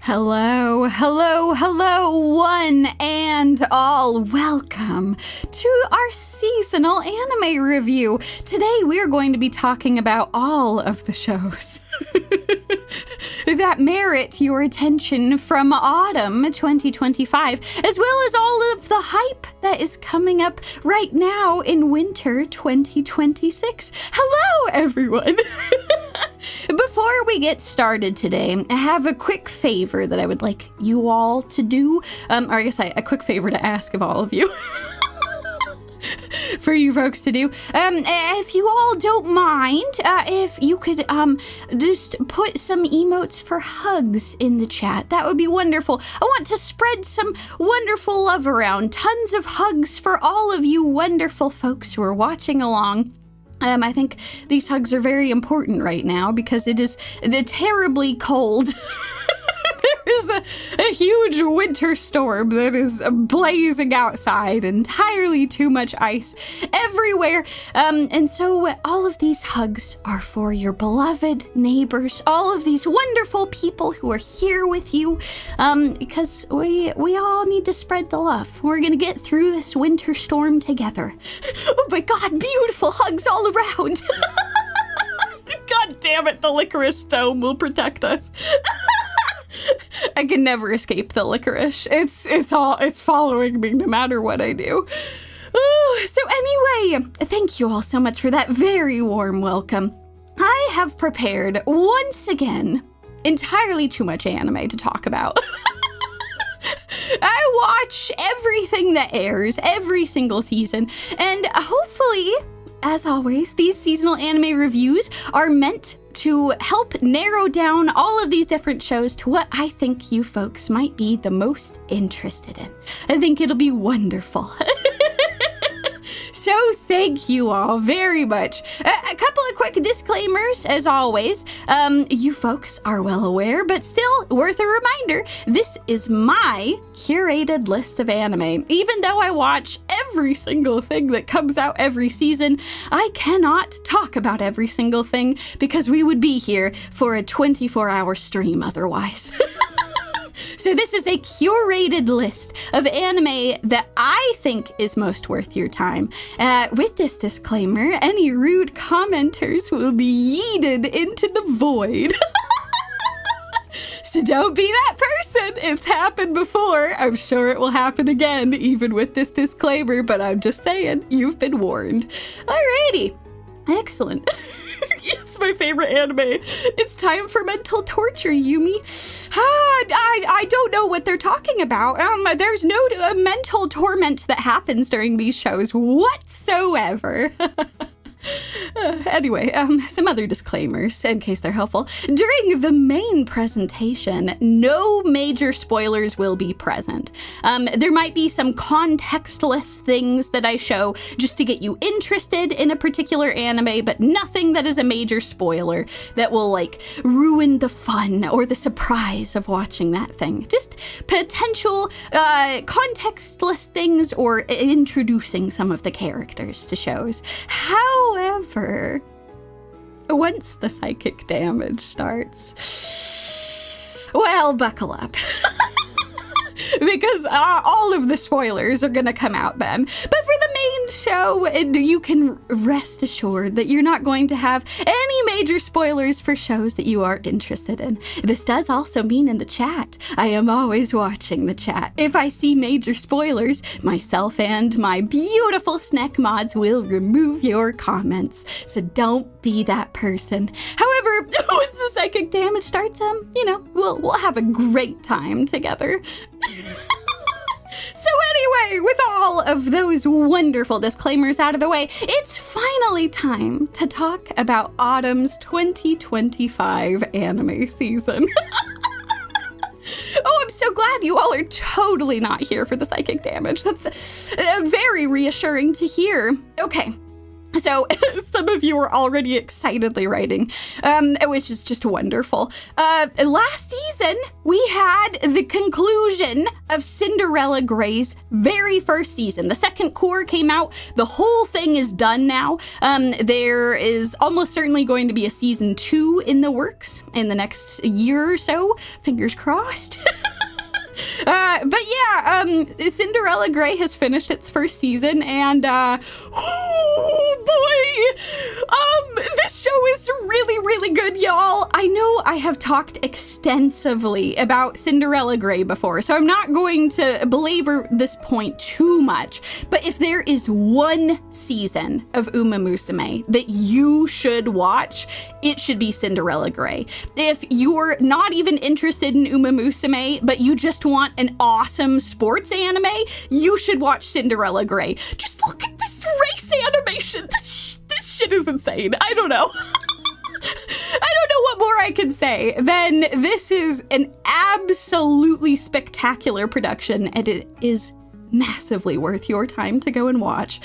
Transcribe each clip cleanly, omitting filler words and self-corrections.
Hello, hello, hello, one and all. Welcome to our seasonal anime review. Today we are going to be talking about all of the shows that merit your attention from autumn 2025, as well as all of the hype that is coming up right now in winter 2026. Hello, everyone. Before we get started today, I have a quick favor that I would like you all to do. Or I guess a quick favor to ask of all of you. For you folks to do. If you all don't mind, if you could just put some emotes for hugs in the chat, that would be wonderful. I want to spread some wonderful love around. Tons of hugs for all of you wonderful folks who are watching along. I think these hugs are very important right now because it is terribly cold. There is a huge winter storm that is blazing outside, entirely too much ice everywhere. And so all of these hugs are for your beloved neighbors, all of these wonderful people who are here with you, because we all need to spread the love. We're going to get through this winter storm together. Oh my God, beautiful hugs all around. God damn it, the licorice dome will protect us. I can never escape the licorice. It's following me no matter what I do. Oh, so anyway, thank you all so much for that very warm welcome. I have prepared, once again, entirely too much anime to talk about. I watch everything that airs every single season, and hopefully, as always, these seasonal anime reviews are meant to help narrow down all of these different shows to what I think you folks might be the most interested in. I think it'll be wonderful. So thank you all very much. A couple of quick disclaimers, as always. You folks are well aware, but still worth a reminder, this is my curated list of anime. Even though I watch every single thing that comes out every season, I cannot talk about every single thing because we would be here for a 24-hour stream otherwise. So this is a curated list of anime that I think is most worth your time. With this disclaimer, any rude commenters will be yeeted into the void. So don't be that person. It's happened before. I'm sure it will happen again, even with this disclaimer, but I'm just saying, you've been warned. Alrighty. Excellent. It's my favorite anime. It's time for mental torture, Yumie. I don't know what they're talking about. There's no mental torment that happens during these shows whatsoever. Anyway, some other disclaimers in case they're helpful. During the main presentation, no major spoilers will be present. There might be some contextless things that I show just to get you interested in a particular anime, but nothing that is a major spoiler that will ruin the fun or the surprise of watching that thing. Just potential contextless things or introducing some of the characters to shows. However, once the psychic damage starts, well, buckle up. Because all of the spoilers are gonna come out then. But for the main show, you can rest assured that you're not going to have any major spoilers for shows that you are interested in. This does also mean in the chat. I am always watching the chat. If I see major spoilers, myself and my beautiful snack mods will remove your comments. So don't be that person. However, once the psychic damage starts, we'll have a great time together. So anyway, with all of those wonderful disclaimers out of the way, it's finally time to talk about autumn's 2025 anime season. Oh, I'm so glad you all are totally not here for the psychic damage. That's very reassuring to hear. Okay. So some of you are already excitedly writing, which is just wonderful. Last season, we had the conclusion of Cinderella Grey's very first season. The second core came out. The whole thing is done now. There is almost certainly going to be a season 2 in the works in the next year or so. Fingers crossed. But yeah, Cinderella Grey has finished its first season, and oh boy, this show is really, really good, y'all. I know I have talked extensively about Cinderella Grey before, so I'm not going to belabor this point too much, but if there is one season of Umamusume that you should watch, it should be Cinderella Grey. If you're not even interested in Umamusume, but you just want an awesome sports anime, you should watch Cinderella Grey. Just look at this race animation. This shit is insane. I don't know. I don't know what more I can say than this is an absolutely spectacular production, and it is massively worth your time to go and watch.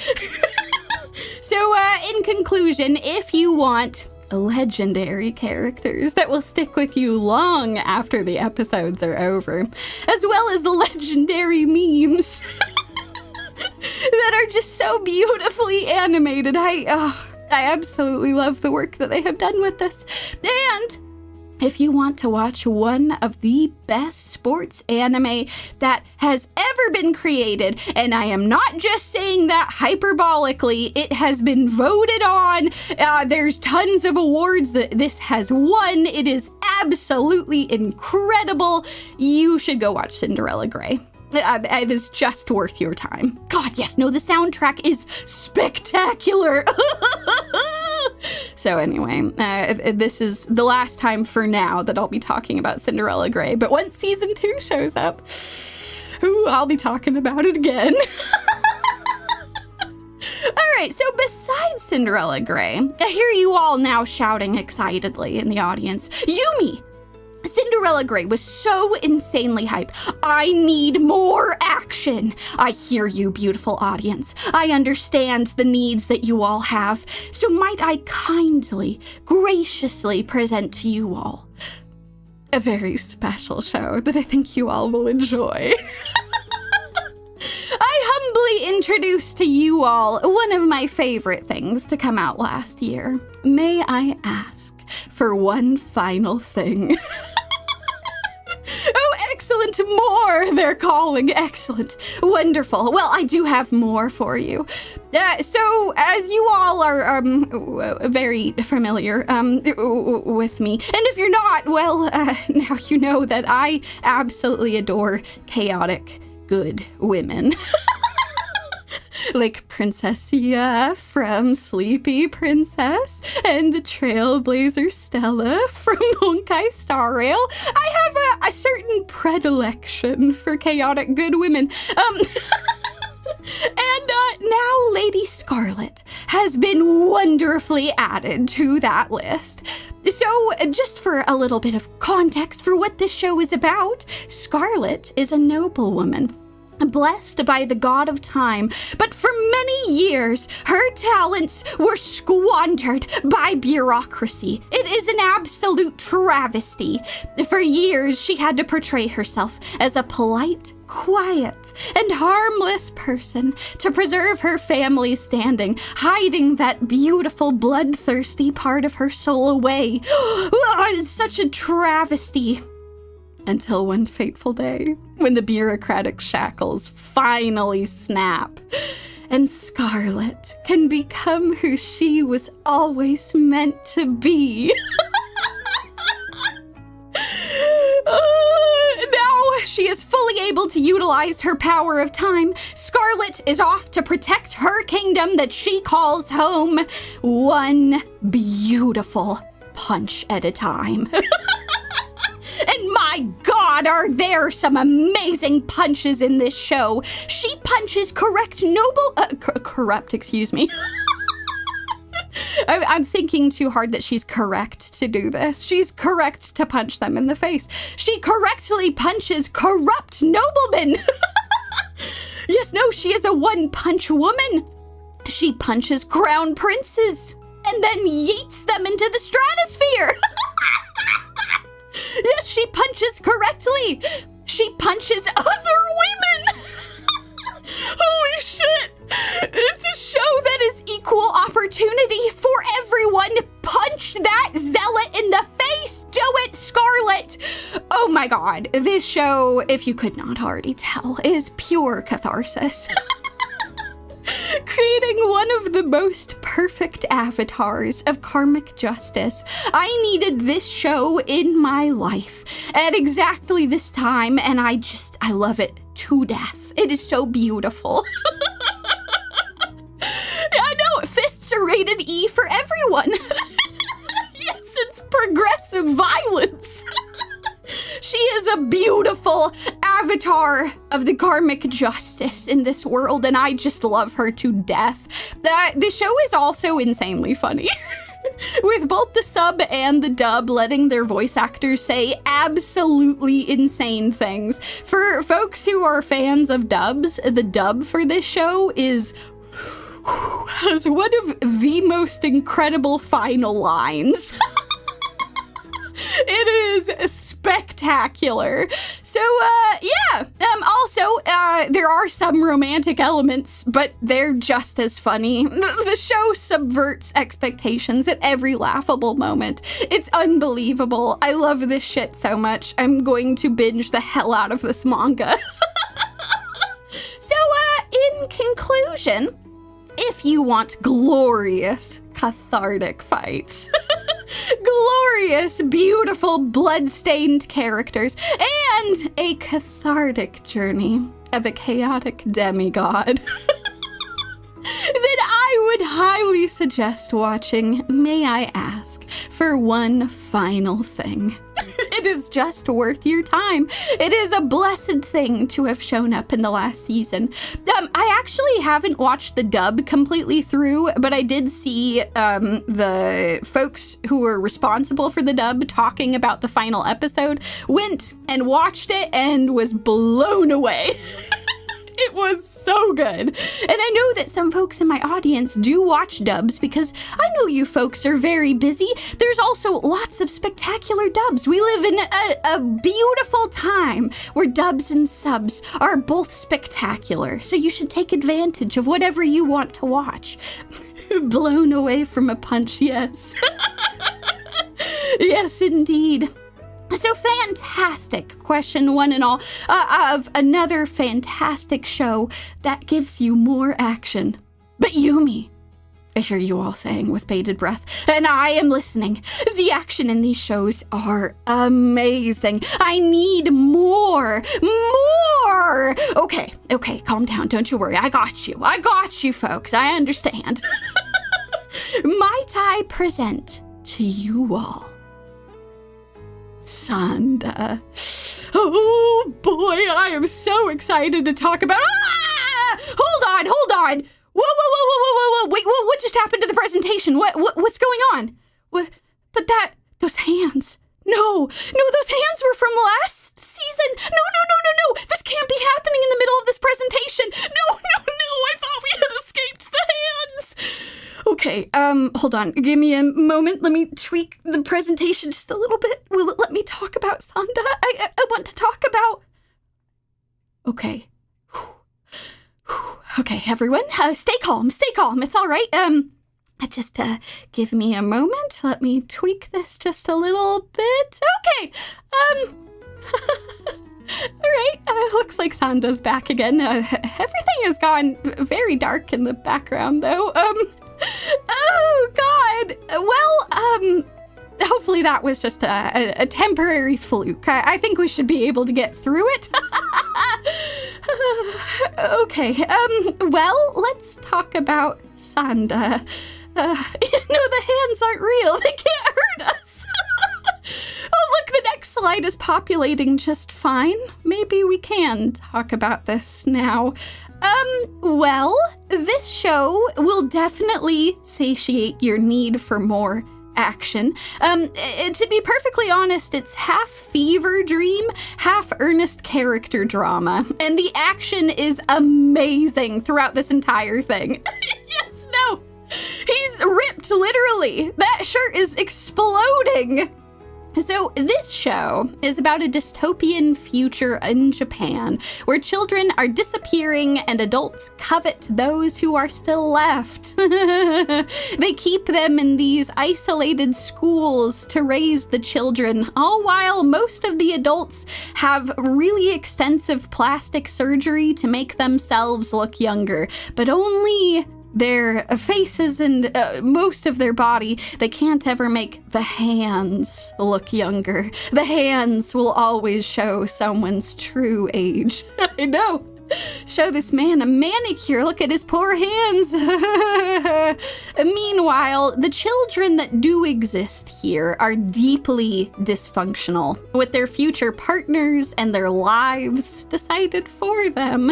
So, in conclusion, if you want legendary characters that will stick with you long after the episodes are over, as well as legendary memes that are just so beautifully animated. I absolutely love the work that they have done with this. And if you want to watch one of the best sports anime that has ever been created, and I am not just saying that hyperbolically, it has been voted on, there's tons of awards that this has won, it is absolutely incredible, you should go watch Cinderella Grey. It is just worth your time. God, yes, no, the soundtrack is spectacular. So anyway, this is the last time for now that I'll be talking about Cinderella Grey. But once season 2 shows up, I'll be talking about it again. All right, so besides Cinderella Grey, I hear you all now shouting excitedly in the audience, Yumie! Cinderella Grey was so insanely hype. I need more action. I hear you, beautiful audience. I understand the needs that you all have. So might I kindly, graciously present to you all a very special show that I think you all will enjoy. I humbly introduce to you all one of my favorite things to come out last year. May I ask for one final thing? Oh, excellent, more, they're calling. Excellent, wonderful. Well, I do have more for you. So, as you all are very familiar with me, and if you're not, well, now you know that I absolutely adore chaotic, good women. Like Princessia from Sleepy Princess and the Trailblazer Stella from Honkai Star Rail. I have a certain predilection for chaotic good women. And now Lady Scarlet has been wonderfully added to that list. So, just for a little bit of context for what this show is about, Scarlet is a noblewoman, blessed by the god of time, but for many years, her talents were squandered by bureaucracy. It is an absolute travesty. For years, she had to portray herself as a polite, quiet, and harmless person to preserve her family's standing, hiding that beautiful, bloodthirsty part of her soul away. It's such a travesty. Until one fateful day, when the bureaucratic shackles finally snap, and Scarlet can become who she was always meant to be. Now she is fully able to utilize her power of time. Scarlet is off to protect her kingdom that she calls home, one beautiful punch at a time. And my God, are there some amazing punches in this show. She punches corrupt, excuse me. I'm thinking too hard that she's correct to do this. She's correct to punch them in the face. She correctly punches corrupt noblemen. Yes, no, she is a one-punch woman. She punches crown princes and then yeets them into the stratosphere. Yes, she punches correctly. She punches other women. Holy shit. It's a show that is equal opportunity for everyone. Punch that zealot in the face. Do it, Scarlet. Oh my god. This show, if you could not already tell, is pure catharsis. Creating one of the most perfect avatars of karmic justice. I needed this show in my life at exactly this time, and I love it to death. It is so beautiful. I know, fists are rated E for everyone. Yes, it's progressive violence. She is a beautiful avatar of the karmic justice in this world, and I just love her to death. The show is also insanely funny. With both the sub and the dub letting their voice actors say absolutely insane things. For folks who are fans of dubs, the dub for this show has one of the most incredible final lines. It is spectacular. So, yeah. Also, there are some romantic elements, but they're just as funny. The show subverts expectations at every laughable moment. It's unbelievable. I love this shit so much. I'm going to binge the hell out of this manga. So, in conclusion, if you want glorious, cathartic fights, glorious, beautiful, blood-stained characters, and a cathartic journey of a chaotic demigod, then I would highly suggest watching May I Ask for one final thing. It is just worth your time. It is a blessed thing to have shown up in the last season. I actually haven't watched the dub completely through, but I did see the folks who were responsible for the dub talking about the final episode, went and watched it and was blown away. It was so good. And I know that some folks in my audience do watch dubs because I know you folks are very busy. There's also lots of spectacular dubs. We live in a beautiful time where dubs and subs are both spectacular. So you should take advantage of whatever you want to watch. Blown away from a punch, yes. Yes, indeed. So fantastic, question one and all, of another fantastic show that gives you more action. But Yumie, I hear you all saying with bated breath, and I am listening. The action in these shows are amazing. I need more. Okay, calm down. Don't you worry. I got you, folks. I understand. Might I present to you all Sanda. Oh boy, I am so excited to talk about. Hold on. Whoa. Wait, what just happened to the presentation? What's going on? What? But those hands. No, those hands were from last season. No. This can't be happening in the middle of this presentation. No. I thought we had escaped the hands. Okay, hold on. Give me a moment. Let me tweak the presentation just a little bit. Will it let me talk about Sanda? I want to talk about... Okay. Okay, everyone, stay calm. It's all right. Just give me a moment. Let me tweak this just a little bit. Okay. All right. Looks like Sanda's back again. Everything has gone very dark in the background, though. Oh, God. Well, hopefully that was just a temporary fluke. I think we should be able to get through it. Okay. Well, let's talk about Sanda. The hands aren't real. They can't hurt us. Oh, look, the next slide is populating just fine. Maybe we can talk about this now. Well, this show will definitely satiate your need for more action. To be perfectly honest, it's half fever dream, half earnest character drama, and the action is amazing throughout this entire thing. Yes, is ripped, literally. That shirt is exploding. So this show is about a dystopian future in Japan where children are disappearing and adults covet those who are still left. They keep them in these isolated schools to raise the children, all while most of the adults have really extensive plastic surgery to make themselves look younger, but only their faces and most of their body. They can't ever make the hands look younger. The hands will always show someone's true age. I know. Show this man a manicure. Look at his poor hands. Meanwhile, the children that do exist here are deeply dysfunctional, with their future partners and their lives decided for them.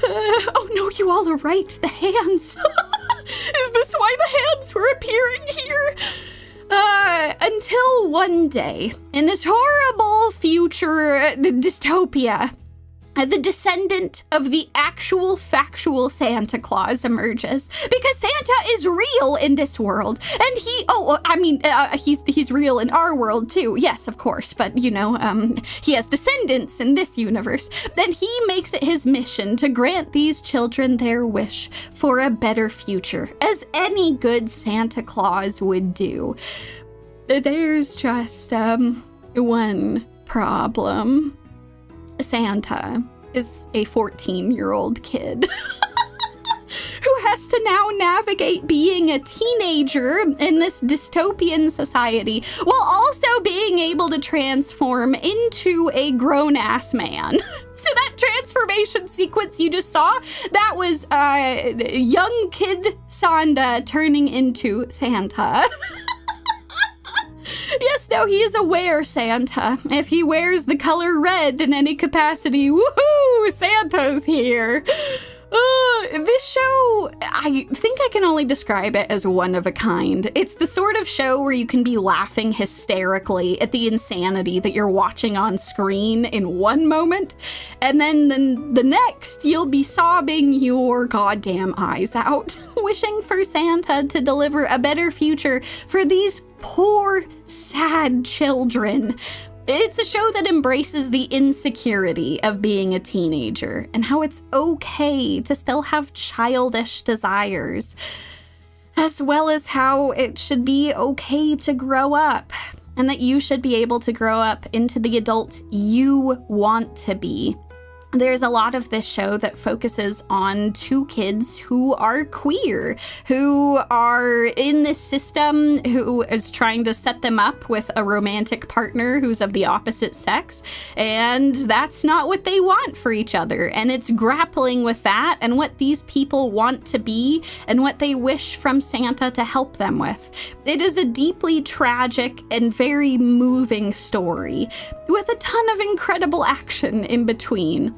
Oh no, you all are right. The hands. Is this why the hands were appearing here? Until one day, in this horrible future dystopia, the descendant of the actual factual Santa Claus emerges, because Santa is real in this world, and he's real in our world too, yes, of course, but you know, he has descendants in this universe. Then he makes it his mission to grant these children their wish for a better future, as any good Santa Claus would do. There's just, one problem. Santa is a 14-year-old kid who has to now navigate being a teenager in this dystopian society while also being able to transform into a grown-ass man. So that transformation sequence you just saw, that was young kid Sanda turning into Santa. Yes, no, he is aware Santa. If he wears the color red in any capacity, woohoo, Santa's here. This show, I think I can only describe it as one of a kind. It's the sort of show where you can be laughing hysterically at the insanity that you're watching on screen in one moment, and then the next you'll be sobbing your goddamn eyes out, wishing for Santa to deliver a better future for these poor, sad children. It's a show that embraces the insecurity of being a teenager and how it's okay to still have childish desires, as well as how it should be okay to grow up and that you should be able to grow up into the adult you want to be. There's a lot of this show that focuses on two kids who are queer, who are in this system, who is trying to set them up with a romantic partner who's of the opposite sex, and that's not what they want for each other. And it's grappling with that and what these people want to be and what they wish from Santa to help them with. It is a deeply tragic and very moving story with a ton of incredible action in between.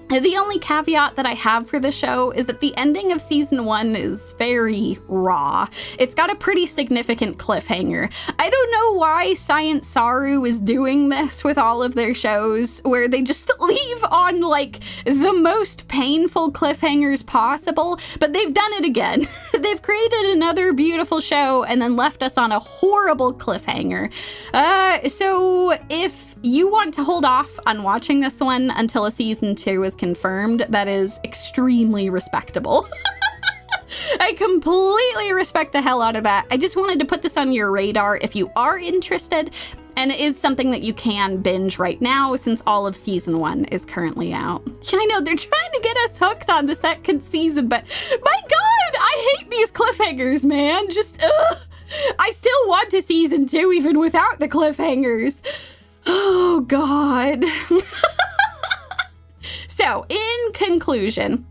The only caveat that I have for the show is that the ending of season 1 is very raw. It's got a pretty significant cliffhanger. I don't know why Science Saru is doing this with all of their shows, where they just leave on like the most painful cliffhangers possible, but they've done it again. They've created another beautiful show and then left us on a horrible cliffhanger. So if you want to hold off on watching this one until a season 2 is confirmed, that is extremely respectable. I completely respect the hell out of that. I just wanted to put this on your radar if you are interested, and it is something that you can binge right now since all of season 1 is currently out. I know they're trying to get us hooked on the second season, but my God, I hate these cliffhangers, man. Just, ugh. I still want to season 2 even without the cliffhangers. Oh, God. So, in conclusion,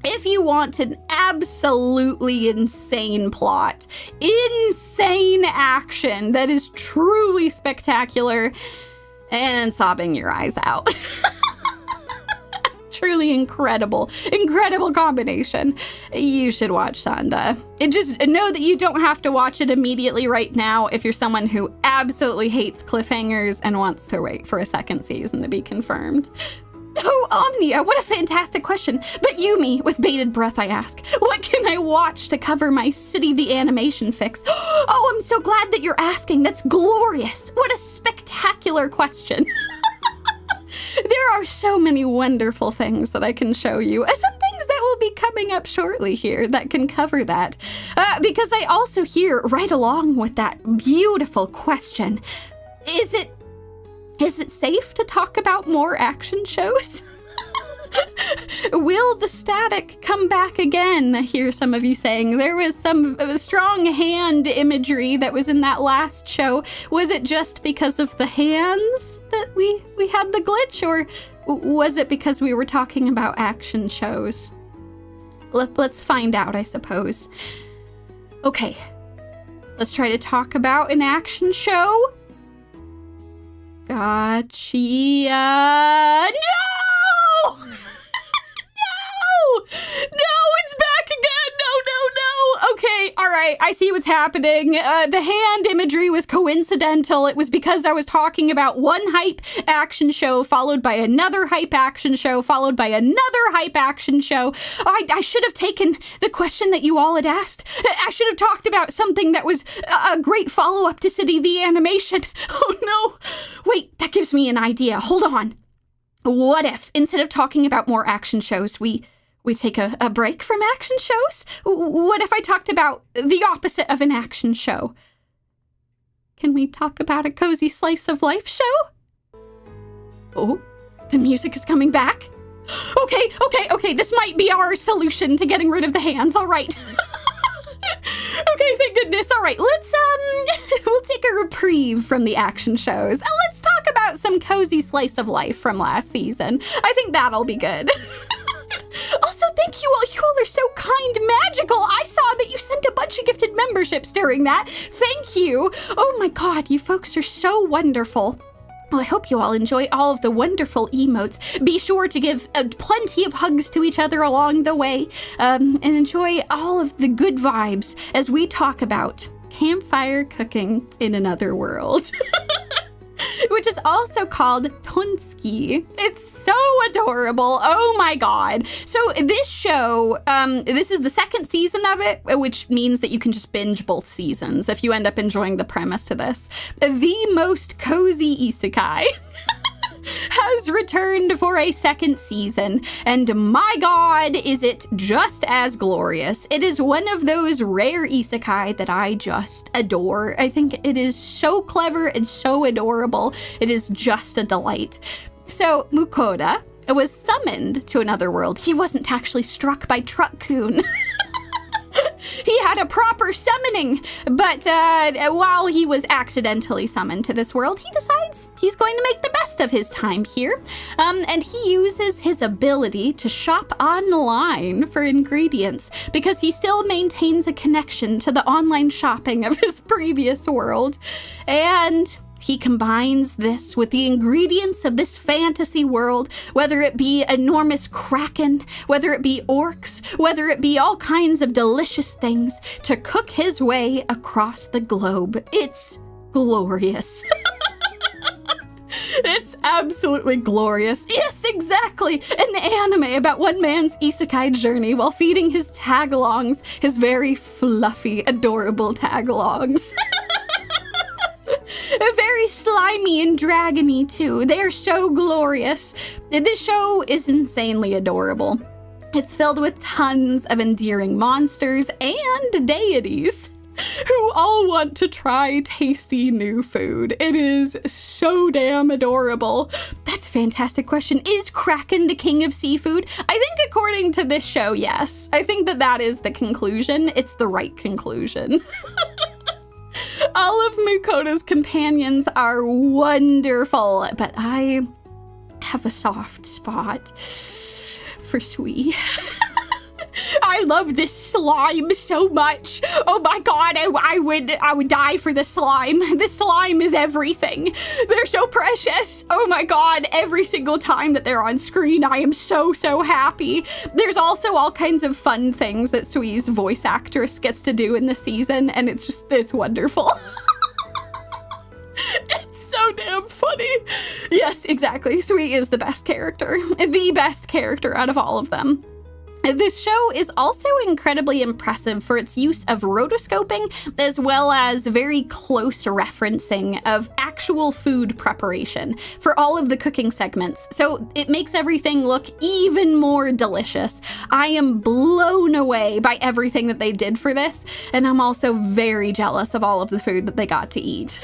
if you want an absolutely insane plot, insane action that is truly spectacular, and sobbing your eyes out. Truly incredible combination. You should watch Sanda. Just know that you don't have to watch it immediately right now if you're someone who absolutely hates cliffhangers and wants to wait for a second season to be confirmed. Oh, Omnia, what a fantastic question. But Yumie, with bated breath I ask, what can I watch to cover my City the Animation fix? Oh, I'm so glad that you're asking. That's glorious. What a spectacular question. There are so many wonderful things that I can show you. Some things that will be coming up shortly here that can cover that. Because I also hear right along with that beautiful question, is it safe to talk about more action shows? Will the static come back again? I hear some of you saying there was some strong hand imagery that was in that last show. Was it just because of the hands that we had the glitch, or was it because we were talking about action shows? Let's find out, I suppose. Okay, let's try to talk about an action show. Gotcha. No! No, it's back again. No. Okay, all right. I see what's happening. The hand imagery was coincidental. It was because I was talking about one hype action show followed by another hype action show followed by another hype action show. I should have taken the question that you all had asked. I should have talked about something that was a great follow-up to City the Animation. Oh, no. Wait, that gives me an idea. Hold on. What if, instead of talking about more action shows, we take a break from action shows? What if I talked about the opposite of an action show? Can we talk about a cozy slice of life show? Oh, the music is coming back. Okay, this might be our solution to getting rid of the hands, all right. Okay, thank goodness. All right, we'll take a reprieve from the action shows. Let's talk about some cozy slice of life from last season. I think that'll be good. Also, thank you all. You all are so kind, magical. I saw that you sent a bunch of gifted memberships during that. Thank you. Oh my God, you folks are so wonderful. Well, I hope you all enjoy all of the wonderful emotes. Be sure to give plenty of hugs to each other along the way, and enjoy all of the good vibes as we talk about campfire cooking in another world. Which is also called Tonsuki. It's so adorable. Oh my God. So this show, this is the second season of it, which means that you can just binge both seasons if you end up enjoying the premise to this. The most cozy isekai has returned for a second season, and my God, is it just as glorious. It is one of those rare isekai that I just adore. I think it is so clever and so adorable. It is just a delight. So Mukoda was summoned to another world. He wasn't actually struck by Truck-kun. He had a proper summoning, but while he was accidentally summoned to this world, he decides he's going to make the best of his time here, and he uses his ability to shop online for ingredients because he still maintains a connection to the online shopping of his previous world, and he combines this with the ingredients of this fantasy world, whether it be enormous kraken, whether it be orcs, whether it be all kinds of delicious things, to cook his way across the globe. It's glorious. It's absolutely glorious. Yes, exactly. An anime about one man's isekai journey while feeding his tagalongs, his very fluffy, adorable tagalongs. Very slimy and dragony too. They are so glorious. This show is insanely adorable. It's filled with tons of endearing monsters and deities who all want to try tasty new food. It is so damn adorable. That's a fantastic question. Is Kraken the king of seafood? I think according to this show, yes. I think that is the conclusion. It's the right conclusion. All of Mukoda's companions are wonderful, but I have a soft spot for Sui. I love this slime so much. Oh my God, I would die for the slime. This slime is everything. They're so precious. Oh my God, every single time that they're on screen, I am so happy. There's also all kinds of fun things that Sui's voice actress gets to do in the season, and it's wonderful. It's so damn funny. Yes, exactly. Sui is the best character out of all of them. This show is also incredibly impressive for its use of rotoscoping, as well as very close referencing of actual food preparation for all of the cooking segments. So it makes everything look even more delicious. I am blown away by everything that they did for this, and I'm also very jealous of all of the food that they got to eat.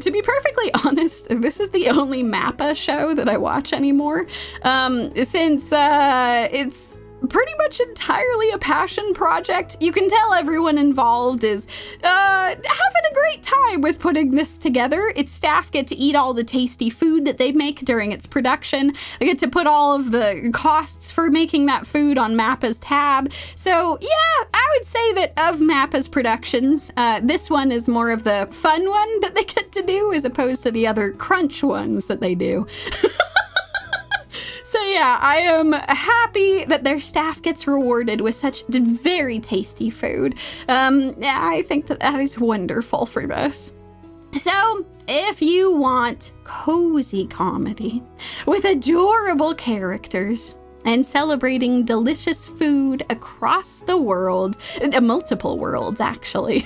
To be perfectly honest, this is the only MAPPA show that I watch anymore, since it's pretty much entirely a passion project. You can tell everyone involved is having a great time with putting this together. Its staff get to eat all the tasty food that they make during its production. They get to put all of the costs for making that food on MAPPA's tab. So yeah, I would say that of MAPPA's productions, this one is more of the fun one that they get to do as opposed to the other crunch ones that they do. So yeah, I am happy that their staff gets rewarded with such very tasty food. I think that is wonderful for this. So, if you want cozy comedy with adorable characters and celebrating delicious food across the world, multiple worlds actually,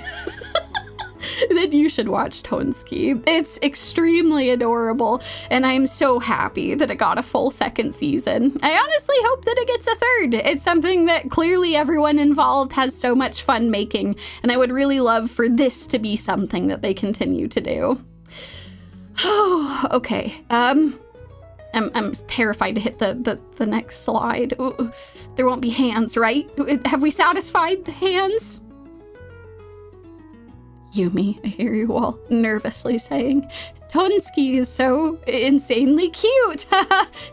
then you should watch Tonsuki. It's extremely adorable, and I'm so happy that it got a full second season. I honestly hope that it gets a third. It's something that clearly everyone involved has so much fun making, and I would really love for this to be something that they continue to do. Oh, okay. I'm terrified to hit the next slide. Ooh, there won't be hands, right? Have we satisfied the hands? Yumie, I hear you all nervously saying, Tonsuki is so insanely cute.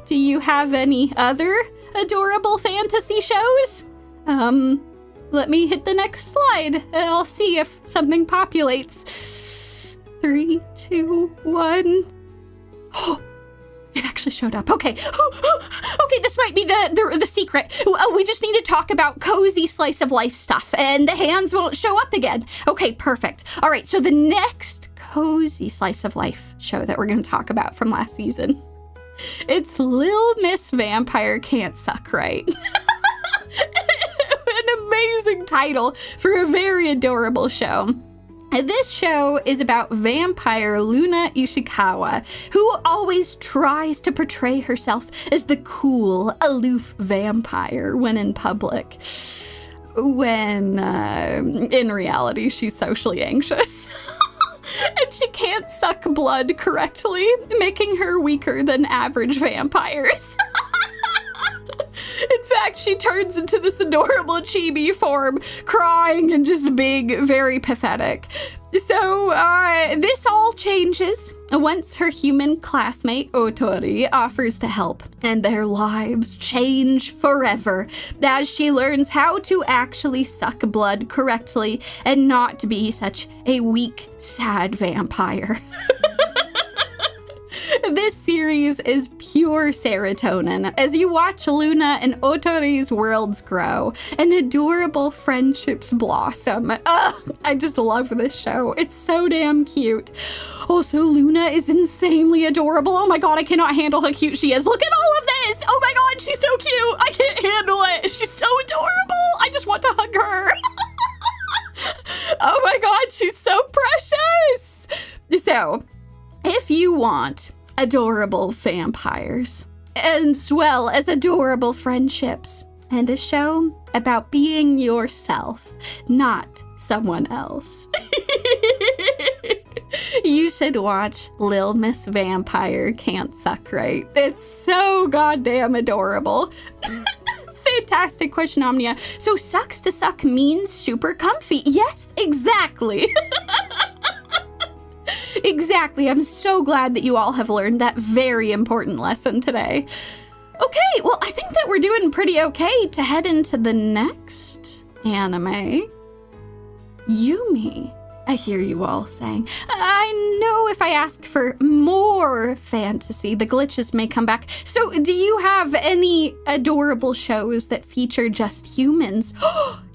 Do you have any other adorable fantasy shows? Let me hit the next slide and I'll see if something populates. 3, 2, 1. Oh, it actually showed up. Okay. Okay, this might be the secret. We just need to talk about cozy slice of life stuff, and the hands won't show up again. Okay, perfect. All right, so the next cozy slice of life show that we're going to talk about from last season, it's Lil Miss Vampire Can't Suck Right. An amazing title for a very adorable show. This show is about vampire Luna Ishikawa, who always tries to portray herself as the cool, aloof vampire when in public, when in reality she's socially anxious. And she can't suck blood correctly, making her weaker than average vampires. In fact, she turns into this adorable chibi form, crying and just being very pathetic. So, this all changes once her human classmate Otori offers to help, and their lives change forever as she learns how to actually suck blood correctly and not be such a weak, sad vampire. This series is pure serotonin as you watch Luna and Otori's worlds grow and adorable friendships blossom. I just love this show. It's so damn cute. Also, Luna is insanely adorable. Oh my god, I cannot handle how cute she is. Look at all of this. Oh my god, she's so cute. I can't handle it. She's so adorable. I just want to hug her. Oh my god, she's so precious. So, if you want adorable vampires, as well as adorable friendships, and a show about being yourself, not someone else, you should watch Lil Miss Vampire Can't Suck Right. It's so goddamn adorable. Fantastic question, Omnia. So sucks to suck means super comfy. Yes, exactly. Exactly. I'm so glad that you all have learned that very important lesson today. Okay, well, I think that we're doing pretty okay to head into the next anime. Yumie, I hear you all saying. I know if I ask for more fantasy, the glitches may come back. So do you have any adorable shows that feature just humans?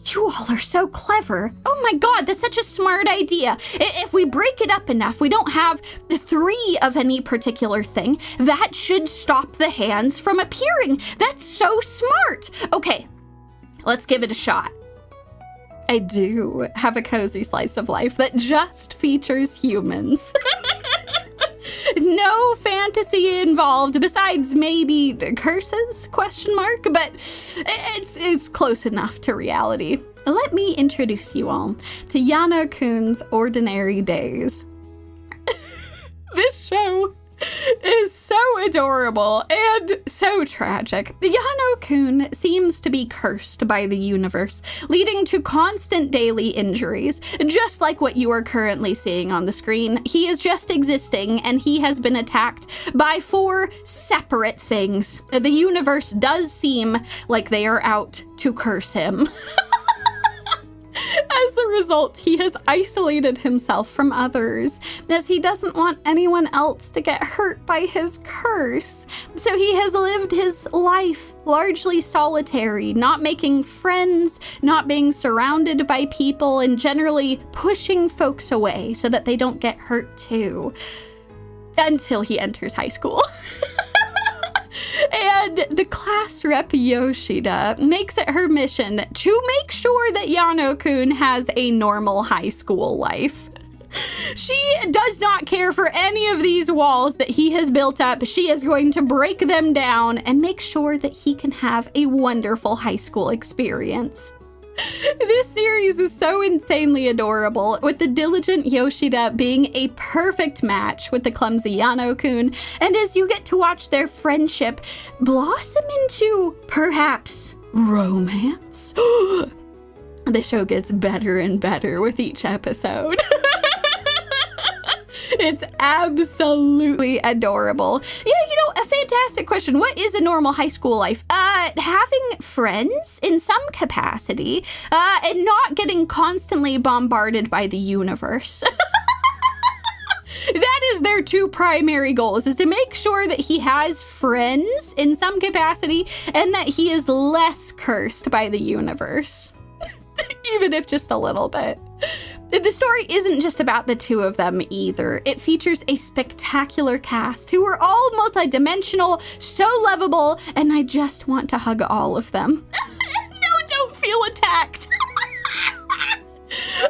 You all are so clever. Oh my god, that's such a smart idea. If we break it up enough, we don't have 3 of any particular thing, that should stop the hands from appearing. That's so smart. Okay, let's give it a shot. I do have a cozy slice of life that just features humans. No fantasy involved besides maybe curses, question mark, but it's close enough to reality. Let me introduce you all to Yano-kun's Ordinary Days. This show is so adorable and so tragic. Yano-kun seems to be cursed by the universe, leading to constant daily injuries. Just like what you are currently seeing on the screen, he is just existing and he has been attacked by 4 separate things. The universe does seem like they are out to curse him. As a result, he has isolated himself from others, as he doesn't want anyone else to get hurt by his curse. So he has lived his life largely solitary, not making friends, not being surrounded by people, and generally pushing folks away so that they don't get hurt too. Until he enters high school. And the class rep Yoshida makes it her mission to make sure that Yano-kun has a normal high school life. She does not care for any of these walls that he has built up. She is going to break them down and make sure that he can have a wonderful high school experience. This series is so insanely adorable, with the diligent Yoshida being a perfect match with the clumsy Yano-kun, and as you get to watch their friendship blossom into, perhaps, romance. The show gets better and better with each episode. It's absolutely adorable. Yeah, a fantastic question. What is a normal high school life? Having friends in some capacity, and not getting constantly bombarded by the universe. That is their 2 primary goals, is to make sure that he has friends in some capacity and that he is less cursed by the universe. Even if just a little bit. The story isn't just about the 2 of them either. It features a spectacular cast who are all multidimensional, so lovable, and I just want to hug all of them. No, don't feel attacked.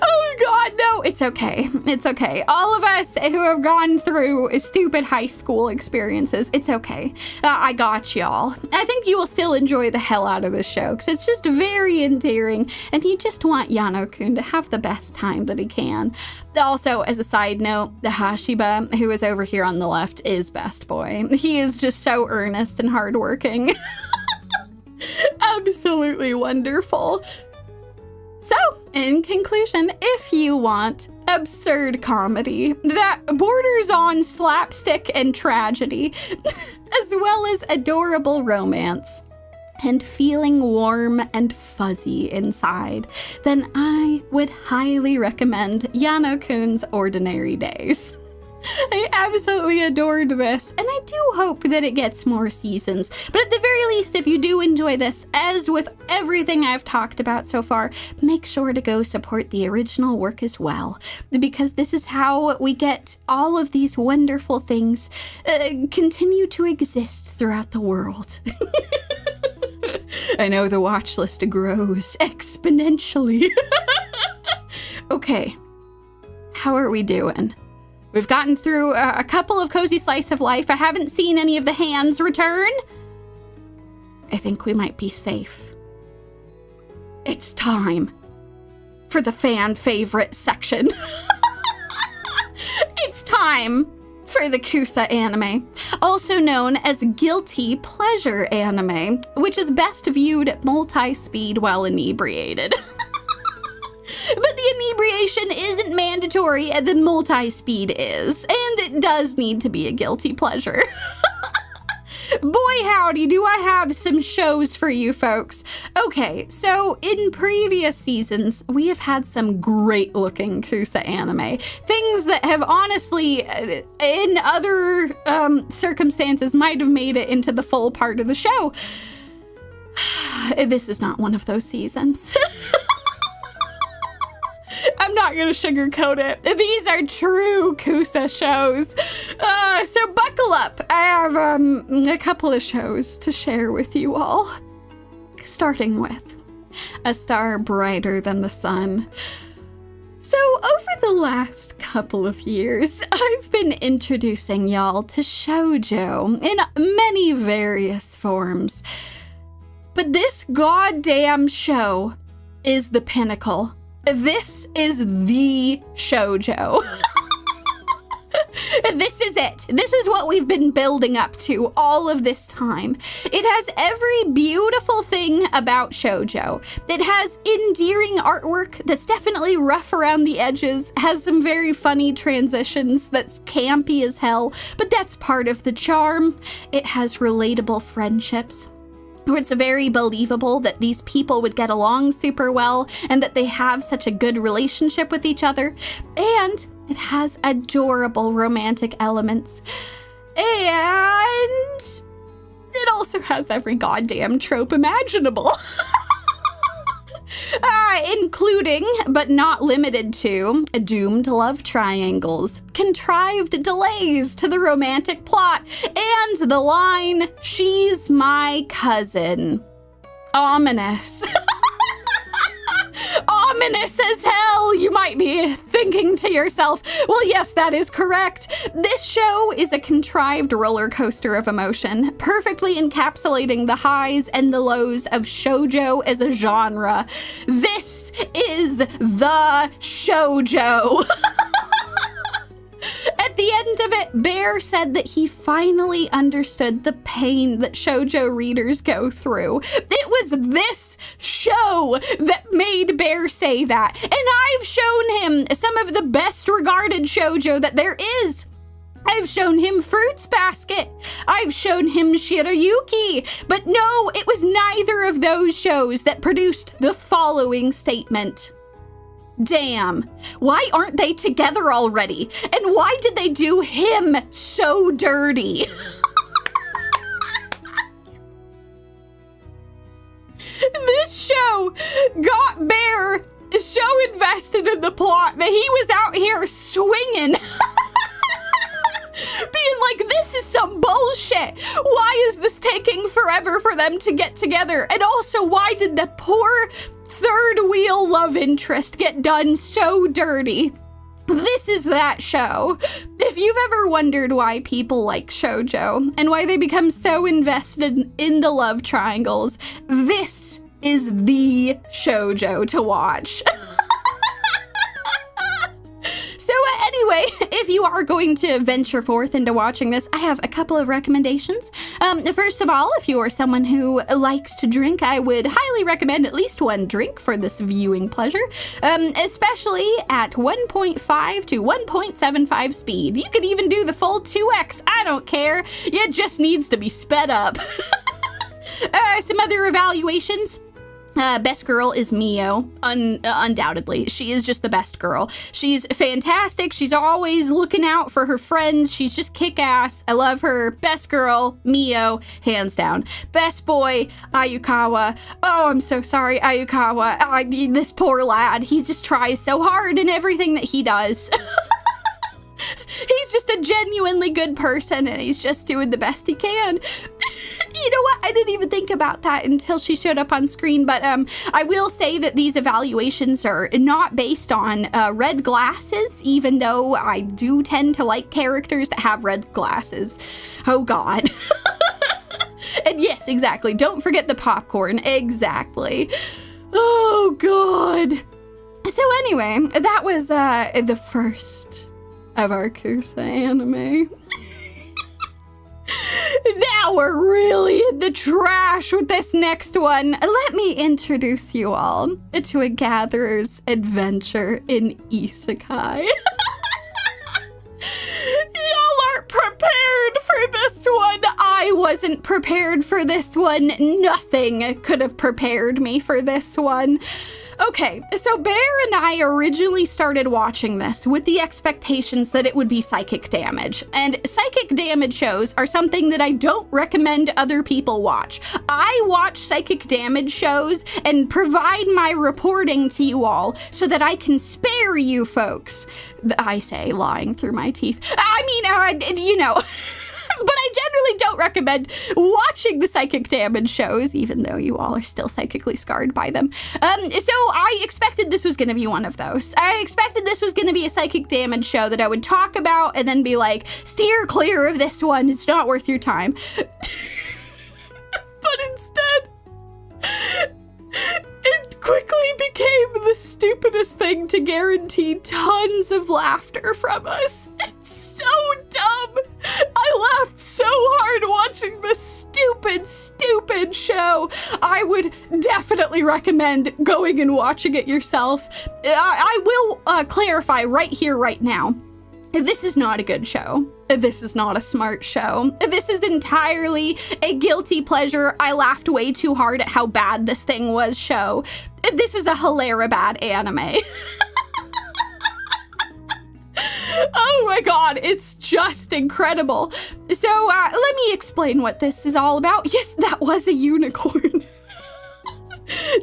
Oh god, no, it's okay. It's okay. All of us who have gone through stupid high school experiences, it's okay. I got y'all. I think you will still enjoy the hell out of this show because it's just very endearing and you just want Yano-kun to have the best time that he can. Also, as a side note, the Hashiba, who is over here on the left, is best boy. He is just so earnest and hardworking. Absolutely wonderful. So, in conclusion, if you want absurd comedy that borders on slapstick and tragedy, as well as adorable romance, and feeling warm and fuzzy inside, then I would highly recommend Yano-kun's Ordinary Days. I absolutely adored this, and I do hope that it gets more seasons. But at the very least, if you do enjoy this, as with everything I've talked about so far, make sure to go support the original work as well. Because this is how we get all of these wonderful things continue to exist throughout the world. I know the watch list grows exponentially. Okay, how are we doing? We've gotten through a couple of cozy slice of life. I haven't seen any of the hands return. I think we might be safe. It's time for the fan favorite section. It's time for the KUSO-ANIME, also known as guilty pleasure anime, which is best viewed at multi-speed while inebriated. But the inebriation isn't mandatory, the multi-speed is, and it does need to be a guilty pleasure. Boy howdy, do I have some shows for you folks. Okay, so in previous seasons, we have had some great looking KUSO-ANIME. Things that have honestly, in other circumstances, might have made it into the full part of the show. This is not one of those seasons. not gonna sugarcoat it. These are true KUSO shows. So buckle up. I have a couple of shows to share with you all. Starting with A Star Brighter Than the Sun. So over the last couple of years, I've been introducing y'all to shoujo in many various forms. But this goddamn show is the pinnacle. This is the shoujo. This is it. This is what we've been building up to all of this time. It has every beautiful thing about shoujo. It has endearing artwork that's definitely rough around the edges, has some very funny transitions that's campy as hell, but that's part of the charm. It has relatable friendships, where it's very believable that these people would get along super well and that they have such a good relationship with each other. And it has adorable romantic elements. And it also has every goddamn trope imaginable. Including, but not limited to, doomed love triangles, contrived delays to the romantic plot, and the line, "She's my cousin." Ominous. Ominous as hell, you might be thinking to yourself. Well, yes, that is correct. This show is a contrived roller coaster of emotion, perfectly encapsulating the highs and the lows of shoujo as a genre. This is the shoujo. At the end of it, Bear said that he finally understood the pain that shoujo readers go through. It was this show that made Bear say that. And I've shown him some of the best regarded shoujo that there is. I've shown him Fruits Basket. I've shown him Shirayuki. But no, it was neither of those shows that produced the following statement. Damn, why aren't they together already? And why did they do him so dirty? This show got Bear so invested in the plot that he was out here swinging. Being like, this is some bullshit. Why is this taking forever for them to get together? And also, why did the poor third wheel love interest get done so dirty? This is that show. If you've ever wondered why people like shoujo and why they become so invested in the love triangles, this is the shoujo to watch. So anyway, if you are going to venture forth into watching this, I have a couple of recommendations. First of all, if you are someone who likes to drink, I would highly recommend at least one drink for this viewing pleasure, especially at 1.5 to 1.75 speed. You could even do the full 2x, I don't care. It just needs to be sped up. Some other evaluations. Best girl is Mio, undoubtedly. She is just the best girl. She's fantastic. She's always looking out for her friends. She's just kick-ass. I love her. Best girl, Mio, hands down. Best boy, Ayukawa. Oh, I'm so sorry, Ayukawa. This poor lad. He just tries so hard in everything that he does. He's just a genuinely good person, and he's just doing the best he can. You know what? I didn't even think about that until she showed up on screen, but I will say that these evaluations are not based on red glasses, even though I do tend to like characters that have red glasses. Oh, God. And yes, exactly. Don't forget the popcorn. Exactly. Oh, God. So anyway, that was the first of our KUSO-ANIME. Now we're really in the trash with this next one. Let me introduce you all to a gatherer's adventure in Isekai. Y'all aren't prepared for this one. I wasn't prepared for this one. Nothing could have prepared me for this one. Okay, so Bear and I originally started watching this with the expectations that it would be psychic damage. And psychic damage shows are something that I don't recommend other people watch. I watch psychic damage shows and provide my reporting to you all so that I can spare you folks. I say, lying through my teeth. I mean, you know... But I generally don't recommend watching the psychic damage shows, even though you all are still psychically scarred by them. So I expected this was going to be one of those. I expected this was going to be a psychic damage show that I would talk about and then be like, steer clear of this one. It's not worth your time. But instead... it quickly became the stupidest thing to guarantee tons of laughter from us. It's so dumb. I laughed so hard watching this stupid show. I would definitely recommend going and watching it yourself. I will clarify right here, right now. This is not a good show. This is not a smart show. This is entirely a guilty pleasure. I laughed way too hard at how bad this thing was show. This is a hilaribad anime. Oh my god, it's just incredible. So let me explain what this is all about. Yes, that was a unicorn.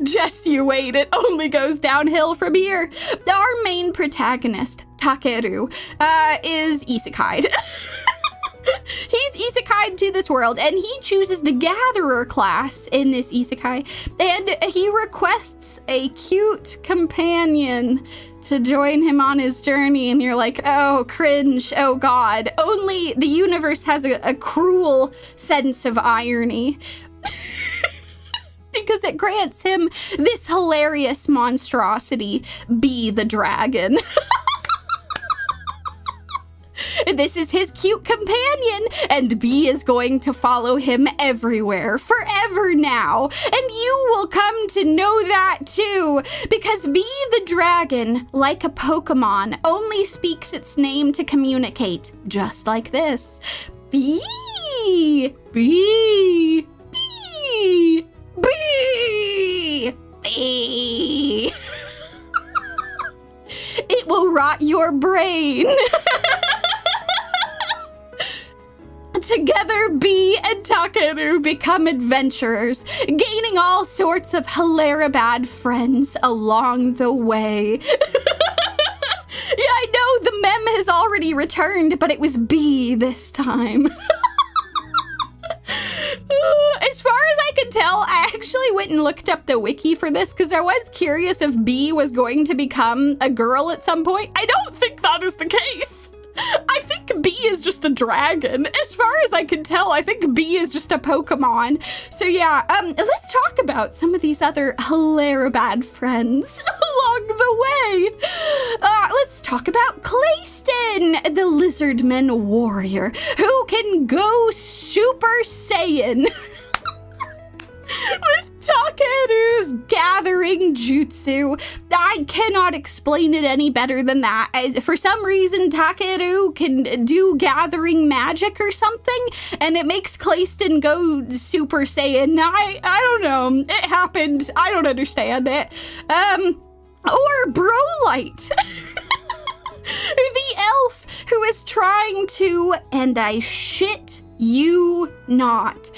Just you wait, it only goes downhill from here. Our main protagonist, Takeru, is isekai'd. He's isekai'd to this world, and he chooses the gatherer class in this isekai, and he requests a cute companion to join him on his journey, and you're like, oh, cringe, oh god. Only the universe has a cruel sense of irony. Because it grants him this hilarious monstrosity, Bee the dragon. This is his cute companion, and Bee is going to follow him everywhere, forever now. And you will come to know that too, because Bee the dragon, like a Pokemon, only speaks its name to communicate, just like this. Bee! Bee! Bee! Bee! Bee! It will rot your brain. Together, Bee and Takeru become adventurers, gaining all sorts of hilaribad friends along the way. Yeah, I know the meme has already returned, but it was Bee this time. As far as I could tell, I actually went and looked up the wiki for this because I was curious if Bee was going to become a girl at some point. I don't think that is the case. I think Bee is just a dragon. As far as I can tell, I think Bee is just a Pokemon. So yeah, let's talk about some of these other hilaribad friends along the way. Let's talk about Clayston, the lizardman warrior, who can go Super Saiyan. With Takeru's gathering jutsu. I cannot explain it any better than that. For some reason, Takeru can do gathering magic or something, and it makes Clayston go Super Saiyan. I don't know. It happened. I don't understand it. Or Brolight. The elf who is trying to, and I shit you not,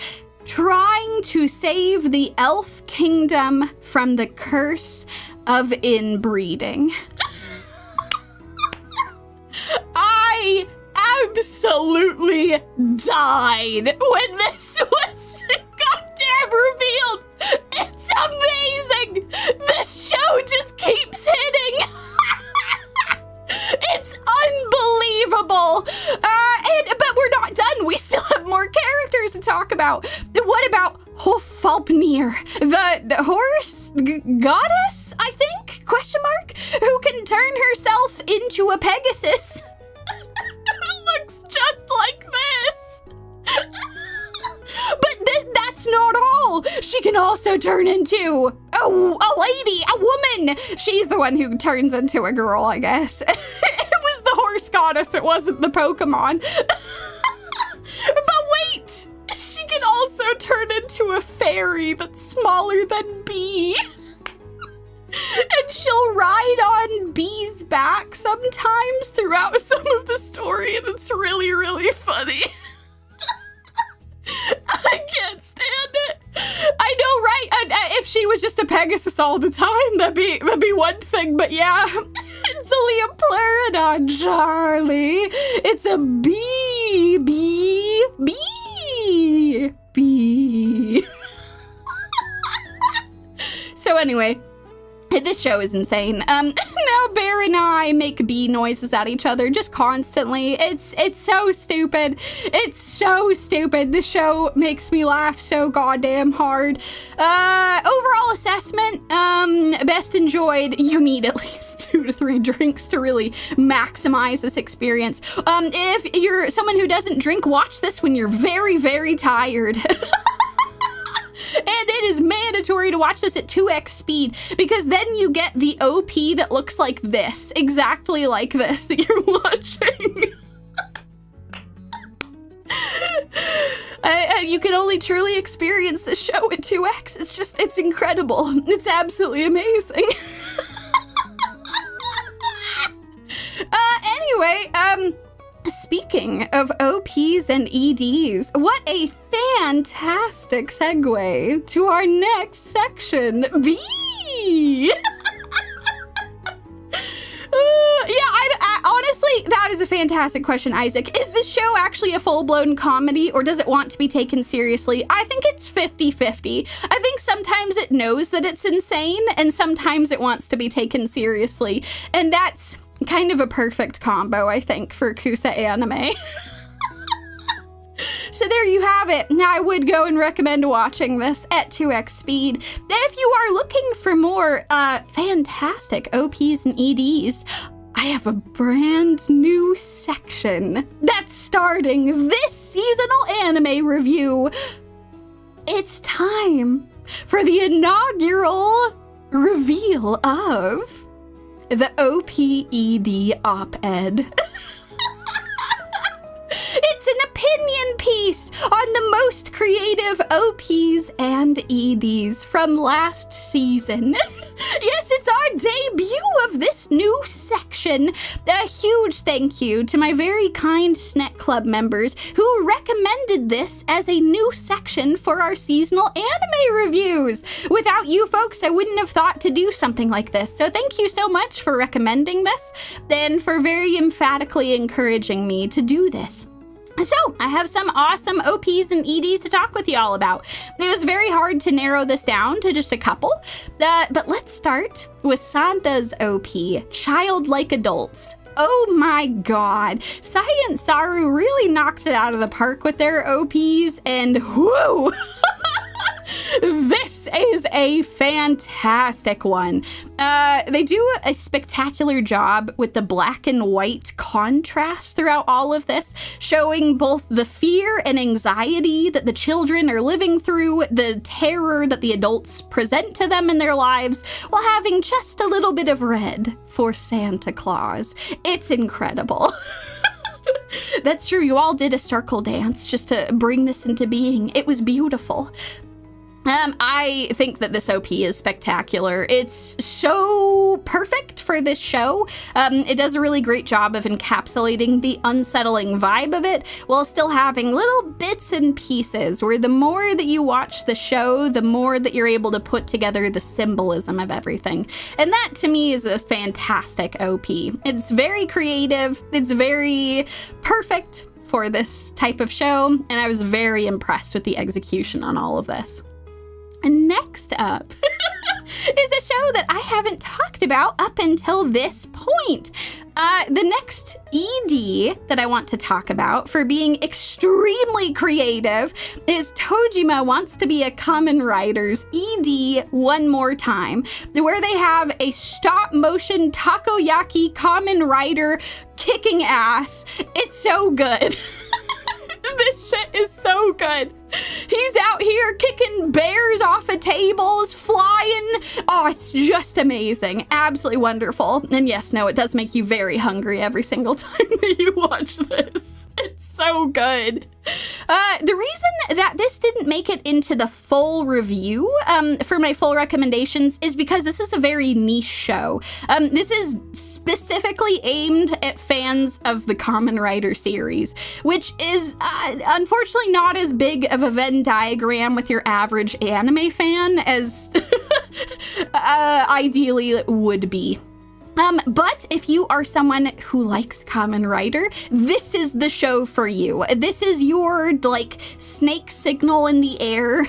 trying to save the elf kingdom from the curse of inbreeding. I absolutely died when this was goddamn revealed. It's amazing. This show just keeps hitting. It's unbelievable. But we're not done. We still have more characters to talk about. What about Hofalpnir, the horse goddess, I think? Question mark? Who can turn herself into a Pegasus? It looks just like this. But that's not all. She can also turn into a lady, a woman. She's the one who turns into a girl, I guess. It was the horse goddess. It wasn't the Pokemon. But wait, she can also turn into a fairy that's smaller than Bee. And she'll ride on B's back sometimes throughout some of the story, and it's really, really funny. I can't stand it. I know, right? If she was just a Pegasus all the time, that'd be one thing. But yeah, it's only a pleurodon, Charlie. It's a bee. So anyway, this show is insane. Now Bear and I make bee noises at each other just constantly. It's so stupid. It's so stupid. The show makes me laugh so goddamn hard. Overall assessment, best enjoyed. You need at least 2 to 3 drinks to really maximize this experience. If you're someone who doesn't drink, watch this when you're very, very tired. And it is mandatory to watch this at 2x speed, because then you get the OP that looks like this, exactly like this that you're watching. You can only truly experience the show at 2x. It's incredible. It's absolutely amazing. Anyway, speaking of OPs and EDs, what a fantastic segue to our next section, B! Honestly, that is a fantastic question, Isaac. Is the show actually a full-blown comedy, or does it want to be taken seriously? I think it's 50-50. I think sometimes it knows that it's insane, and sometimes it wants to be taken seriously. And that's kind of a perfect combo, I think, for KUSO-ANIME. So there you have it. Now, I would go and recommend watching this at 2x speed. If you are looking for more fantastic OPs and EDs, I have a brand new section that's starting this seasonal anime review. It's time for the inaugural reveal of the OPED op-ed. It's an opinion piece on the most creative OPs and EDs from last season. Yes, it's our debut of this new section. A huge thank you to my very kind Snack Club members who recommended this as a new section for our seasonal anime reviews. Without you folks, I wouldn't have thought to do something like this. So thank you so much for recommending this and for very emphatically encouraging me to do this. So, I have some awesome OPs and EDs to talk with you all about. It was very hard to narrow this down to just a couple, but let's start with Sanda's OP, Childlike Adults. Oh my god, Sai and Saru really knocks it out of the park with their OPs, and whoo! This is a fantastic one. They do a spectacular job with the black and white contrast throughout all of this, showing both the fear and anxiety that the children are living through, the terror that the adults present to them in their lives, while having just a little bit of red for Santa Claus. It's incredible. That's true, you all did a circle dance just to bring this into being. It was beautiful. I think that this OP is spectacular. It's so perfect for this show. It does a really great job of encapsulating the unsettling vibe of it while still having little bits and pieces where the more that you watch the show, the more that you're able to put together the symbolism of everything. And that to me is a fantastic OP. It's very creative. It's very perfect for this type of show. And I was very impressed with the execution on all of this. Next up is a show that I haven't talked about up until this point. The next ED that I want to talk about for being extremely creative is Tojima Wants to Be a Kamen Rider's ED One More Time, where they have a stop-motion takoyaki Kamen Rider kicking ass. It's so good. This shit is so good. He's out here kicking bears off of tables, flying. Oh, it's just amazing. Absolutely wonderful. And yes, no, it does make you very hungry every single time that you watch this. It's so good. The reason that this didn't make it into the full review for my full recommendations is because this is a very niche show. This is specifically aimed at fans of the Kamen Rider series, which is unfortunately not as big of a Venn diagram with your average anime fan as ideally it would be. But if you are someone who likes Kamen Rider, this is the show for you. This is your, like, snake signal in the air.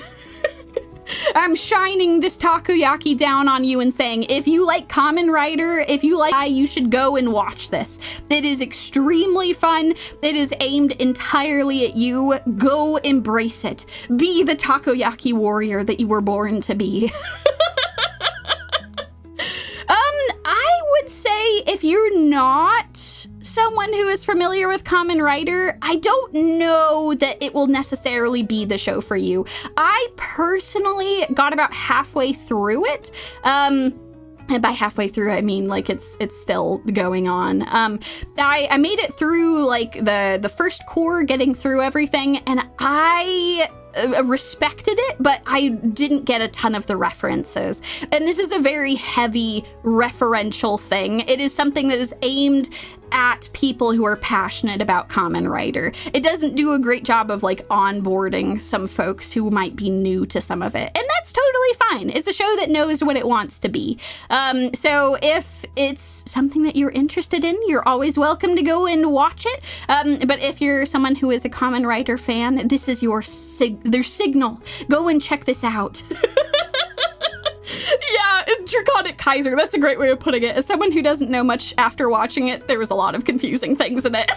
I'm shining this takoyaki down on you and saying, if you like Kamen Rider, if you like, you should go and watch this. It is extremely fun. It is aimed entirely at you. Go embrace it. Be the takoyaki warrior that you were born to be. I would say if you're not someone who is familiar with Kamen Rider, I don't know that it will necessarily be the show for you. I personally got about halfway through it. And by halfway through, I mean, like, it's still going on. I made it through, like, the first core, getting through everything, and I respected it, but I didn't get a ton of the references. And this is a very heavy referential thing. It is something that is aimed at people who are passionate about Kamen Rider. It doesn't do a great job of, like, onboarding some folks who might be new to some of it. And that's totally fine. It's a show that knows what it wants to be. So if it's something that you're interested in, you're always welcome to go and watch it. But if you're someone who is a Kamen Rider fan, this is your their signal. Go and check this out. Yeah, Draconic Kaiser, that's a great way of putting it. As someone who doesn't know much after watching it, there was a lot of confusing things in it.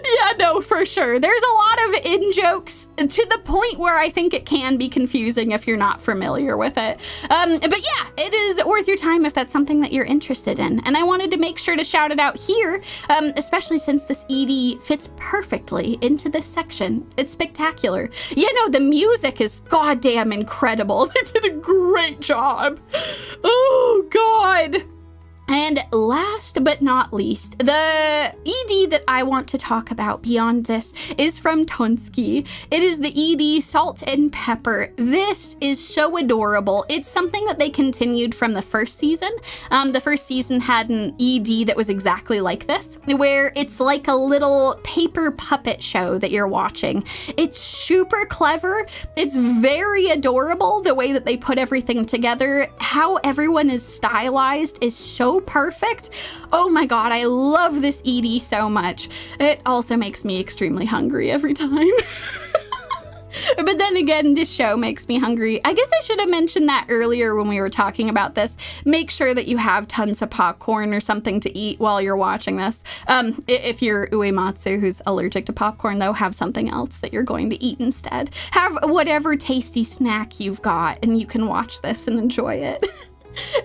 Yeah, no, for sure. There's a lot of in-jokes to the point where I think it can be confusing if you're not familiar with it. But yeah, it is worth your time if that's something that you're interested in. And I wanted to make sure to shout it out here, especially since this ED fits perfectly into this section. It's spectacular. You know, the music is goddamn incredible. They did a great job. Oh, God. And last but not least, the ED that I want to talk about beyond this is from Tonsuki. It is the ED Salt and Pepper. This is so adorable. It's something that they continued from the first season. The first season had an ED that was exactly like this, where it's like a little paper puppet show that you're watching. It's super clever. It's very adorable, the way that they put everything together. How everyone is stylized is so perfect. Oh my god, I love this ED so much. It also makes me extremely hungry every time. But then again, this show makes me hungry. I guess I should have mentioned that earlier when we were talking about this. Make sure that you have tons of popcorn or something to eat while you're watching this. If you're Uematsu who's allergic to popcorn, though, have something else that you're going to eat instead. Have whatever tasty snack you've got and you can watch this and enjoy it.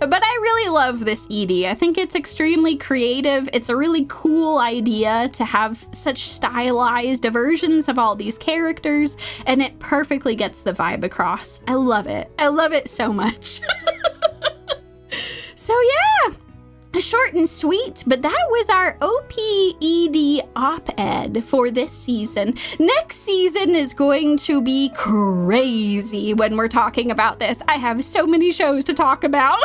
But I really love this ED. I think it's extremely creative. It's a really cool idea to have such stylized versions of all these characters, and it perfectly gets the vibe across. I love it. I love it so much. So yeah, short and sweet, but that was our OPED op-ed for this season. Next season is going to be crazy when we're talking about this. I have so many shows to talk about.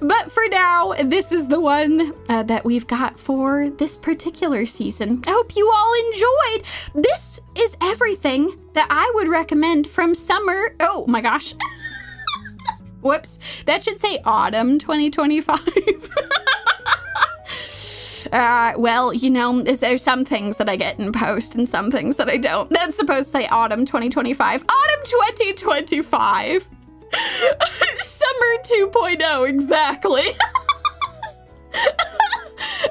But for now, this is the one that we've got for this particular season. I hope you all enjoyed. This is everything that I would recommend from summer. Oh my gosh. Whoops, that should say autumn 2025. Well, you know, there's some things that I get in post and some things that I don't. That's supposed to say autumn 2025. Autumn 2025. Summer 2.0, exactly.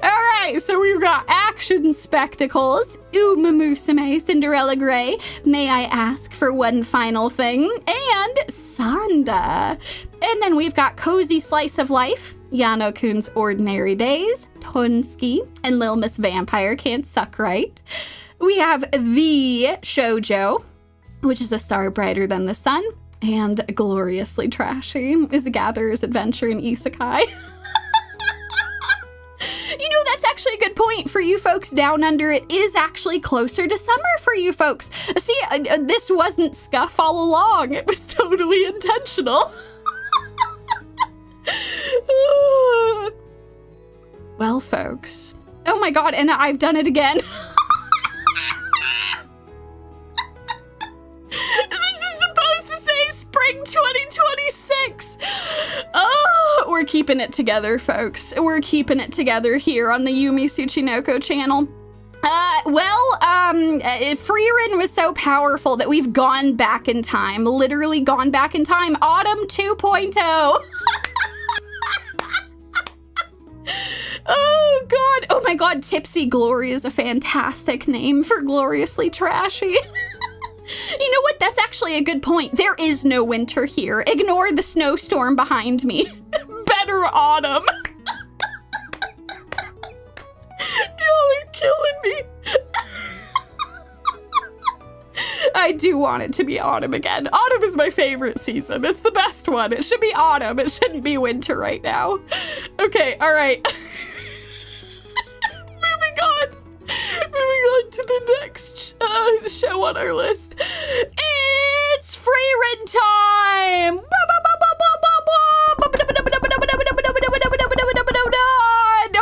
All right, so we've got action spectacles, Umamusume, Cinderella Grey, May I Ask for One Final Thing, and Sanda. And then we've got Cozy Slice of Life, Yano-kun's Ordinary Days, Tonsuki, and Lil Miss Vampire Can't Suck Right. We have the Shoujo, which is a star brighter than the sun, and gloriously trashy is a Gatherer's Adventure in Isekai. You know, that's actually actually a good point for you folks down under. It is actually closer to summer for you folks. See, this wasn't scuff all along. It was totally intentional. Well, folks. Oh my god, and I've done it again. Spring 2026. Oh, we're keeping it together, folks. We're keeping it together here on the Yumi Tsuchinoko channel. Frieren was so powerful that we've gone back in time. Literally gone back in time. Autumn 2.0. Oh, God. Oh, my God. Tipsy Glory is a fantastic name for gloriously trashy. You know what? That's actually a good point. There is no winter here. Ignore the snowstorm behind me. Better autumn. Y'all are killing me. I do want it to be autumn again. Autumn is my favorite season. It's the best one. It should be autumn. It shouldn't be winter right now. Okay, all right. Moving on to the next show on our list. It's Frieren time!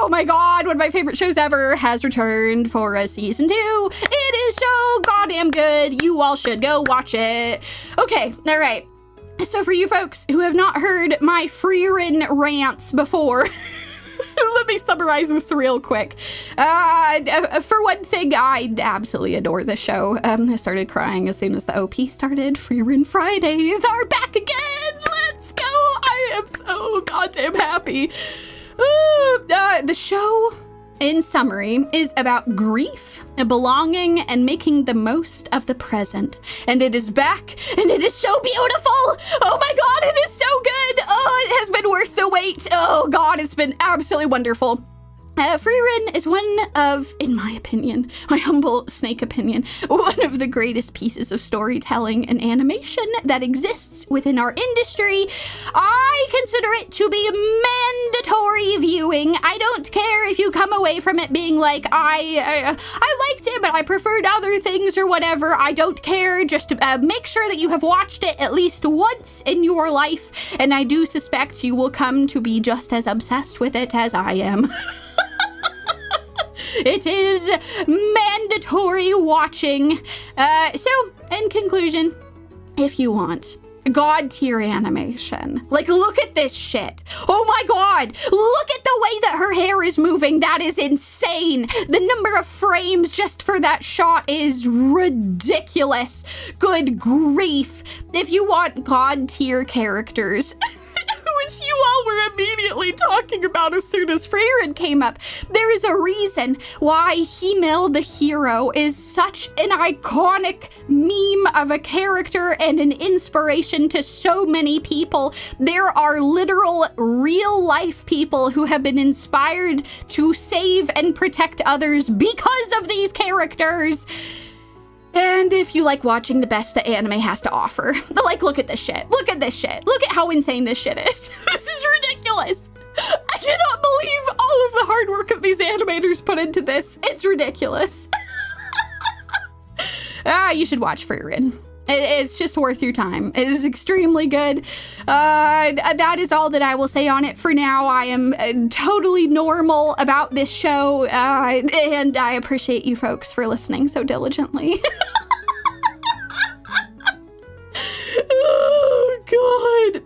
Oh my god, one of my favorite shows ever has returned for a season 2. It is so goddamn good. You all should go watch it. Okay, all right. So for you folks who have not heard my Frieren rants before, let me summarize this real quick. For one thing, I absolutely adore this show. I started crying as soon as the OP started. Frieren Fridays are back again! Let's go! I am so goddamn happy. The show, in summary, is about grief, belonging, and making the most of the present. And it is back, and it is so beautiful! Oh my god, it is so good! Oh, it has been worth the wait! Oh god, it's been absolutely wonderful. Frieren is one of, in my opinion, my humble snake opinion, one of the greatest pieces of storytelling and animation that exists within our industry. I consider it to be mandatory viewing. I don't care if you come away from it being like, I liked it, but I preferred other things or whatever. I don't care. Just make sure that you have watched it at least once in your life, and I do suspect you will come to be just as obsessed with it as I am. It is mandatory watching. So, in conclusion, if you want god tier animation, like, look at this shit. Oh my god, look at the way that her hair is moving. That is insane. The number of frames just for that shot is ridiculous. Good grief. If you want god tier characters, which you all were immediately talking about as soon as Frieren came up, there is a reason why Himmel the hero is such an iconic meme of a character and an inspiration to so many people. There are literal real life people who have been inspired to save and protect others because of these characters. And if you like watching the best that anime has to offer, like, look at this shit. Look at this shit. Look at how insane this shit is. This is ridiculous. I cannot believe all of the hard work that these animators put into this. It's ridiculous. You should watch Frieren. It's just worth your time. It is extremely good. That is all that I will say on it for now. I am totally normal about this show, and I appreciate you folks for listening so diligently. Oh, God.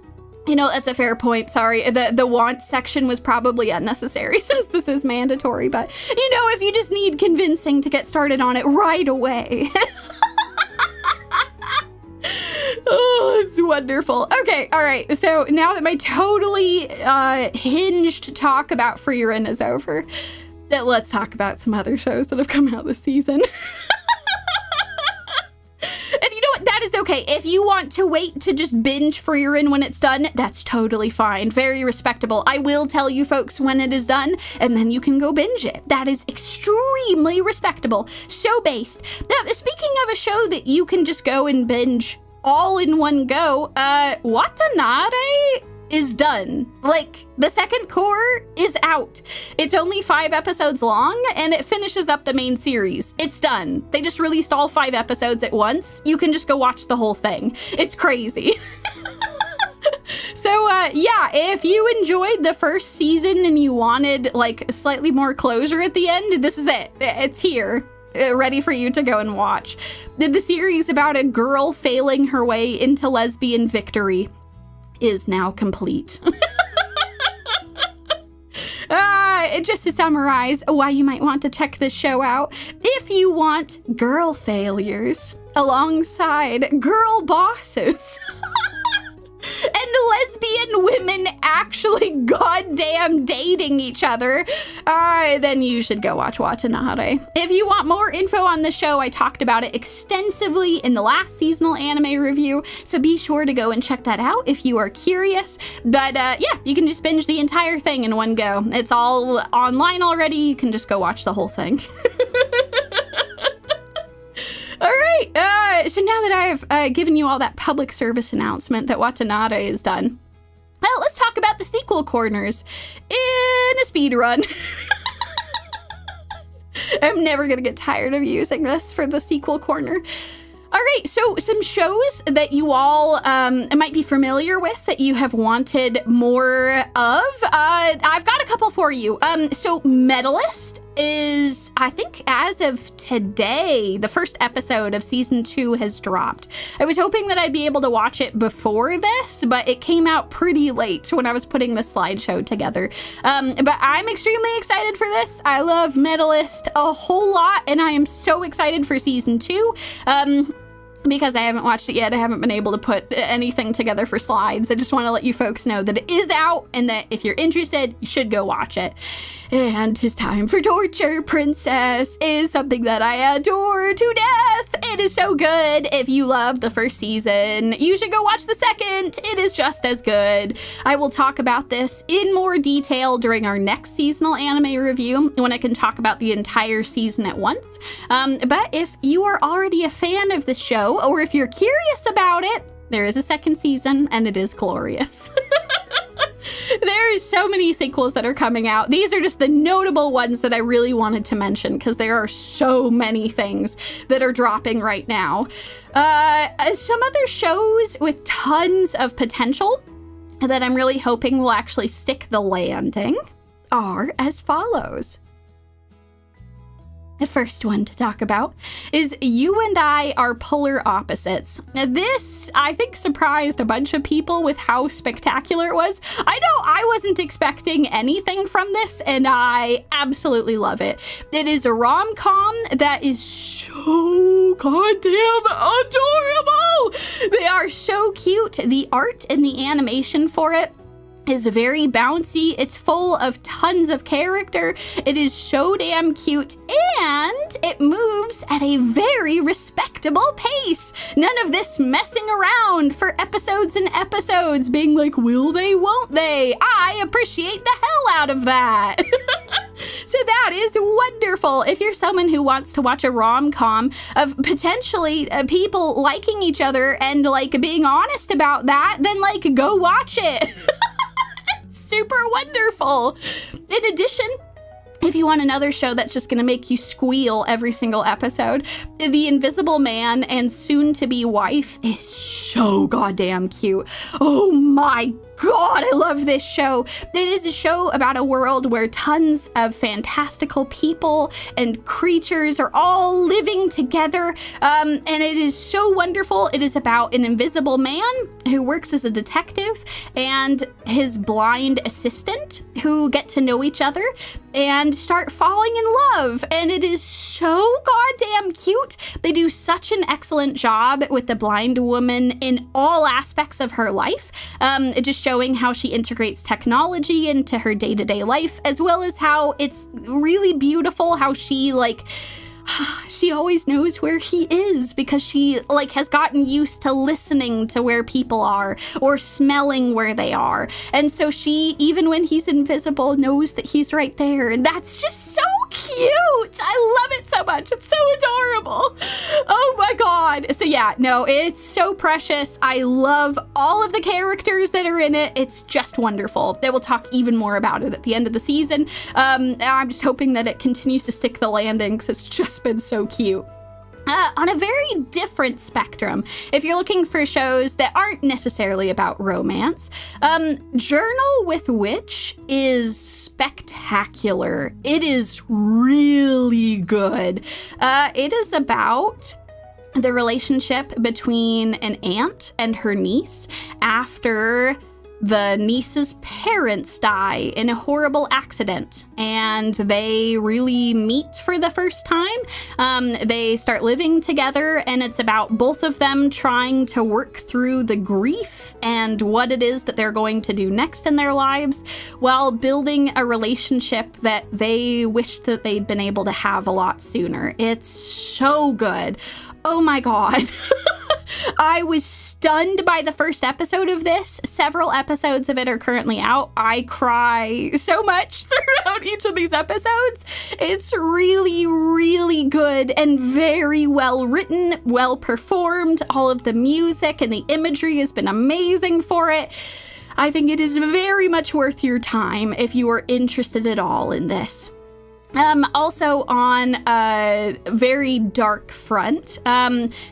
You know, that's a fair point. Sorry, the want section was probably unnecessary since this is mandatory, but, you know, if you just need convincing to get started on it right away. Oh, it's wonderful. Okay, all right. So now that my totally hinged talk about Frieren is over, let's talk about some other shows that have come out this season. And you know what? That is okay. If you want to wait to just binge Frieren when it's done, that's totally fine. Very respectable. I will tell you folks when it is done, and then you can go binge it. That is extremely respectable. So based. Now, speaking of a show that you can just go and binge all in one go, Watanare is done. Like, the second cour is out. It's only 5 episodes long, and it finishes up the main series. It's done. They just released all 5 episodes at once. You can just go watch the whole thing. It's crazy. So, yeah, if you enjoyed the first season and you wanted, like, slightly more closure at the end, this is it. It's here, ready for you to go and watch. The series about a girl failing her way into lesbian victory is now complete. Just to summarize why you might want to check this show out, if you want girl failures alongside girl bosses and lesbian women actually goddamn dating each other, then you should go watch Watanare. If you want more info on the show, I talked about it extensively in the last seasonal anime review, so be sure to go and check that out if you are curious. But yeah, you can just binge the entire thing in one go. It's all online already. You can just go watch the whole thing. All right, so now that I've given you all that public service announcement that Watanare is done, well, let's talk about the sequel corners in a speed run. I'm never gonna get tired of using this for the sequel corner. All right, so some shows that you all might be familiar with that you have wanted more of. I've got a couple for you. So Medalist is, I think as of today, the first episode of season 2 has dropped. I was hoping that I'd be able to watch it before this, but it came out pretty late when I was putting the slideshow together. But I'm extremely excited for this. I love Medalist a whole lot, and I am so excited for season 2. Because I haven't watched it yet, I haven't been able to put anything together for slides. I just want to let you folks know that it is out and that if you're interested, you should go watch it. And His Time for Torture Princess is something that I adore to death. It is so good. If you loved the first season, you should go watch the second. It is just as good. I will talk about this in more detail during our next seasonal anime review when I can talk about the entire season at once. But if you are already a fan of the show, or if you're curious about it, there is a second season and it is glorious. There's so many sequels that are coming out. These are just the notable ones that I really wanted to mention because there are so many things that are dropping right now. Some other shows with tons of potential that I'm really hoping will actually stick the landing are as follows. The first one to talk about is You and I Are Polar Opposites. Now this, I think, surprised a bunch of people with how spectacular it was. I know I wasn't expecting anything from this, and I absolutely love it. It is a rom-com that is so goddamn adorable! They are so cute. The art and the animation for it is very bouncy. It's full of tons of character. It is so damn cute, and it moves at a very respectable pace. None of this messing around for episodes and episodes, being like, will they, won't they? I appreciate the hell out of that. So that is wonderful. If you're someone who wants to watch a rom-com of potentially people liking each other and like being honest about that, then like go watch it. Super wonderful. In addition, if you want another show that's just going to make you squeal every single episode, The Invisible Man and soon-to-be wife is so goddamn cute. Oh my God, I love this show. It is a show about a world where tons of fantastical people and creatures are all living together, and it is so wonderful. It is about an invisible man who works as a detective and his blind assistant who get to know each other and start falling in love, and it is so goddamn cute. They do such an excellent job with the blind woman in all aspects of her life, just showing how she integrates technology into her day-to-day life, as well as how it's really beautiful how she she always knows where he is because she has gotten used to listening to where people are or smelling where they are. And so she, even when he's invisible, knows that he's right there. And that's just so cute. I love it so much. It's so adorable. Oh my God. god. So yeah, no, it's so precious. I love all of the characters that are in it. It's just wonderful. They will talk even more about it at the end of the season. I'm just hoping that it continues to stick the landing because it's just been so cute. On a very different spectrum, if you're looking for shows that aren't necessarily about romance, Journal with Witch is spectacular. It is really good. It is about the relationship between an aunt and her niece after the niece's parents die in a horrible accident, and they really meet for the first time. They start living together, and it's about both of them trying to work through the grief and what it is that they're going to do next in their lives while building a relationship that they wished that they'd been able to have a lot sooner. It's so good. Oh my god. I was stunned by the first episode of this. Several episodes of it are currently out. I cry so much throughout each of these episodes. It's really, really good and very well written, well performed. All of the music and the imagery has been amazing for it. I think it is very much worth your time if you are interested at all in this. Also on a very dark front,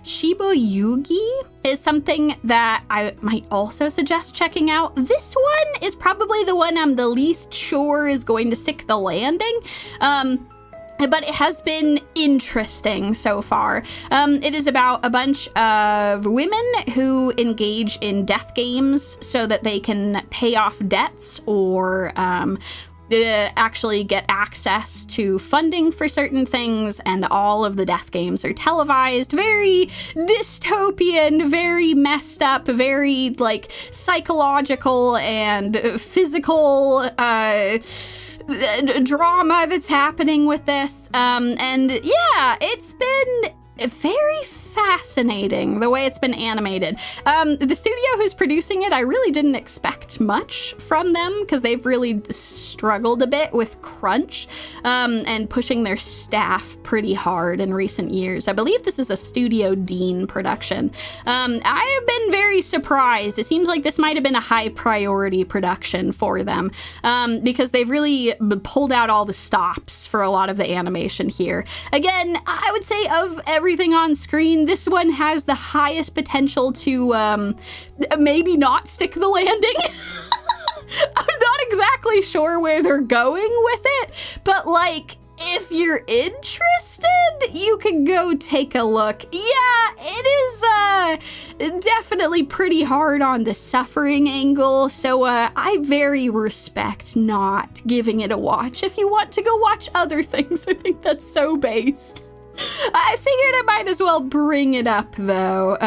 Shiboyugi is something that I might also suggest checking out. This one is probably the one I'm the least sure is going to stick the landing. But it has been interesting so far. It is about a bunch of women who engage in death games so that they can pay off debts or actually get access to funding for certain things, and all of the death games are televised. Very dystopian, very messed up, very like psychological and physical drama that's happening with this. And yeah, it's been very fascinating the way it's been animated. The studio who's producing it, I really didn't expect much from them because they've really struggled a bit with crunch and pushing their staff pretty hard in recent years. I believe this is a Studio Dean production. I have been very surprised. It seems like this might have been a high priority production for them because they've really pulled out all the stops for a lot of the animation here. Again, I would say of everything on screen, this one has the highest potential to maybe not stick the landing. I'm not exactly sure where they're going with it, but like, if you're interested, you can go take a look. Yeah, it is definitely pretty hard on the suffering angle, so I very respect not giving it a watch. If you want to go watch other things, I think that's so based. I figured I might as well bring it up, though,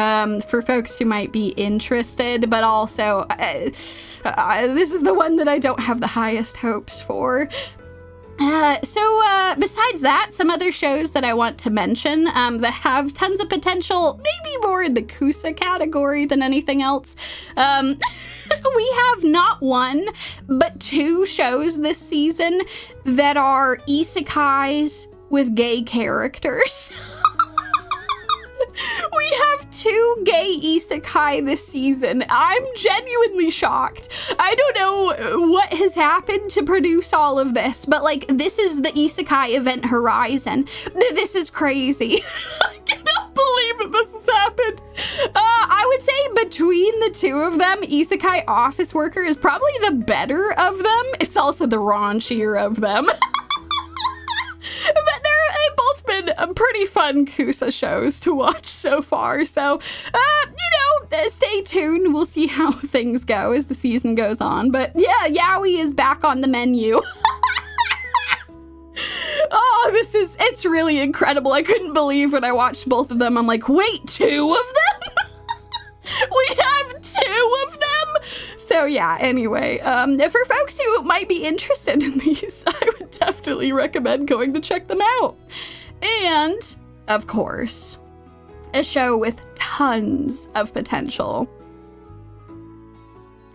for folks who might be interested, but also, this is the one that I don't have the highest hopes for. So besides that, some other shows that I want to mention that have tons of potential, maybe more in the KUSO category than anything else. We have not one, but 2 shows this season that are isekais with gay characters. We have 2 gay isekai this season. I'm genuinely shocked. I don't know what has happened to produce all of this, but like, this is the isekai event horizon. This is crazy. I cannot believe that this has happened. I would say between the 2 of them, Isekai Office Worker is probably the better of them. It's also the raunchier of them. But they've both been pretty fun KUSO shows to watch so far. So, stay tuned. We'll see how things go as the season goes on. But yeah, yaoi is back on the menu. Oh, it's really incredible. I couldn't believe when I watched both of them. I'm like, wait, 2 of them? We have 2 of them? So yeah, anyway, for folks who might be interested in these, I would definitely recommend going to check them out. And, of course, a show with tons of potential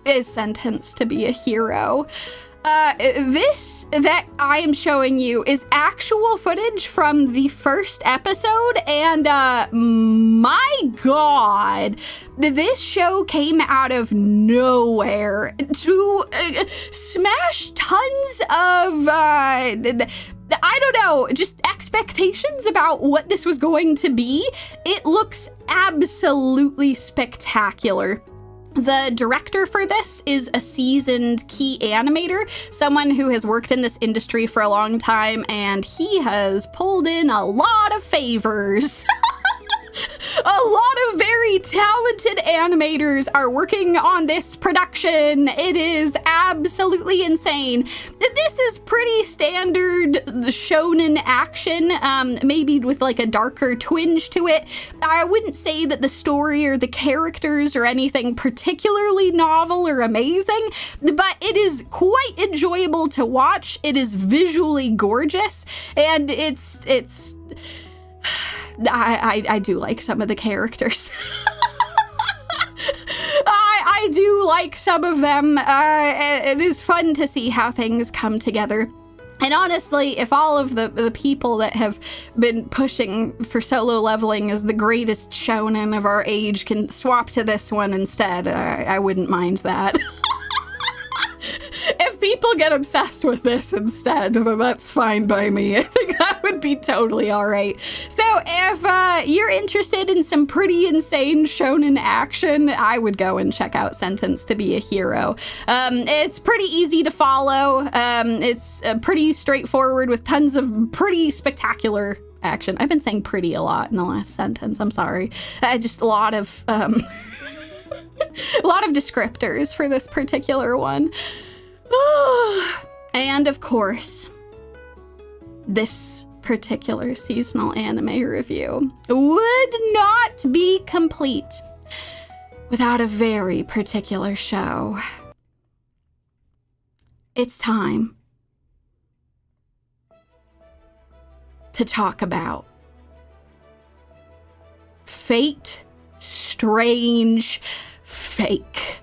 is Sentenced to Be a Hero. This that I am showing you is actual footage from the first episode, and my god, this show came out of nowhere to smash tons of, I don't know, just expectations about what this was going to be. It looks absolutely spectacular. The director for this is a seasoned key animator, someone who has worked in this industry for a long time, and he has pulled in a lot of favors. A lot of very talented animators are working on this production. It is absolutely insane. This is pretty standard shonen action, maybe with like a darker twinge to it. I wouldn't say that the story or the characters or anything particularly novel or amazing, but it is quite enjoyable to watch. It is visually gorgeous, and it's I do like some of the characters. I do like some of them. It is fun to see how things come together. And honestly, if all of the people that have been pushing for solo leveling as the greatest shonen of our age can swap to this one instead, I wouldn't mind that. If people get obsessed with this instead, then that's fine by me. I think that would be totally all right. So if you're interested in some pretty insane shonen action, I would go and check out Sentenced to Be a Hero. It's pretty easy to follow. It's pretty straightforward with tons of pretty spectacular action. I've been saying pretty a lot in the last sentence. I'm sorry. Just a lot of a lot of descriptors for this particular one. And of course, this particular seasonal anime review would not be complete without a very particular show. It's time to talk about Fate Strange Fake.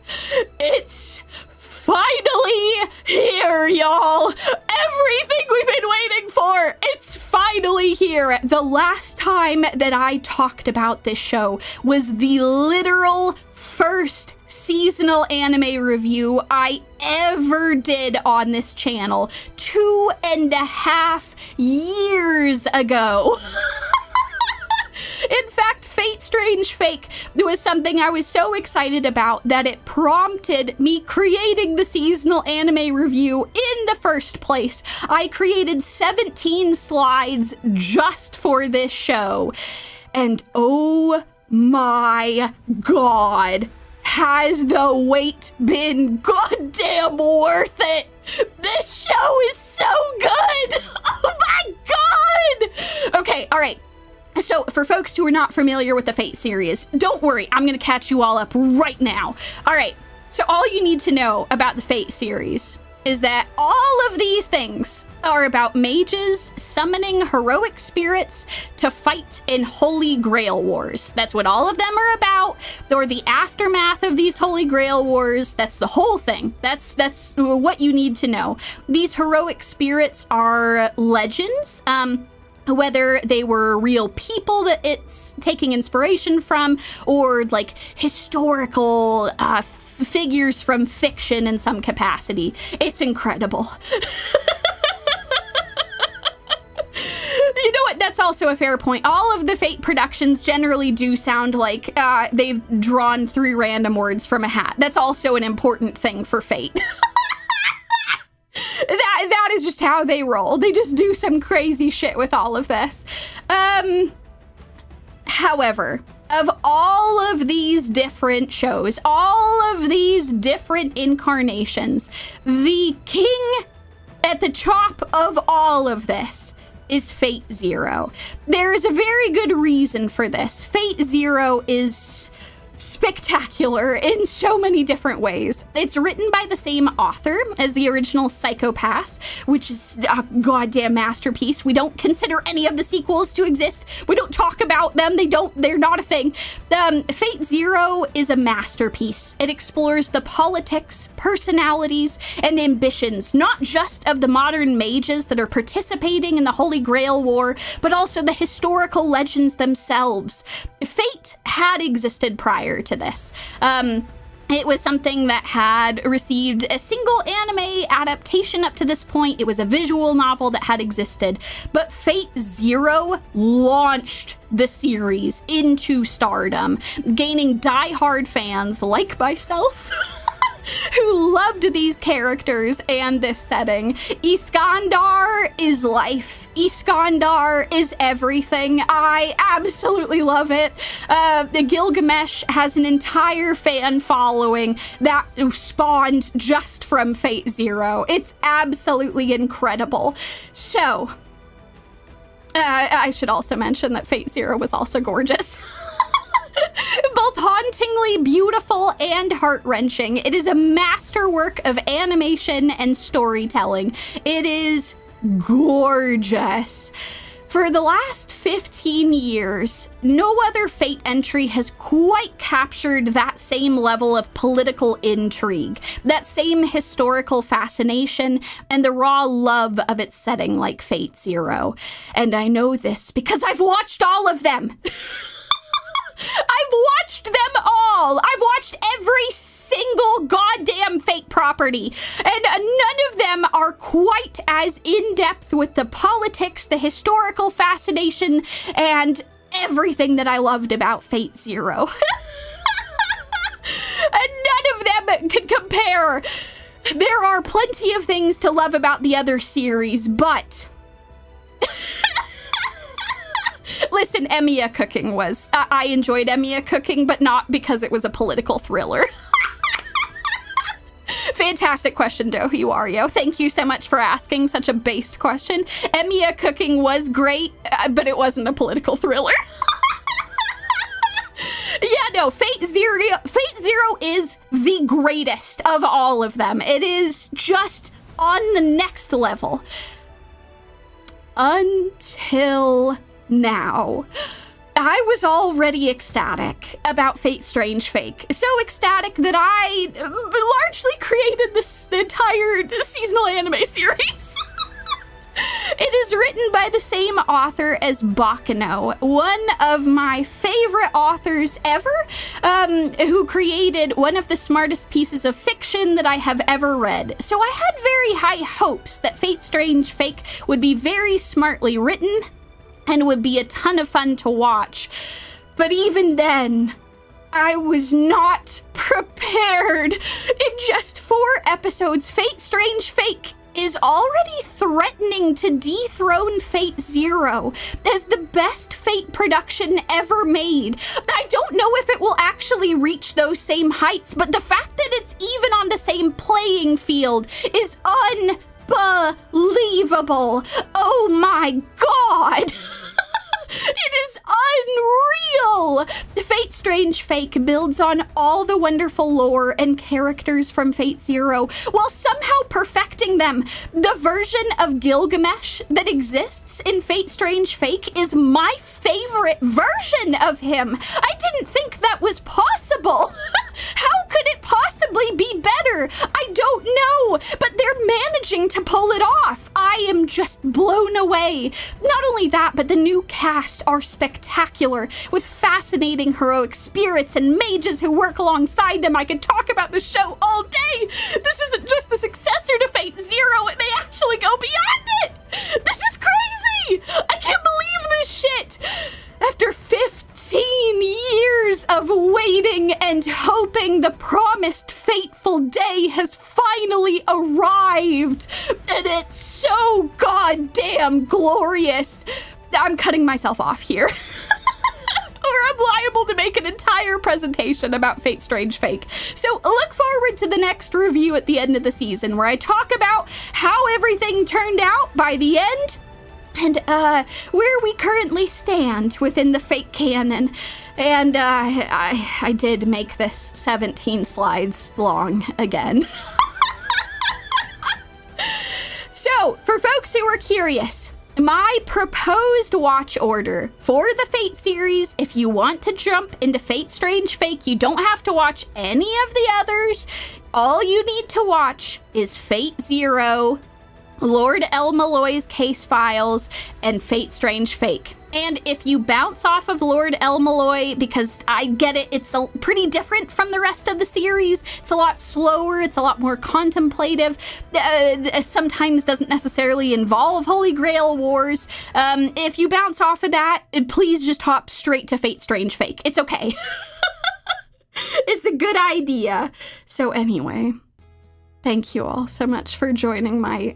It's finally here, y'all! Everything we've been waiting for! It's finally here! The last time that I talked about this show was the literal first seasonal anime review I ever did on this channel 2.5 years ago. In fact, Fate Strange Fake was something I was so excited about that it prompted me creating the seasonal anime review in the first place. I created 17 slides just for this show. And oh my god, has the wait been goddamn worth it? This show is so good! Oh my god! Okay, all right. So, for folks who are not familiar with the Fate series, don't worry, I'm gonna catch you all up right now. All right, so all you need to know about the Fate series is that all of these things are about mages summoning heroic spirits to fight in Holy Grail Wars. That's what all of them are about, or the aftermath of these Holy Grail Wars. That's the whole thing. That's what you need to know. These heroic spirits are legends, whether they were real people that it's taking inspiration from, or like historical figures from fiction in some capacity. It's incredible. You know what? That's also a fair point. All of the Fate productions generally do sound like they've drawn 3 random words from a hat. That's also an important thing for Fate. That is just how they roll. They just do some crazy shit with all of this. However, of all of these different shows, all of these different incarnations, the king at the top of all of this is Fate Zero. There is a very good reason for this. Fate Zero is spectacular in so many different ways. It's written by the same author as the original Psycho Pass, which is a goddamn masterpiece. We don't consider any of the sequels to exist. We don't talk about them. They're not a thing. Fate Zero is a masterpiece. It explores the politics, personalities, and ambitions, not just of the modern mages that are participating in the Holy Grail War, but also the historical legends themselves. Fate had existed prior to this. It was something that had received a single anime adaptation up to this point. It was a visual novel that had existed, but Fate Zero launched the series into stardom, gaining die-hard fans like myself who loved these characters and this setting. Iskandar is life. Iskandar is everything. I absolutely love it. The Gilgamesh has an entire fan following that spawned just from Fate Zero. It's absolutely incredible. So, I should also mention that Fate Zero was also gorgeous. Both hauntingly beautiful and heart-wrenching. It is a masterwork of animation and storytelling. It is gorgeous. For the last 15 years, no other Fate entry has quite captured that same level of political intrigue, that same historical fascination, and the raw love of its setting like Fate Zero. And I know this because I've watched all of them. I've watched them all. I've watched every single goddamn Fate property, and none of them are quite as in-depth with the politics, the historical fascination, and everything that I loved about Fate Zero. And none of them can compare. There are plenty of things to love about the other series, but listen, Emiya Cooking was. I enjoyed Emiya Cooking, but not because it was a political thriller. Fantastic question, Dohuario. Thank you so much for asking such a based question. Emiya Cooking was great, but it wasn't a political thriller. Yeah, no, Fate Zero is the greatest of all of them. It is just on the next level. Until now, I was already ecstatic about Fate Strange Fake. So ecstatic that I largely created this entire seasonal anime series. It is written by the same author as Baccano, one of my favorite authors ever, who created one of the smartest pieces of fiction that I have ever read. So I had very high hopes that Fate Strange Fake would be very smartly written and would be a ton of fun to watch. But even then, I was not prepared. In just 4 episodes, Fate Strange Fake is already threatening to dethrone Fate Zero as the best Fate production ever made. I don't know if it will actually reach those same heights, but the fact that it's even on the same playing field is unbelievable. Oh my god! It is unreal! Fate Strange Fake builds on all the wonderful lore and characters from Fate Zero while somehow perfecting them. The version of Gilgamesh that exists in Fate Strange Fake is my favorite version of him. I didn't think that was possible. How could it possibly be better? I don't know, but they're managing to pull it off. I am just blown away. Not only that, but the new cast are spectacular, with fascinating heroic spirits and mages who work alongside them. I could talk about the show all day. This isn't just the successor to Fate Zero, it may actually go beyond it. This is crazy. I can't believe this shit. After 15 years of waiting and hoping, the promised fateful day has finally arrived. And it's so goddamn glorious. I'm cutting myself off here. Or I'm liable to make an entire presentation about Fate Strange Fake. So look forward to the next review at the end of the season, where I talk about how everything turned out by the end, and where we currently stand within the Fate canon. And I did make this 17 slides long again. So, for folks who are curious, my proposed watch order for the Fate series, if you want to jump into Fate Strange Fake, you don't have to watch any of the others. All you need to watch is Fate Zero Lord El Malloy's case files, and Fate Strange Fake. And if you bounce off of Lord El Malloy, because I get it, it's pretty different from the rest of the series. It's a lot slower, it's a lot more contemplative, sometimes doesn't necessarily involve Holy Grail wars. If you bounce off of that, please just hop straight to Fate Strange Fake. It's okay. It's a good idea. So anyway, thank you all so much for joining my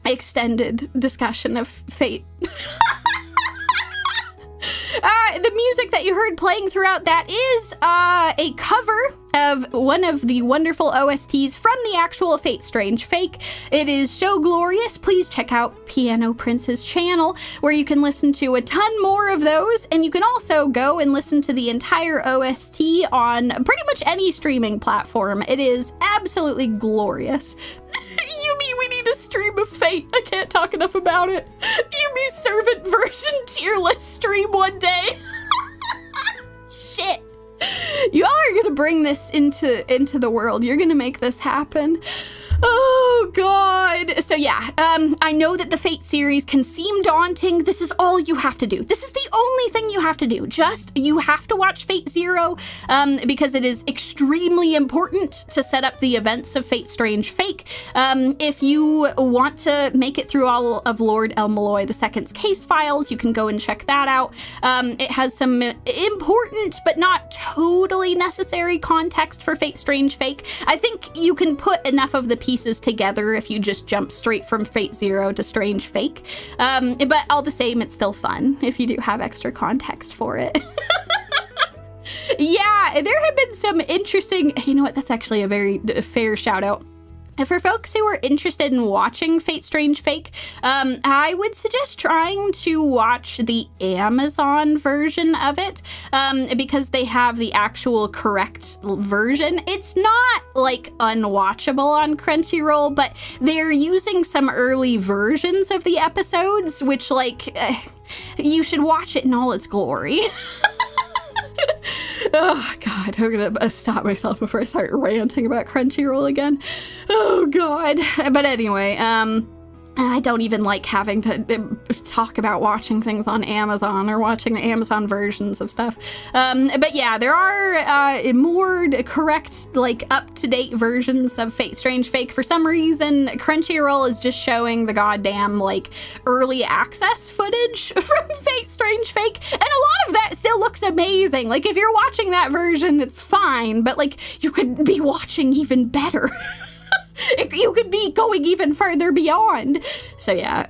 extended discussion of Fate. The music that you heard playing throughout that is a cover of one of the wonderful OSTs from the actual Fate Strange Fake. It is so glorious. Please check out Piano Prince's channel, where you can listen to a ton more of those, and you can also go and listen to the entire OST on pretty much any streaming platform. It is absolutely glorious. Yumie, we need a stream of Fate. I can't talk enough about it. Yumie servant version tier list stream one day. Shit. Y'all are gonna bring this into the world. You're gonna make this happen. Oh god. So yeah, I know that the Fate series can seem daunting. This is all you have to do. This is the only thing you have to do. You have to watch Fate Zero, because it is extremely important to set up the events of Fate Strange Fake. If you want to make it through all of Lord El Malloy II's case files, you can go and check that out. It has some important but not totally necessary context for Fate Strange Fake. I think you can put enough of the pieces together if you just jump straight from Fate Zero to Strange Fake. But all the same, it's still fun if you do have extra context for it. Yeah, there have been some interesting, you know what, that's actually a very fair shout out. For folks who are interested in watching Fate Strange Fake, I would suggest trying to watch the Amazon version of it, because they have the actual correct version. It's not, like, unwatchable on Crunchyroll, but they're using some early versions of the episodes, which, like, you should watch it in all its glory. Oh god, I'm gonna stop myself before I start ranting about Crunchyroll again. Oh god. But anyway, I don't even like having to talk about watching things on Amazon or watching the Amazon versions of stuff. But yeah, there are more correct, like, up-to-date versions of Fate Strange Fake. For some reason, Crunchyroll is just showing the goddamn, like, early access footage from Fate Strange Fake, and a lot of that still looks amazing. Like, if you're watching that version, it's fine, but, like, you could be watching even better. You could be going even further beyond. So yeah,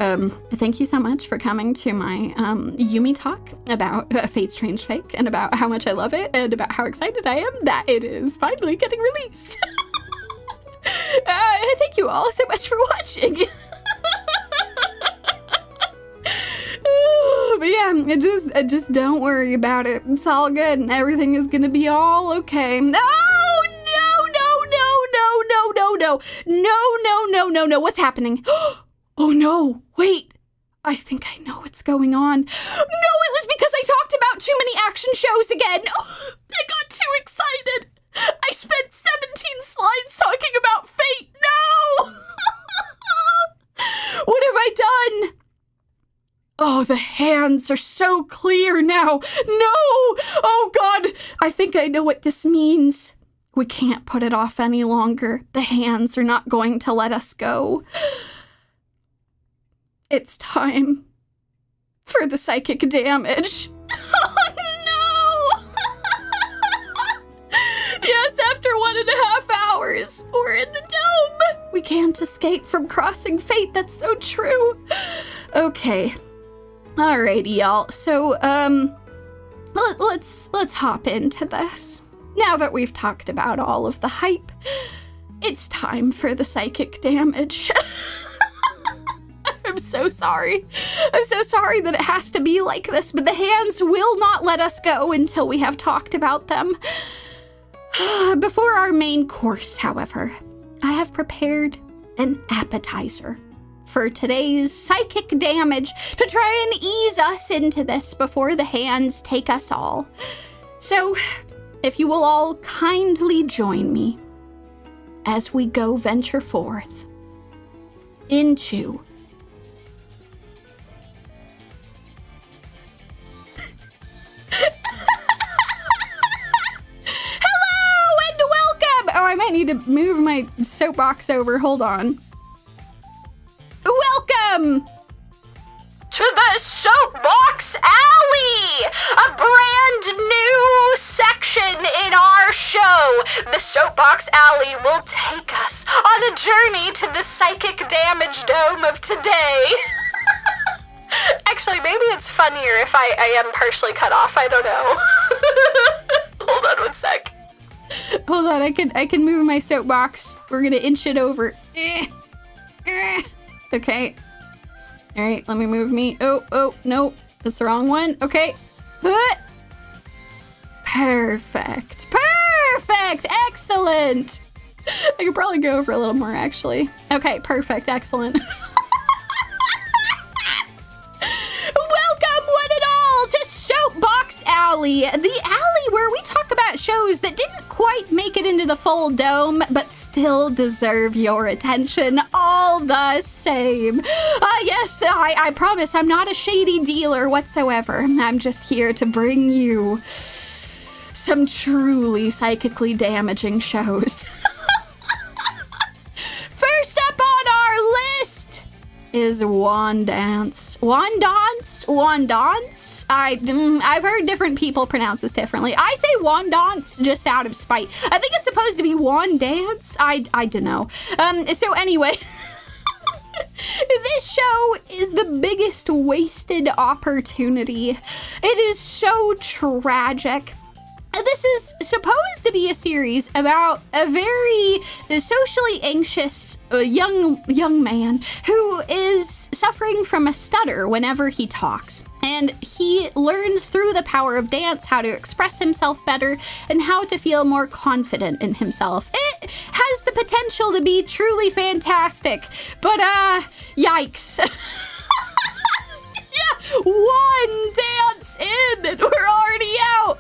thank you so much for coming to my Yumie talk about Fate Strange Fake, and about how much I love it, and about how excited I am that it is finally getting released. Thank you all so much for watching. But yeah, just don't worry about it. It's all good. Everything is gonna be all okay. No, what's happening? Oh no, wait, I think I know what's going on. No, it was because I talked about too many action shows again. Oh, I got too excited. I spent 17 slides talking about Fate. No! What have I done? Oh, the hands are so clear now. No! Oh god, I think I know what this means. We can't put it off any longer. The hands are not going to let us go. It's time for the psychic damage. Oh no! Yes, after 1.5 hours, we're in the dome. We can't escape from crossing fate. That's so true. Okay. Alrighty, y'all. So, let's hop into this. Now that we've talked about all of the hype, it's time for the psychic damage. I'm so sorry. I'm so sorry that it has to be like this, but the hands will not let us go until we have talked about them. Before our main course, however, I have prepared an appetizer for today's psychic damage to try and ease us into this before the hands take us all. So, if you will all kindly join me as we go venture forth into hello and welcome. Oh, I might need to move my soapbox over. Hold on. Welcome to the Soapbox Alley, a brand new section in our show. The Soapbox Alley will take us on a journey to the psychic damage dome of today. Actually, maybe it's funnier if I am partially cut off. I don't know. Hold on one sec. Hold on, I can move my soapbox. We're gonna inch it over. Okay. All right, let me move me. Oh, no, that's the wrong one. Okay. Perfect. Excellent. I could probably go for a little more, actually. Okay, perfect. Excellent. Welcome, one and all, to Soapbox Alley, the alley where we talk about shows that didn't quite make it into the full dome, but still deserve your attention all the same. Yes, I promise I'm not a shady dealer whatsoever. I'm just here to bring you some truly psychically damaging shows. First up on our list is Wandance. Wandance? I've heard different people pronounce this differently. I say Wandance just out of spite. I think it's supposed to be Wandance. I don't know. So anyway, this show is the biggest wasted opportunity. It is so tragic. This is supposed to be a series about a very socially anxious young man who is suffering from a stutter whenever he talks. And he learns through the power of dance how to express himself better and how to feel more confident in himself. It has the potential to be truly fantastic, but yikes. Yeah, one dance in and we're already out.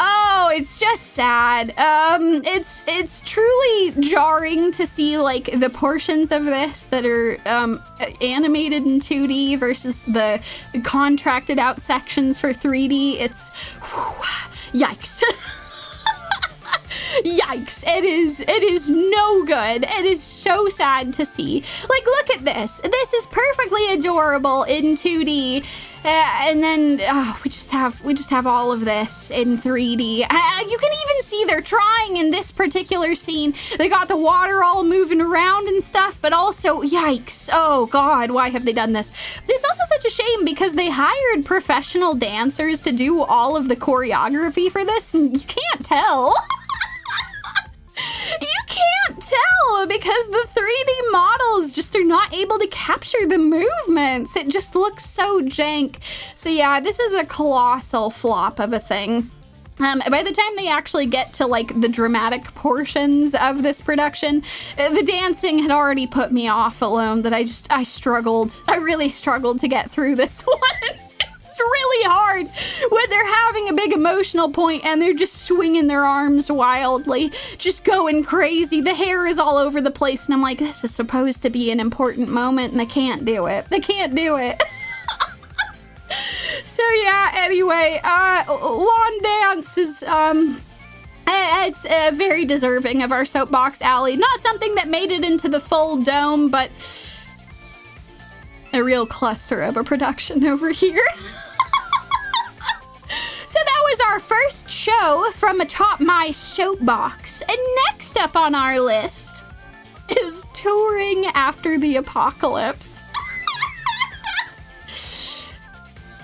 Oh, it's just sad. It's truly jarring to see like the portions of this that are animated in 2D versus the contracted out sections for 3D. It's yikes. Yikes, it is no good. It is so sad to see. Like, look at this. This is perfectly adorable in 2D. And then we just have all of this in 3D. You can even see they're trying in this particular scene. They got the water all moving around and stuff, but also, yikes. Oh God, why have they done this? It's also such a shame because they hired professional dancers to do all of the choreography for this, and you can't tell. You can't tell because the 3D models just are not able to capture the movements. It just looks so jank. So yeah, this is a colossal flop of a thing. By the time they actually get to like the dramatic portions of this production, the dancing had already put me off alone that I struggled. I really struggled to get through this one. It's really hard when they're having a big emotional point and they're just swinging their arms wildly, just going crazy. The hair is all over the place and I'm like, this is supposed to be an important moment and they can't do it. They can't do it. So yeah, anyway, Wandance is, it's very deserving of our Soapbox Alley. Not something that made it into the full dome, but a real cluster of a production over here. So that was our first show from atop my soapbox. And next up on our list is Touring After the Apocalypse.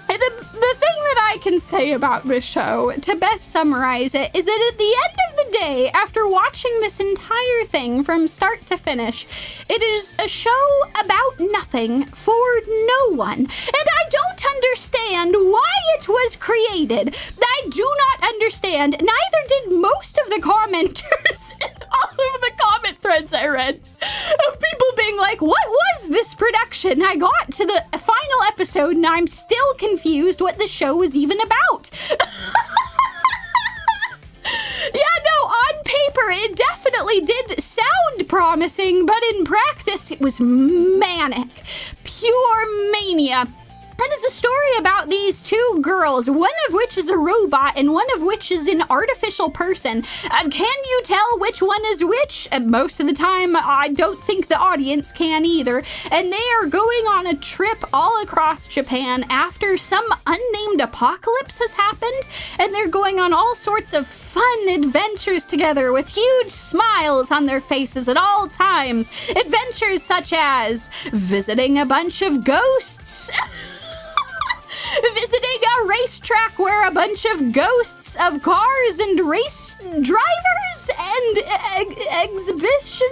The thing that I can say about this show, to best summarize it, is that at the end of the day, after watching this entire thing from start to finish, it is a show about nothing for no one. And I don't understand why it was created. I do not understand. Neither did most of the commenters in all of the comment threads I read of people being like, what was this production? I got to the final episode and I'm still confused what the show was even about. Yeah, no, on paper, it definitely definitely did sound promising, but in practice it was manic. Pure mania. That is a story about these two girls, one of which is a robot and one of which is an artificial person. Can you tell which one is which? Most of the time, I don't think the audience can either. And they are going on a trip all across Japan after some unnamed apocalypse has happened. And they're going on all sorts of fun adventures together with huge smiles on their faces at all times. Adventures such as visiting a bunch of ghosts. Visiting a racetrack where a bunch of ghosts of cars and race drivers and exhibition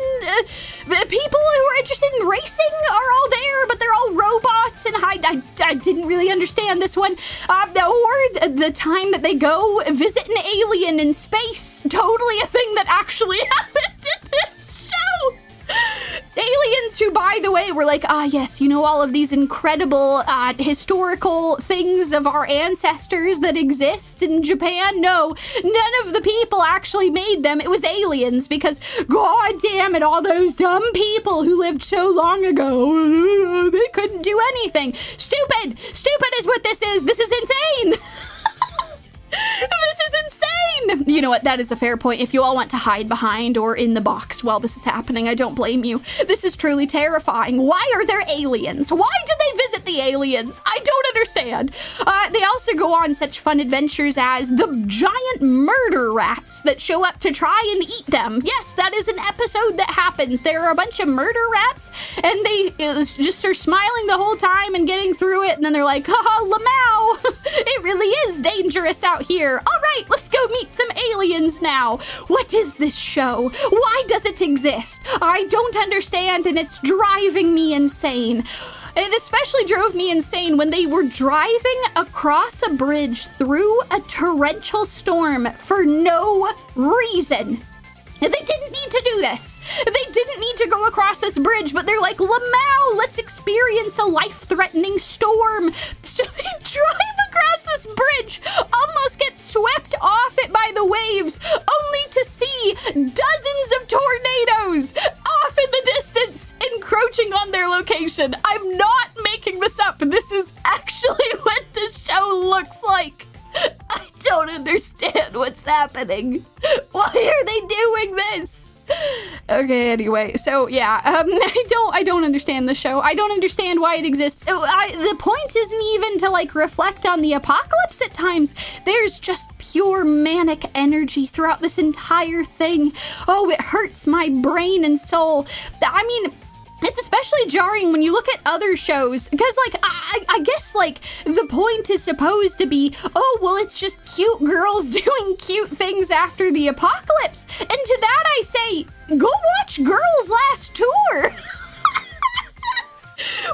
people who are interested in racing are all there, but they're all robots, and I didn't really understand this one. Or the time that they go visit an alien in space. Totally a thing that actually happened in this show. Aliens who, by the way, were like, yes, you know, all of these incredible historical things of our ancestors that exist in Japan. No, none of the people actually made them. It was aliens, because god damn it, all those dumb people who lived so long ago, they couldn't do anything. Stupid is what this is. This is insane. This is insane! You know what, that is a fair point. If you all want to hide behind or in the box while this is happening, I don't blame you. This is truly terrifying. Why are there aliens? Why did they visit the aliens? I don't understand. They also go on such fun adventures as the giant murder rats that show up to try and eat them. Yes, that is an episode that happens. There are a bunch of murder rats, and they just are smiling the whole time and getting through it, and then they're like, haha, Lamau! It really is dangerous out here. All right, let's go meet some aliens now. What is this show? Why does it exist? I don't understand, and it's driving me insane. It especially drove me insane when they were driving across a bridge through a torrential storm for no reason. They didn't need to do this. They didn't need to go across this bridge, but they're like, Lamau, let's experience a life-threatening storm. So they drive across this bridge, almost get swept off it by the waves, only to see dozens of tornadoes off in the distance, encroaching on their location. I'm not making this up. This is actually what this show looks like. I don't understand what's happening. Why are they doing this? Okay, anyway, so yeah, I don't understand the show. I don't understand why it exists. The point isn't even to like reflect on the apocalypse at times. There's just pure manic energy throughout this entire thing. Oh, it hurts my brain and soul. I mean, it's especially jarring when you look at other shows, because, like, I guess, like, the point is supposed to be, oh, well, it's just cute girls doing cute things after the apocalypse. And to that I say, go watch Girls' Last Tour.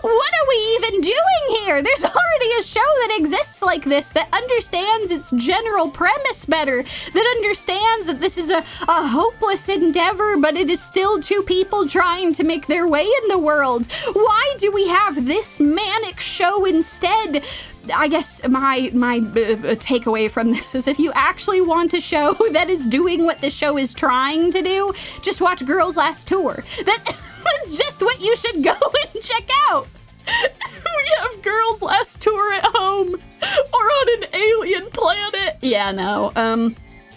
What are we even doing here? There's already a show that exists like this that understands its general premise better, that understands that this is a hopeless endeavor, but it is still two people trying to make their way in the world. Why do we have this manic show instead? I guess my takeaway from this is if you actually want a show that is doing what the show is trying to do, just watch Girls' Last Tour. That's just what you should go and check out. We have Girls' Last Tour at home or on an alien planet. Yeah, no,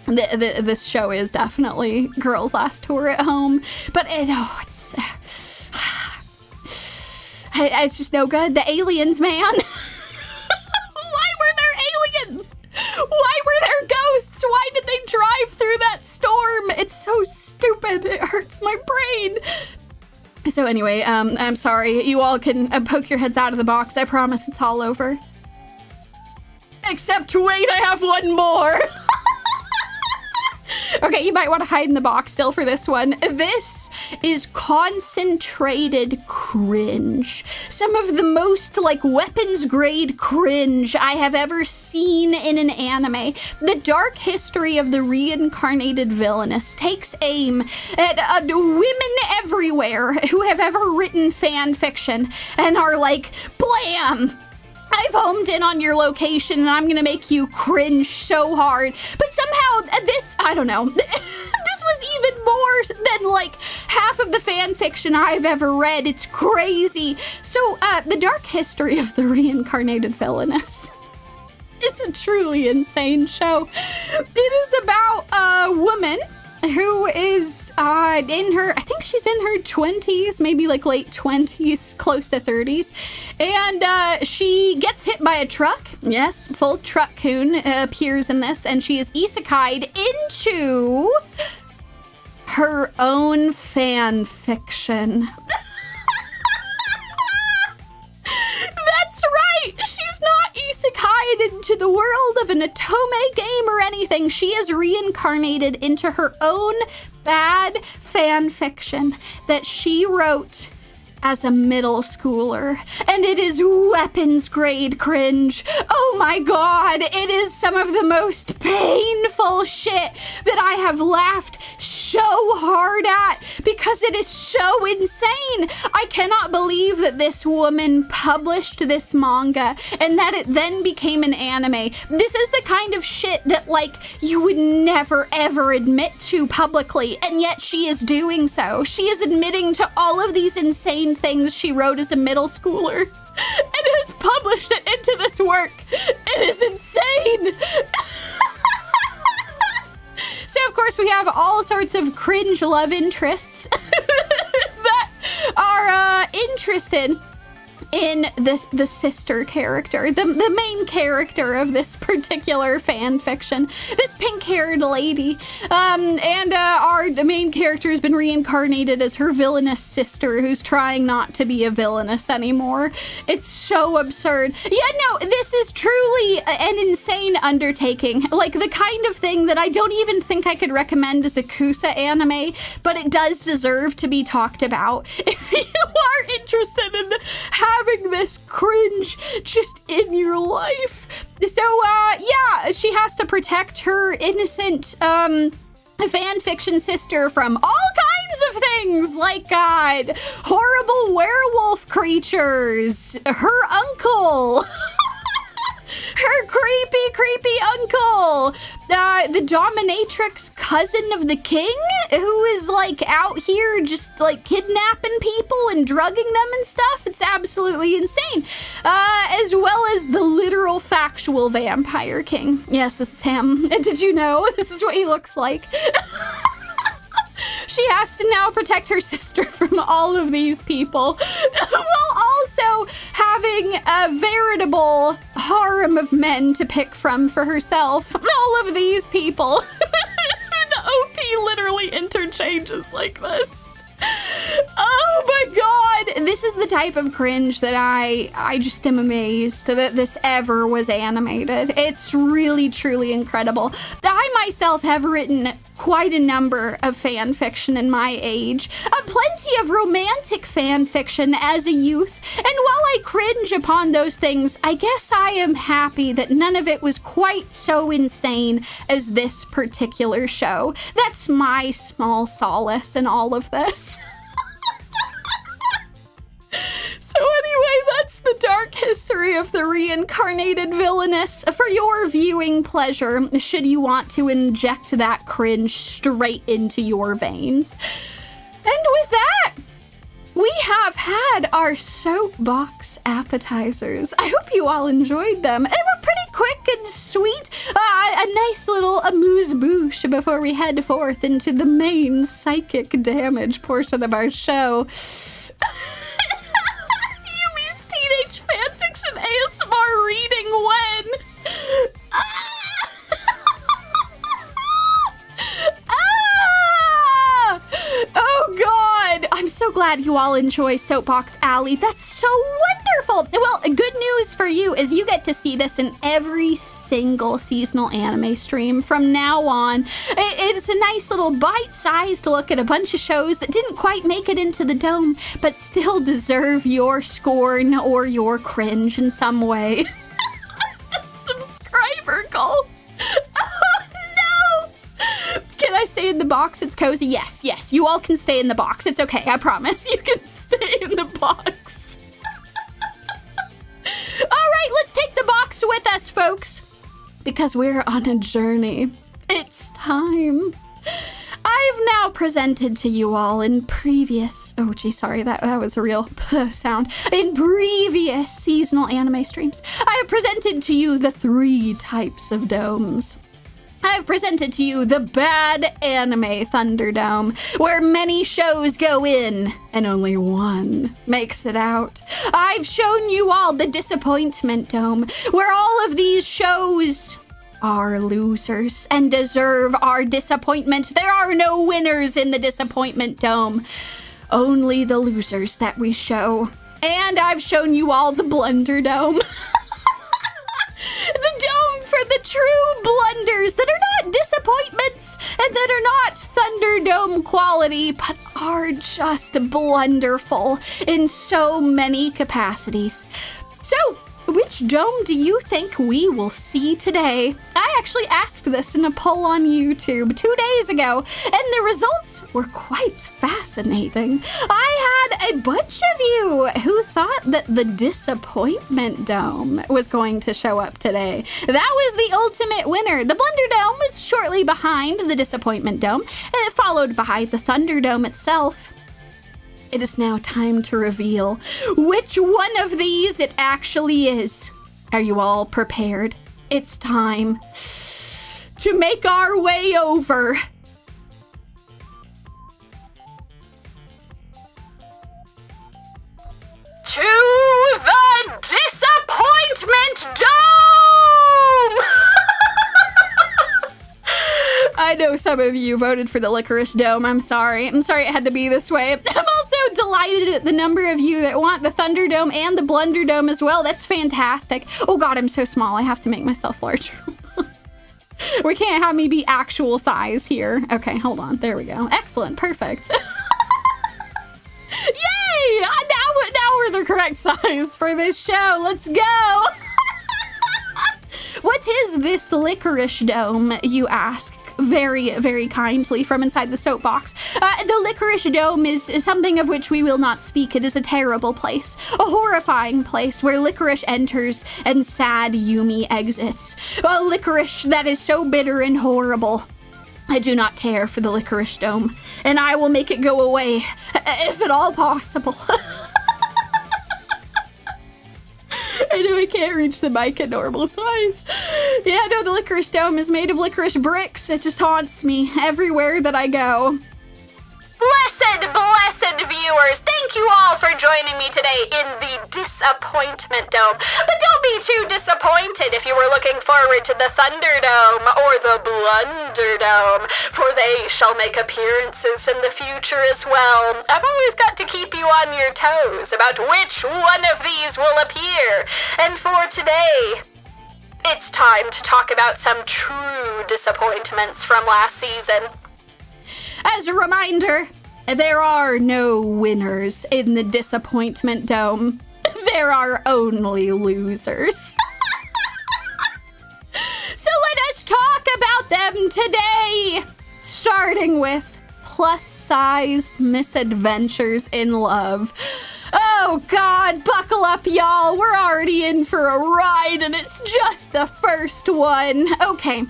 this show is definitely Girls' Last Tour at home, but it's just no good. The aliens, man. Why were there aliens? Why were there ghosts? Why did they drive through that storm? It's so stupid. It hurts my brain. So anyway, I'm sorry. You all can poke your heads out of the box. I promise it's all over. Except wait, I have one more. Okay, you might want to hide in the box still for this one. This is concentrated cringe. Some of the most, like, weapons grade cringe I have ever seen in an anime. The dark history of the reincarnated villainess takes aim at women everywhere who have ever written fan fiction and are like, blam! I've homed in on your location and I'm gonna make you cringe so hard. But somehow this, I don't know, This was even more than like half of the fan fiction I've ever read. It's crazy. So, the dark history of the reincarnated villainess is a truly insane show. It is about a woman who is I think she's in her 20s, maybe like late 20s, close to 30s. And she gets hit by a truck. Yes, full truck-kun appears in this, and she is isekai'd into her own fan fiction. That's right! She's not isekai'd into the world of an Otome game or anything. She is reincarnated into her own bad fan fiction that she wrote as a middle schooler, and it is weapons grade cringe. Oh my god, it is some of the most painful shit that I have laughed so hard at because it is so insane. I cannot believe that this woman published this manga and that it then became an anime. This is the kind of shit that like you would never ever admit to publicly, and yet she is doing so. She is admitting to all of these insane things she wrote as a middle schooler and has published it into this work. It is insane. So of course we have all sorts of cringe love interests that are interested in the sister character, the main character of this particular fan fiction, this pink-haired lady, and our main character has been reincarnated as her villainous sister who's trying not to be a villainess anymore. It's so absurd. Yeah, no, this is truly an insane undertaking, like the kind of thing that I don't even think I could recommend as a KUSO-ANIME, but it does deserve to be talked about. If you are interested in having this cringe just in your life. So, yeah, she has to protect her innocent, fan fiction sister from all kinds of things, like, horrible werewolf creatures, her uncle, her creepy uncle, the dominatrix cousin of the king, who is like out here just like kidnapping people and drugging them and stuff. It's absolutely insane. As well as the literal factual vampire king. Yes, this is him. Did you know? This is what he looks like. She has to now protect her sister from all of these people, while also having a veritable harem of men to pick from for herself. All of these people. The OP literally interchanges like this. Oh my god! This is the type of cringe that I just am amazed that this ever was animated. It's really, truly incredible. I myself have written quite a number of fan fiction in my age. Plenty of romantic fan fiction as a youth. And while I cringe upon those things, I guess I am happy that none of it was quite so insane as this particular show. That's my small solace in all of this. So anyway, that's the dark history of the reincarnated villainess for your viewing pleasure, should you want to inject that cringe straight into your veins. And with that, we have had our soapbox appetizers. I hope you all enjoyed them. They were pretty quick and sweet. A nice little amuse-bouche before we head forth into the main psychic damage portion of our show. Yumie's teenage fanfiction ASMR reading when? Oh god! I'm so glad you all enjoy Soapbox Alley. That's so wonderful! Well, good news for you is you get to see this in every single seasonal anime stream from now on. It's a nice little bite-sized look at a bunch of shows that didn't quite make it into the dome, but still deserve your scorn or your cringe in some way. Subscriber goal! Can I stay in the box? It's cozy. Yes, you all can stay in the box. It's okay, I promise. You can stay in the box. All right, let's take the box with us, folks, because we're on a journey. It's time. I've now presented to you all in previous, oh gee, sorry, that was a real sound. In previous seasonal anime streams, I have presented to you the 3 types of domes. I've presented to you the bad anime Thunderdome, where many shows go in and only one makes it out. I've shown you all the disappointment dome, where all of these shows are losers and deserve our disappointment. There are no winners in the disappointment dome, only the losers that we show. And I've shown you all the blunder dome. The dome for the true blunders that are not disappointments and that are not Thunderdome quality, but are just blunderful in so many capacities. So, which dome do you think we will see today? I actually asked this in a poll on YouTube 2 days ago, and the results were quite fascinating. I had a bunch of you who thought that the disappointment dome was going to show up today. That was the ultimate winner. The blunder dome was shortly behind the disappointment dome, followed by the Thunderdome itself. It is now time to reveal which one of these it actually is. Are you all prepared? It's time to make our way over to the disappointment dome! I know some of you voted for the licorice dome. I'm sorry it had to be this way. I'm also delighted at the number of you that want the Thunderdome and the Blunder Dome as well. That's fantastic. Oh god, I'm so small. I have to make myself larger. We can't have me be actual size here. Okay, hold on. There we go. Excellent. Perfect. Yay! Now we're the correct size for this show. Let's go! What is this licorice dome, you ask? Very, very kindly from inside the soapbox. The licorice dome is something of which we will not speak. It is a terrible place, a horrifying place where licorice enters and sad Yumie exits. A licorice that is so bitter and horrible. I do not care for the licorice dome, and I will make it go away, if at all possible. I know I can't reach the mic at normal size. Yeah, no, the licorice dome is made of licorice bricks. It just haunts me everywhere that I go. Blessed viewers, thank you all for joining me today in the Disappointment Dome. But don't be too disappointed if you were looking forward to the Thunderdome or the Blunder Dome, for they shall make appearances in the future as well. I've always got to keep you on your toes about which one of these will appear. And for today, it's time to talk about some true disappointments from last season. As a reminder, there are no winners in the Disappointment Dome. There are only losers. So let us talk about them today, starting with plus-sized misadventures in love. Oh god, buckle up y'all, we're already in for a ride and it's just the first one. Okay.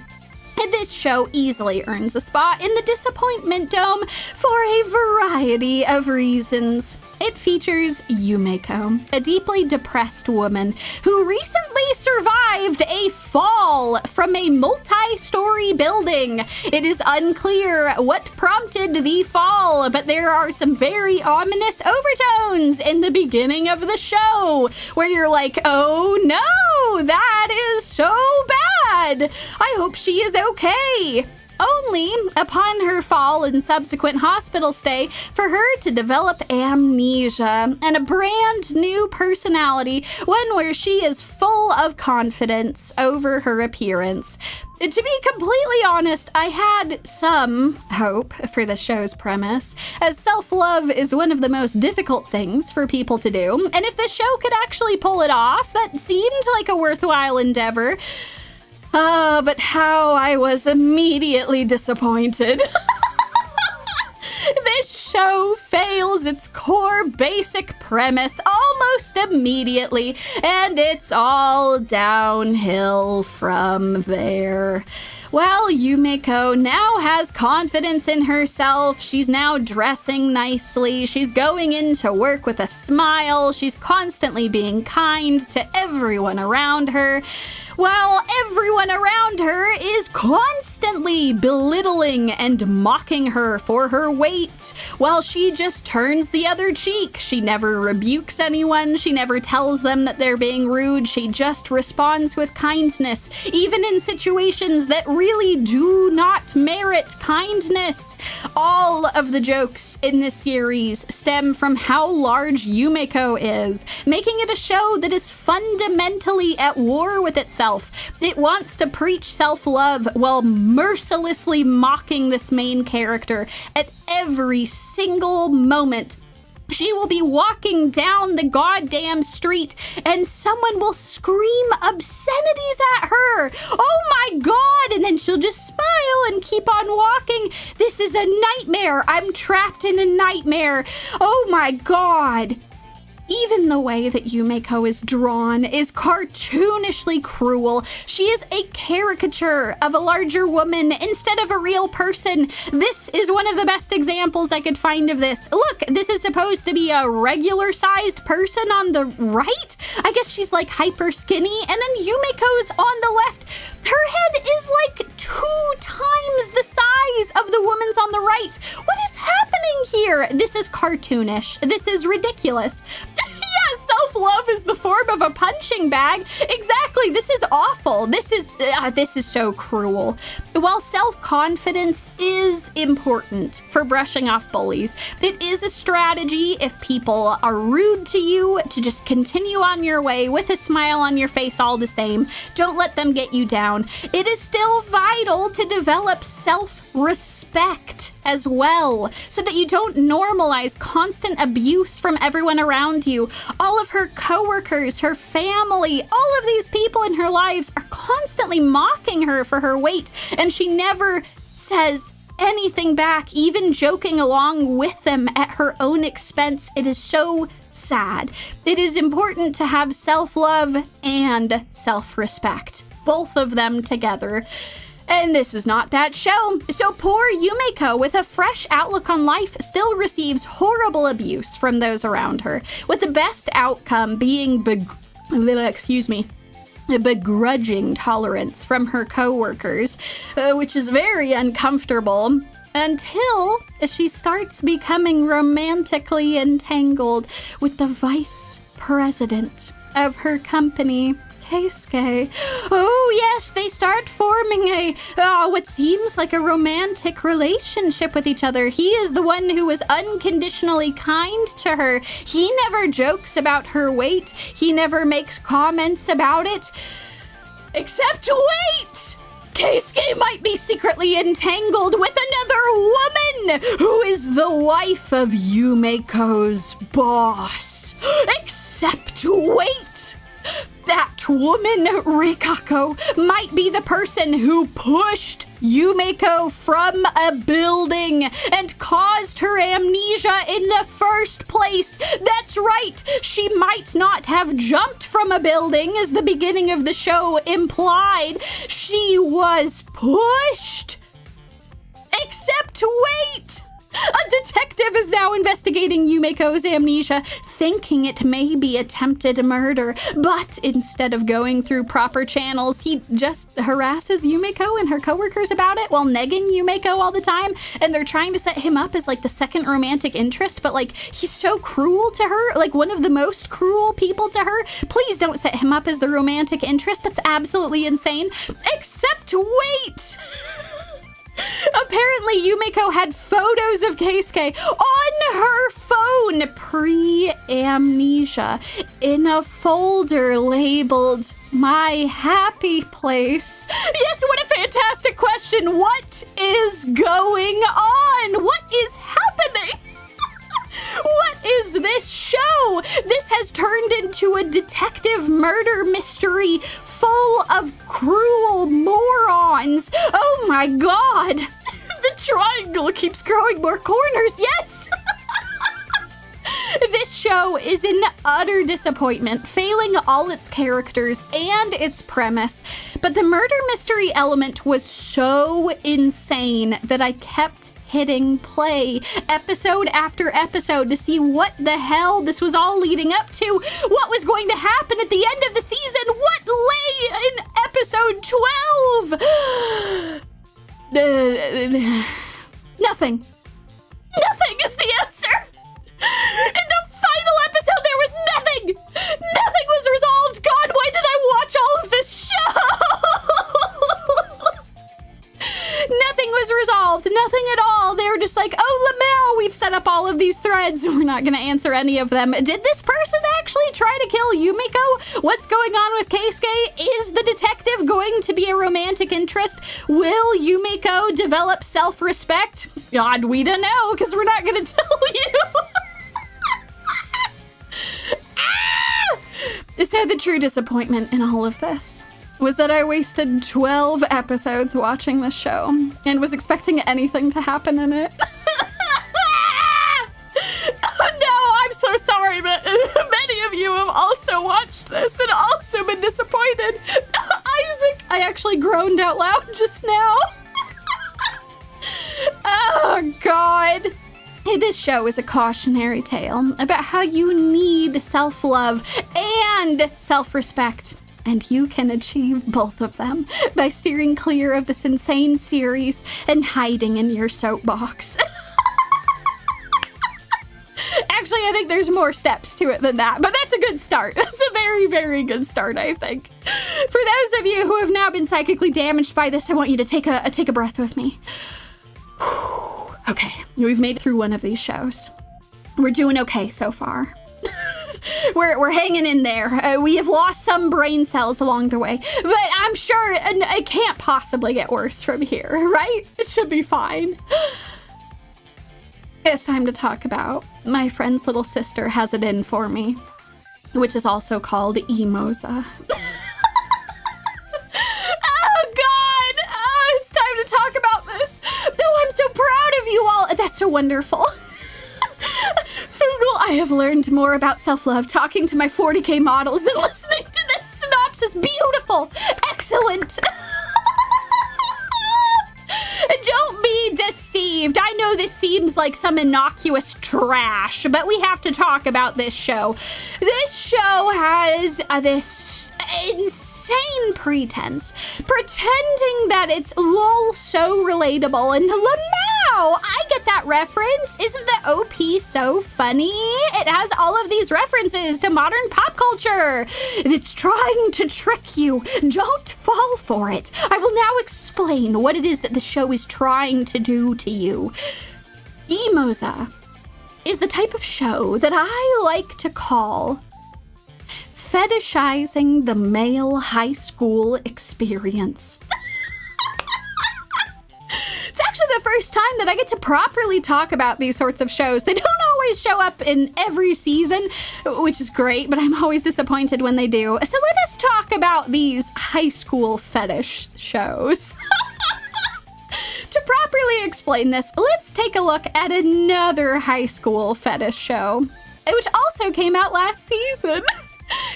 This show easily earns a spot in the Disappointment Dome for a variety of reasons. It features Yumie, a deeply depressed woman who recently survived a fall from a multi-story building. It is unclear what prompted the fall, but there are some very ominous overtones in the beginning of the show where you're like, oh no, that is so bad. I hope she is okay. Only upon her fall and subsequent hospital stay for her to develop amnesia and a brand new personality, one where she is full of confidence over her appearance. To be completely honest, I had some hope for the show's premise, as self-love is one of the most difficult things for people to do, and if the show could actually pull it off, that seemed like a worthwhile endeavor. But how I was immediately disappointed. This show fails its core basic premise almost immediately, and it's all downhill from there. Well, Yumeko now has confidence in herself. She's now dressing nicely. She's going into work with a smile. She's constantly being kind to everyone around her, while everyone around her is constantly belittling and mocking her for her weight, while she just turns the other cheek. She never rebukes anyone. She never tells them that they're being rude. She just responds with kindness, even in situations that really do not merit kindness. All of the jokes in this series stem from how large Yumeko is, making it a show that is fundamentally at war with itself. It wants to preach self-love while mercilessly mocking this main character at every single moment. She will be walking down the goddamn street and someone will scream obscenities at her. Oh my god! And then she'll just smile and keep on walking. This is a nightmare. I'm trapped in a nightmare. Oh my god. Even the way that Yumeko is drawn is cartoonishly cruel. She is a caricature of a larger woman instead of a real person. This is one of the best examples I could find of this. Look, this is supposed to be a regular-sized person on the right? I guess she's like hyper skinny, and then Yumeko's on the left. Her head is like 2 times the size of the woman's on the right. What is happening here? This is cartoonish. This is ridiculous. Yeah, self-love is the form of a punching bag. Exactly. This is awful. This is so cruel. While self-confidence is important for brushing off bullies, it is a strategy if people are rude to you to just continue on your way with a smile on your face all the same. Don't let them get you down. It is still vital to develop self-respect as well, so that you don't normalize constant abuse from everyone around you. All of her coworkers, her family, all of these people in her lives are constantly mocking her for her weight, and she never says anything back, even joking along with them at her own expense. It is so sad. It is important to have self-love and self-respect, both of them together. And this is not that show. So poor Yumeko, with a fresh outlook on life, still receives horrible abuse from those around her, with the best outcome being begrudging tolerance from her co-workers, which is very uncomfortable, until she starts becoming romantically entangled with the vice president of her company, Keisuke. Oh yes, they start forming what seems like a romantic relationship with each other. He is the one who is unconditionally kind to her. He never jokes about her weight. He never makes comments about it. Except wait! Keisuke might be secretly entangled with another woman who is the wife of Yumeko's boss. Except wait! That woman, Rikako, might be the person who pushed Yumeko from a building and caused her amnesia in the first place. That's right, she might not have jumped from a building, as the beginning of the show implied. She was pushed. Except wait! A detective is now investigating Yumeko's amnesia, thinking it may be attempted murder, but instead of going through proper channels, he just harasses Yumeko and her coworkers about it while negging Yumeko all the time, and they're trying to set him up as like the second romantic interest, but like he's so cruel to her, like one of the most cruel people to her. Please don't set him up as the romantic interest. That's absolutely insane. Except wait! Apparently, Yumeko had photos of Keisuke on her phone pre-amnesia in a folder labeled My Happy Place. Yes, what a fantastic question. What is going on? What is happening? What is this show? This has turned into a detective murder mystery full of cruel morons. Oh my god. The triangle keeps growing more corners. Yes! This show is an utter disappointment, failing all its characters and its premise. But the murder mystery element was so insane that I kept hitting play episode after episode to see what the hell this was all leading up to, what was going to happen at the end of the season, what lay in episode 12. Nothing. Nothing is the answer. In the final episode, there was nothing. Nothing was resolved. God, why did I watch all of this show? Nothing was resolved. Nothing at all. They were just like, oh, Lamau, we've set up all of these threads. We're not going to answer any of them. Did this person actually try to kill Yumiko? What's going on with Keisuke? Is the detective going to be a romantic interest? Will Yumiko develop self-respect? God, we don't know, because we're not going to tell you. So the true disappointment in all of this was that I wasted 12 episodes watching this show and was expecting anything to happen in it. Oh no, I'm so sorry that many of you have also watched this and also been disappointed. Isaac, I actually groaned out loud just now. Oh God. This show is a cautionary tale about how you need self-love and self-respect. And you can achieve both of them by steering clear of this insane series and hiding in your soapbox. Actually, I think there's more steps to it than that, but that's a good start. That's a very, very good start, I think. For those of you who have now been psychically damaged by this, I want you to take a breath with me. Okay, we've made it through one of these shows. We're doing okay so far. We're hanging in there. We have lost some brain cells along the way, but I'm sure it can't possibly get worse from here, right? It should be fine. It's time to talk about my friend's little sister has it in for me, which is also called Imouza. Oh God! Oh, it's time to talk about this. Oh, I'm so proud of you all. That's so wonderful. Fugal, I have learned more about self-love talking to my 40K models than listening to this synopsis. Beautiful. Excellent. Don't be deceived. I know this seems like some innocuous trash, but we have to talk about this show. This show has this insane pretense, pretending that it's lol so relatable and Lamau, I get that reference. Isn't the OP so funny? It has all of these references to modern pop culture. It's trying to trick you. Don't fall for it. I will now explain what it is that the show is trying to do to you. Imouza is the type of show that I like to call fetishizing the male high school experience. It's actually the first time that I get to properly talk about these sorts of shows. They don't always show up in every season, which is great, but I'm always disappointed when they do. So let us talk about these high school fetish shows. To properly explain this, let's take a look at another high school fetish show, which also came out last season.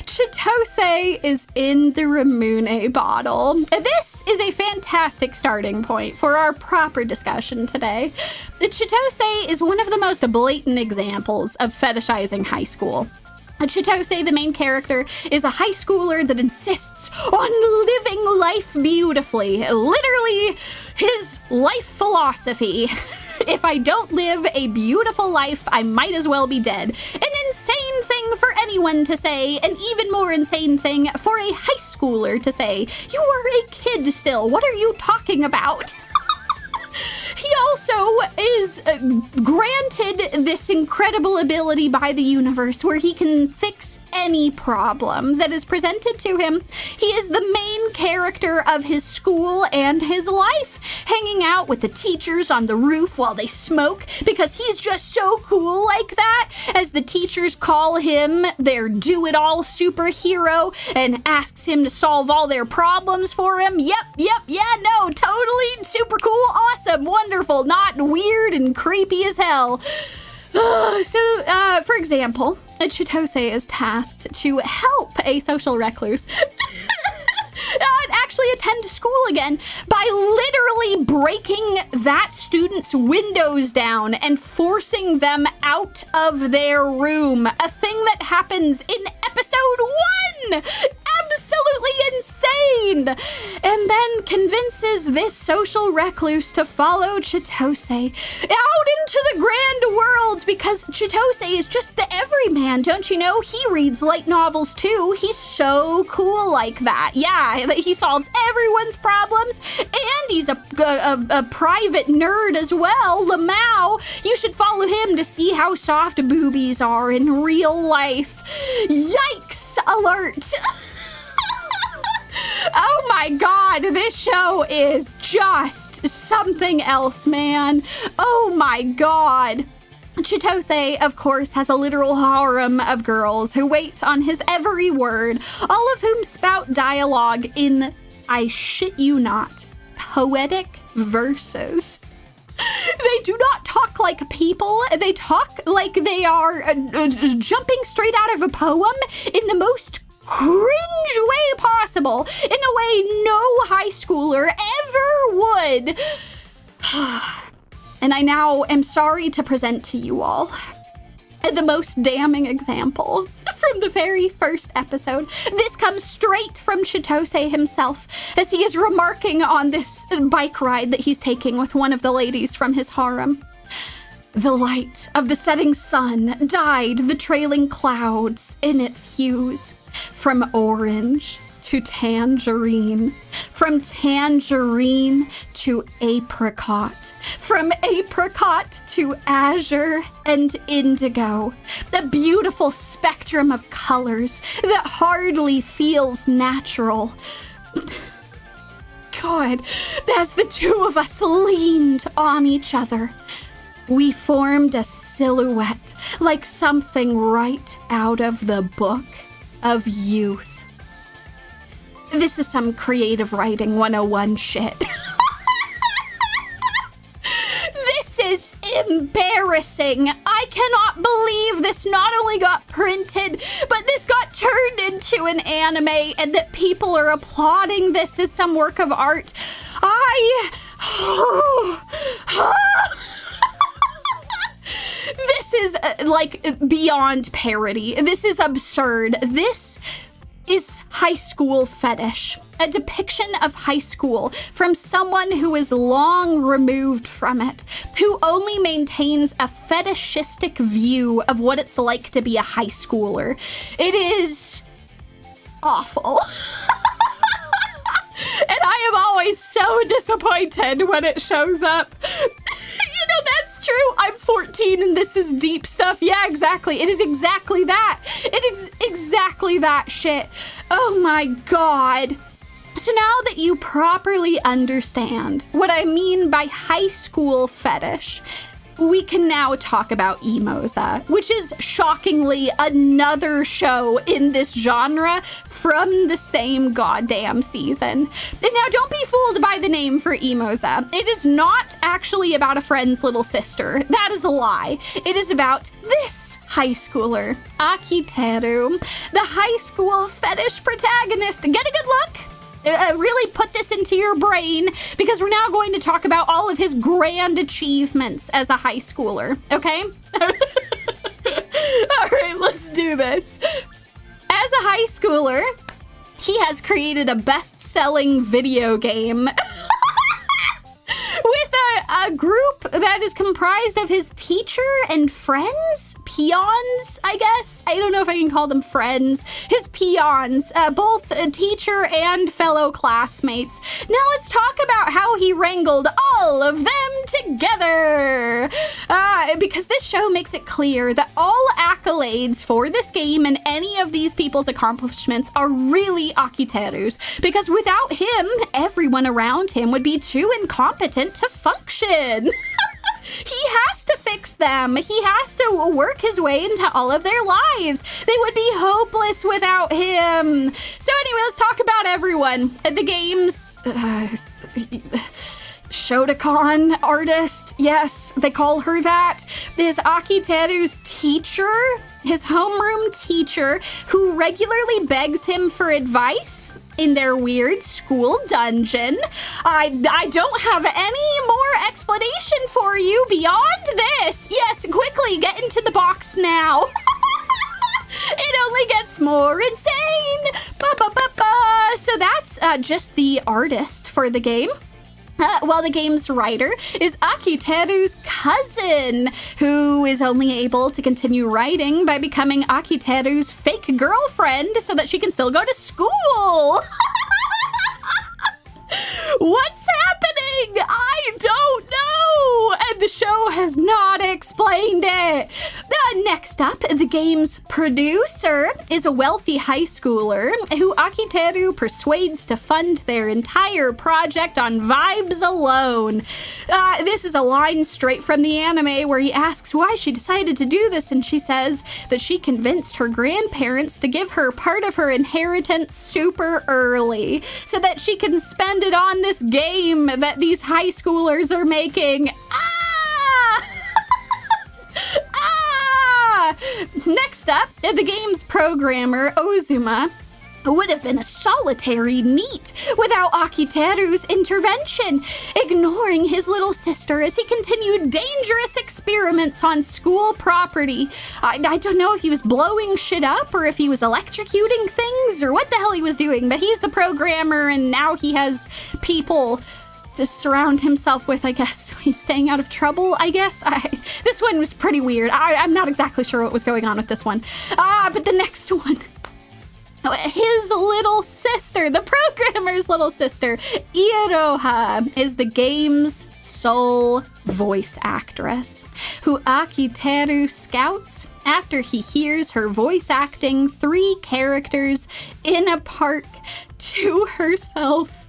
Chitose is in the Ramune bottle. This is a fantastic starting point for our proper discussion today. The Chitose is one of the most blatant examples of fetishizing high school. Chitose, the main character, is a high schooler that insists on living life beautifully. Literally, his life philosophy. If I don't live a beautiful life, I might as well be dead. An insane thing for anyone to say, an even more insane thing for a high schooler to say. You are a kid still. What are you talking about? He also is granted this incredible ability by the universe where he can fix any problem that is presented to him. He is the main character of his school and his life, hanging out with the teachers on the roof while they smoke because he's just so cool like that, as the teachers call him their do-it-all superhero and asks him to solve all their problems for him. Yeah, totally super cool, awesome, wonderful, not weird and creepy as hell. For example, Chitose is tasked to help a social recluse actually attend school again by literally breaking that student's windows down and forcing them out of their room. A thing that happens in episode 1! Absolutely insane! And then convinces this social recluse to follow Chitose out into the grand world, because Chitose is just the everyman, don't you know? He reads light novels too. He's so cool like that. Yeah, he solves everyone's problems, and he's a private nerd as well. Lamau, you should follow him to see how soft boobies are in real life. Yikes alert! Oh my god, this show is just something else, man. Oh my god. Chitose, of course, has a literal harem of girls who wait on his every word, all of whom spout dialogue in, I shit you not, poetic verses. They do not talk like people. They talk like they are jumping straight out of a poem in the most cringe way possible, in a way no high schooler ever would. And I now am sorry to present to you all the most damning example from the very first episode. This comes straight from Chitose himself, as he is remarking on this bike ride that he's taking with one of the ladies from his harem. The light of the setting sun dyed the trailing clouds in its hues, from orange to tangerine, from tangerine to apricot, from apricot to azure and indigo. The beautiful spectrum of colors that hardly feels natural. God, as the two of us leaned on each other, we formed a silhouette like something right out of the book of youth. This is some creative writing 101 shit. This is embarrassing. I cannot believe this not only got printed, but this got turned into an anime, and that people are applauding this as some work of art. This is like beyond parody. This is absurd. This is high school fetish. A depiction of high school from someone who is long removed from it, who only maintains a fetishistic view of what it's like to be a high schooler. It is awful. And I am always so disappointed when it shows up. You know, that's true. I'm 14 and this is deep stuff. Yeah, exactly. It is exactly that. It is exactly that shit. Oh my god. So now that you properly understand what I mean by high school fetish, we can now talk about Imouza, which is shockingly another show in this genre from the same goddamn season. And now don't be fooled by the name for Imouza. It is not actually about a friend's little sister. That is a lie. It is about this high schooler, Akiteru, the high school fetish protagonist. Get a good look. Really put this into your brain, because we're now going to talk about all of his grand achievements as a high schooler, okay? All right, let's do this. As a high schooler, he has created a best-selling video game with a group that is comprised of his teacher and friends? Peons, I guess? I don't know if I can call them friends. His peons, both a teacher and fellow classmates. Now let's talk about how he wrangled all of them together. Because this show makes it clear that all accolades for this game and any of these people's accomplishments are really Akiteru's. Because without him, everyone around him would be too incompetent to function. He has to fix them. He has to work his way into all of their lives. They would be hopeless without him. So anyway, let's talk about everyone. The games... Shotokan artist, yes, they call her that, is Akiteru's teacher, his homeroom teacher, who regularly begs him for advice in their weird school dungeon. I don't have any more explanation for you beyond this. Yes, quickly, get into the box now. It only gets more insane. Ba-ba-ba-ba. So that's just the artist for the game. Well, the game's writer is Akiteru's cousin, who is only able to continue writing by becoming Akiteru's fake girlfriend so that she can still go to school. What's happening? I don't know! And the show has not explained it. Next up, the game's producer is a wealthy high schooler who Akiteru persuades to fund their entire project on vibes alone. This is a line straight from the anime where he asks why she decided to do this, and she says that she convinced her grandparents to give her part of her inheritance super early so that she can spend it on this game that these high schoolers are making. Next up, the game's programmer, Ozuma, would have been a solitary NEET without Akiteru's intervention, ignoring his little sister as he continued dangerous experiments on school property. I don't know if he was blowing shit up or if he was electrocuting things or what the hell he was doing, but he's the programmer and now he has people to surround himself with, I guess. He's staying out of trouble, I guess. This one was pretty weird. I'm not exactly sure what was going on with this one. But the next one. His little sister, the programmer's little sister, Iroha, is the game's sole voice actress, who Akiteru scouts after he hears her voice acting 3 characters in a park to herself.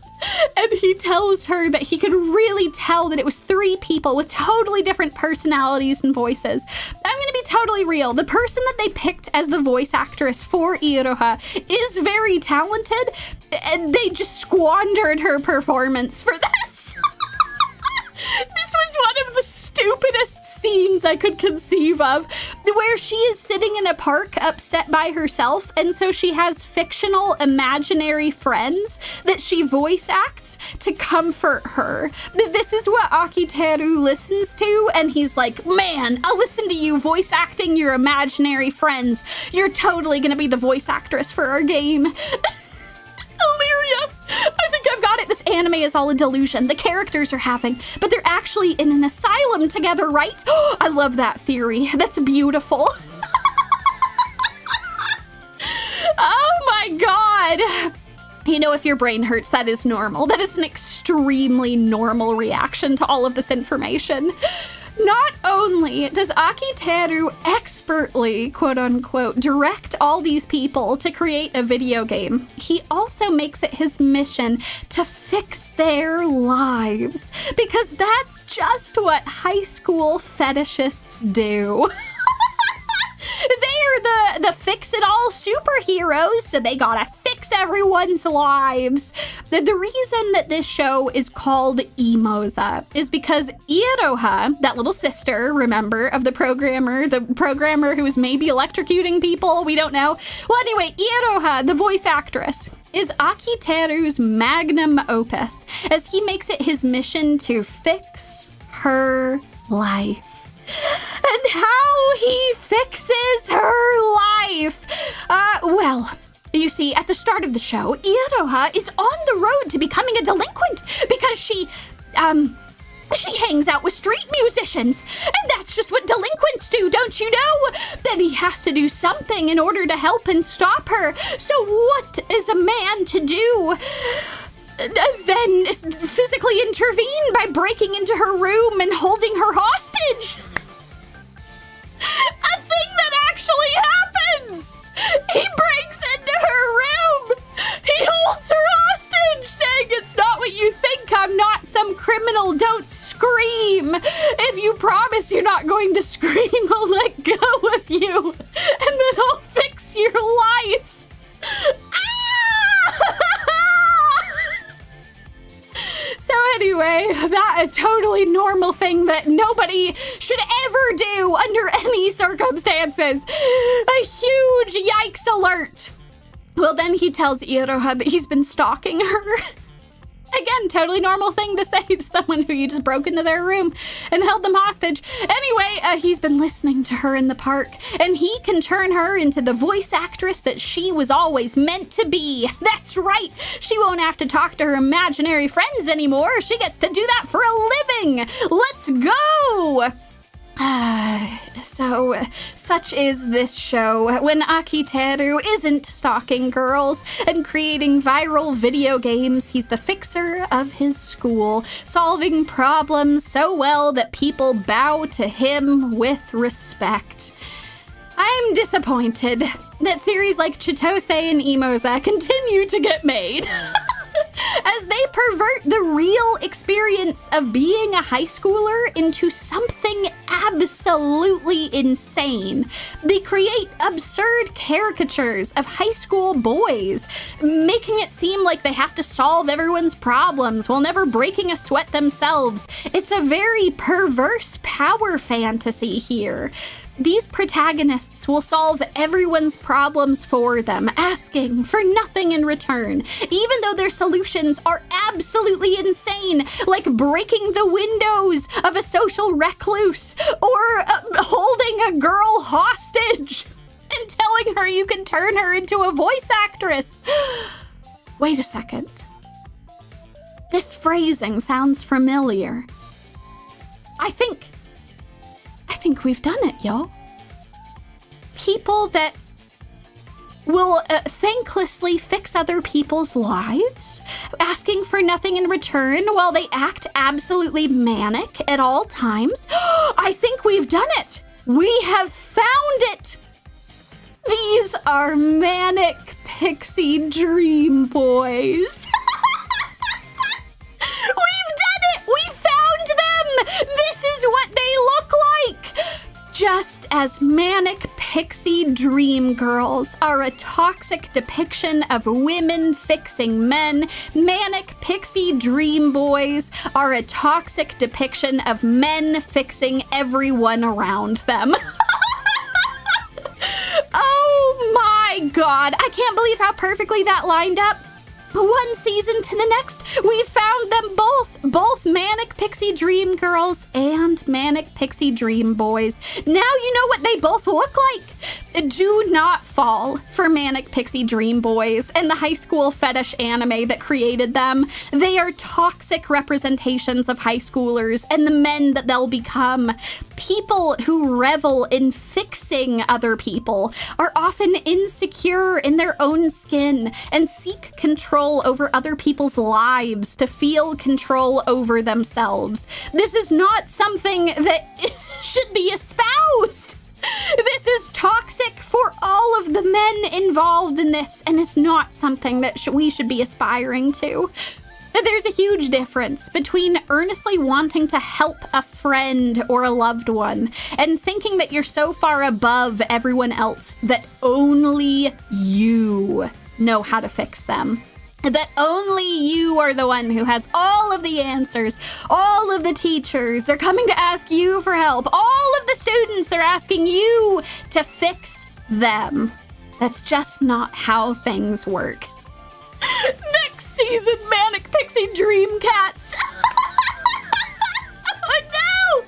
And he tells her that he could really tell that it was 3 people with totally different personalities and voices. I'm gonna be totally real. The person that they picked as the voice actress for Iroha is very talented, and they just squandered her performance for this. This was one of the stupidest scenes I could conceive of, where she is sitting in a park upset by herself, and so she has fictional imaginary friends that she voice acts to comfort her. This is what Akiteru listens to, and he's like, man, I'll listen to you voice acting your imaginary friends. You're totally gonna be the voice actress for our game. Illyria, I think I've got it. This anime is all a delusion the characters are having, but they're actually in an asylum together, right? Oh, I love that theory. That's beautiful. Oh my god. You know, if your brain hurts, that is normal. That is an extremely normal reaction to all of this information. Not only does Akiteru expertly, quote unquote, direct all these people to create a video game, he also makes it his mission to fix their lives, because that's just what high school fetishists do. They're the fix-it-all superheroes, so they gotta fix everyone's lives. The reason that this show is called Imouza is because Iroha, that little sister, remember, of the programmer who was maybe electrocuting people, we don't know. Well, anyway, Iroha, the voice actress, is Akiteru's magnum opus, as he makes it his mission to fix her life. And how he fixes her life. Well, you see, at the start of the show, Iroha is on the road to becoming a delinquent because she hangs out with street musicians. And that's just what delinquents do, don't you know? Then he has to do something in order to help and stop her. So what is a man to do? Then physically intervene by breaking into her room and holding her hostage. A thing that actually happens! He breaks into her room! He holds her hostage, saying, it's not what you think, I'm not some criminal, don't scream! If you promise you're not going to scream, I'll let go of you, and then I'll fix your life! So anyway, that a totally normal thing that nobody should ever do under any circumstances. A huge yikes alert. Well, then he tells Iroha that he's been stalking her. Again, totally normal thing to say to someone who you just broke into their room and held them hostage. Anyway, he's been listening to her in the park, and he can turn her into the voice actress that she was always meant to be. That's right. She won't have to talk to her imaginary friends anymore. She gets to do that for a living. Let's go. So, such is this show. When Akiteru isn't stalking girls and creating viral video games, he's the fixer of his school, solving problems so well that people bow to him with respect. I'm disappointed that series like Chitose and Imouza continue to get made. As they pervert the real experience of being a high schooler into something absolutely insane. They create absurd caricatures of high school boys, making it seem like they have to solve everyone's problems while never breaking a sweat themselves. It's a very perverse power fantasy here. These protagonists will solve everyone's problems for them, asking for nothing in return, even though their solutions are absolutely insane, like breaking the windows of a social recluse or holding a girl hostage and telling her you can turn her into a voice actress. Wait a second. This phrasing sounds familiar. I think we've done it, y'all. People that will thanklessly fix other people's lives, asking for nothing in return while they act absolutely manic at all times. I think we've done it. We have found it. These are manic pixie dream boys. We've done it! We found them! This is what they look like! Just as manic pixie dream girls are a toxic depiction of women fixing men, manic pixie dream boys are a toxic depiction of men fixing everyone around them. Oh my god, I can't believe how perfectly that lined up. One season to the next, we found them both manic pixie dream girls and manic pixie dream boys. Now you know what they both look like. Do not fall for manic pixie dream boys and the high school fetish anime that created them. They are toxic representations of high schoolers and the men that they'll become. People who revel in fixing other people are often insecure in their own skin and seek control over other people's lives to feel control over themselves. This is not something that should be espoused. This is toxic for all of the men involved in this, and it's not something that we should be aspiring to. There's a huge difference between earnestly wanting to help a friend or a loved one and thinking that you're so far above everyone else that only you know how to fix them. That only you are the one who has all of the answers. All of the teachers are coming to ask you for help. All of the students are asking you to fix them. That's just not how things work. Next season, Manic Pixie Dream Cats. Oh no!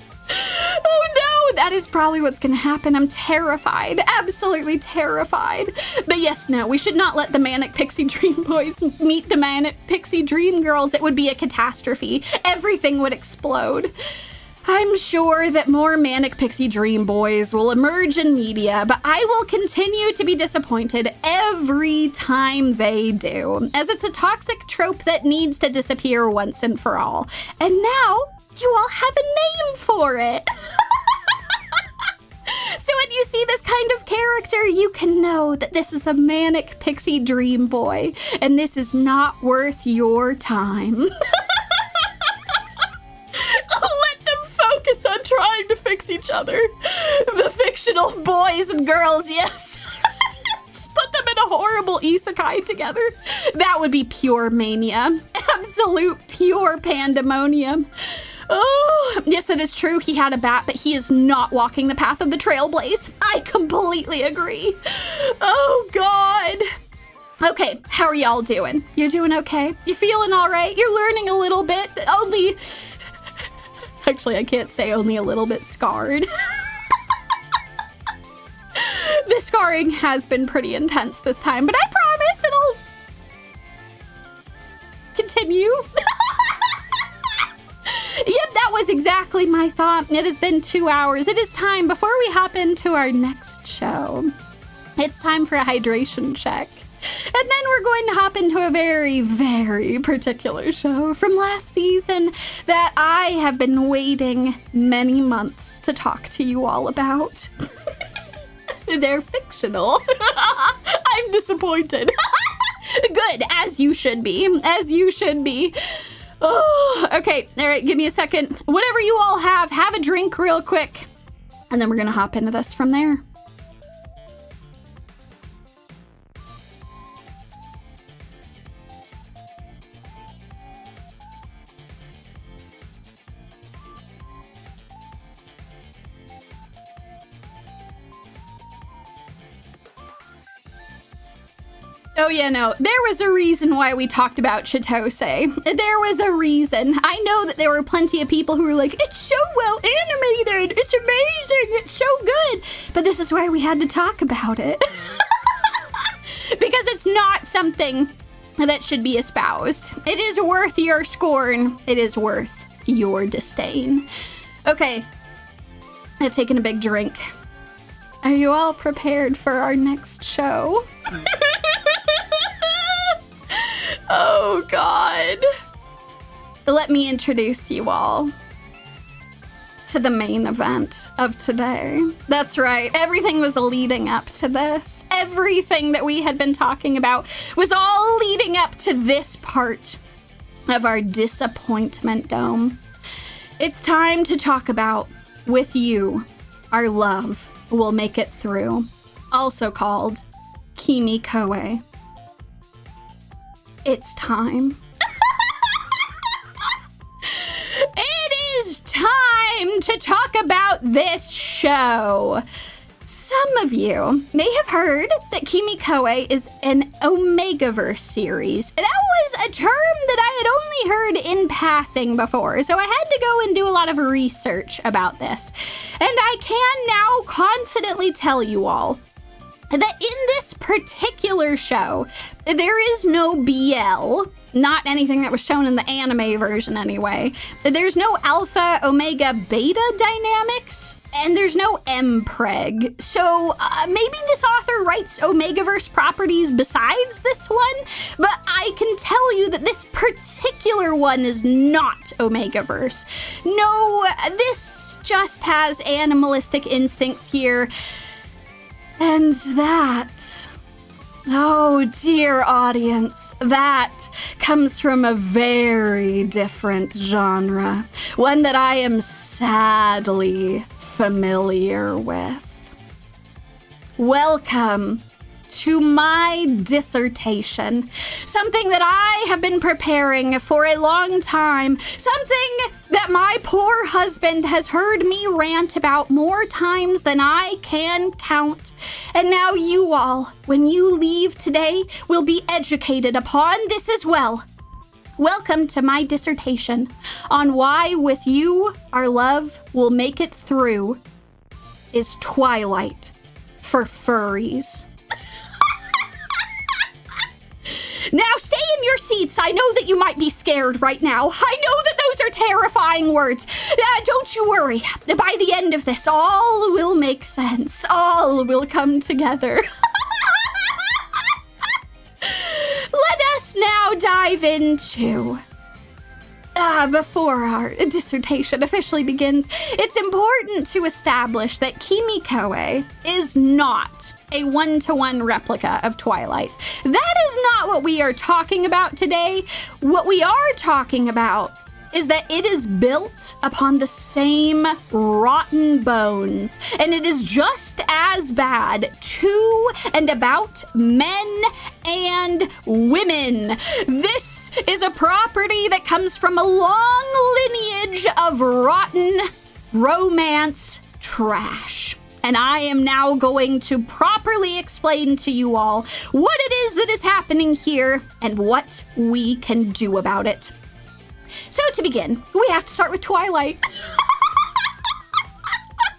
Oh no! That is probably what's gonna happen. I'm terrified. Absolutely terrified. But yes, no, we should not let the Manic Pixie Dream Boys meet the Manic Pixie Dream Girls. It would be a catastrophe. Everything would explode. I'm sure that more Manic Pixie Dream Boys will emerge in media, but I will continue to be disappointed every time they do, as it's a toxic trope that needs to disappear once and for all. And now, you all have a name for it. So when you see this kind of character, you can know that this is a Manic Pixie Dream Boy, and this is not worth your time. Focus on trying to fix each other. The fictional boys and girls, yes. Just put them in a horrible isekai together. That would be pure mania. Absolute pure pandemonium. Oh, yes, that is true. He had a bat, but he is not walking the path of the trailblaze. I completely agree. Oh, God. Okay, how are y'all doing? You're doing okay? You feeling all right? You're learning a little bit, only... Actually, I can't say only a little bit scarred. The scarring has been pretty intense this time, but I promise it'll continue. Yep, that was exactly my thought. It has been 2 hours. It is time, before we hop into our next show, it's time for a hydration check. And then we're going to hop into a very, very particular show from last season that I have been waiting many months to talk to you all about. They're fictional. I'm disappointed. Good, as you should be. As you should be. Oh, okay. All right, give me a second. Whatever you all have a drink real quick. And then we're going to hop into this from there. Oh yeah, no, there was a reason why we talked about Chitose. There was a reason. I know that there were plenty of people who were like, it's so well animated, it's amazing, it's so good. But this is why we had to talk about it. Because it's not something that should be espoused. It is worth your scorn. It is worth your disdain. Okay, I've taken a big drink. Are you all prepared for our next show? Oh, God. Let me introduce you all to the main event of today. That's right. Everything was leading up to this. Everything that we had been talking about was all leading up to this part of our disappointment dome. It's time to talk about With You, Our Love Will Make It Through, also called KimiKoe. It's time. It is time to talk about this show. Some of you may have heard that KimiKoe is an Omegaverse series. That was a term that I had only heard in passing before, so I had to go and do a lot of research about this. And I can now confidently tell you all that in this particular show, there is no BL, not anything that was shown in the anime version anyway. There's no alpha, omega, beta dynamics, and there's no mpreg. So maybe this author writes Omegaverse properties besides this one, but I can tell you that this particular one is not Omegaverse. No, this just has animalistic instincts here. And that, oh dear audience, that comes from a very different genre. One that I am sadly familiar with. Welcome to my dissertation. Something that I have been preparing for a long time. Something that my poor husband has heard me rant about more times than I can count. And now you all, when you leave today, will be educated upon this as well. Welcome to my dissertation on why With You, Our Love Will Make It Through is Twilight for furries. Now stay in your seats. I know that you might be scared right now. I know that those are terrifying words. Don't you worry. By the end of this, all will make sense. All will come together. Let us now dive into... before our dissertation officially begins, it's important to establish that KimiKoe is not a one-to-one replica of Twilight. That is not what we are talking about today. What we are talking about is that it is built upon the same rotten bones, and it is just as bad to and about men and women. This is a property that comes from a long lineage of rotten romance trash. And I am now going to properly explain to you all what it is that is happening here and what we can do about it. So to begin, we have to start with Twilight.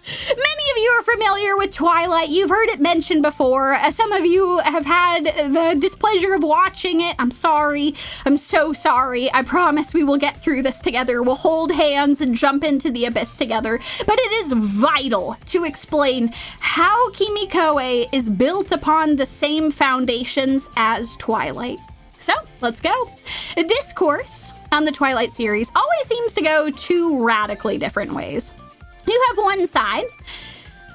Many of you are familiar with Twilight. You've heard it mentioned before. Some of you have had the displeasure of watching it. I'm sorry. I'm so sorry. I promise we will get through this together. We'll hold hands and jump into the abyss together. But it is vital to explain how KimiKoe is built upon the same foundations as Twilight. So let's go. Discourse on the Twilight series always seems to go two radically different ways. You have one side,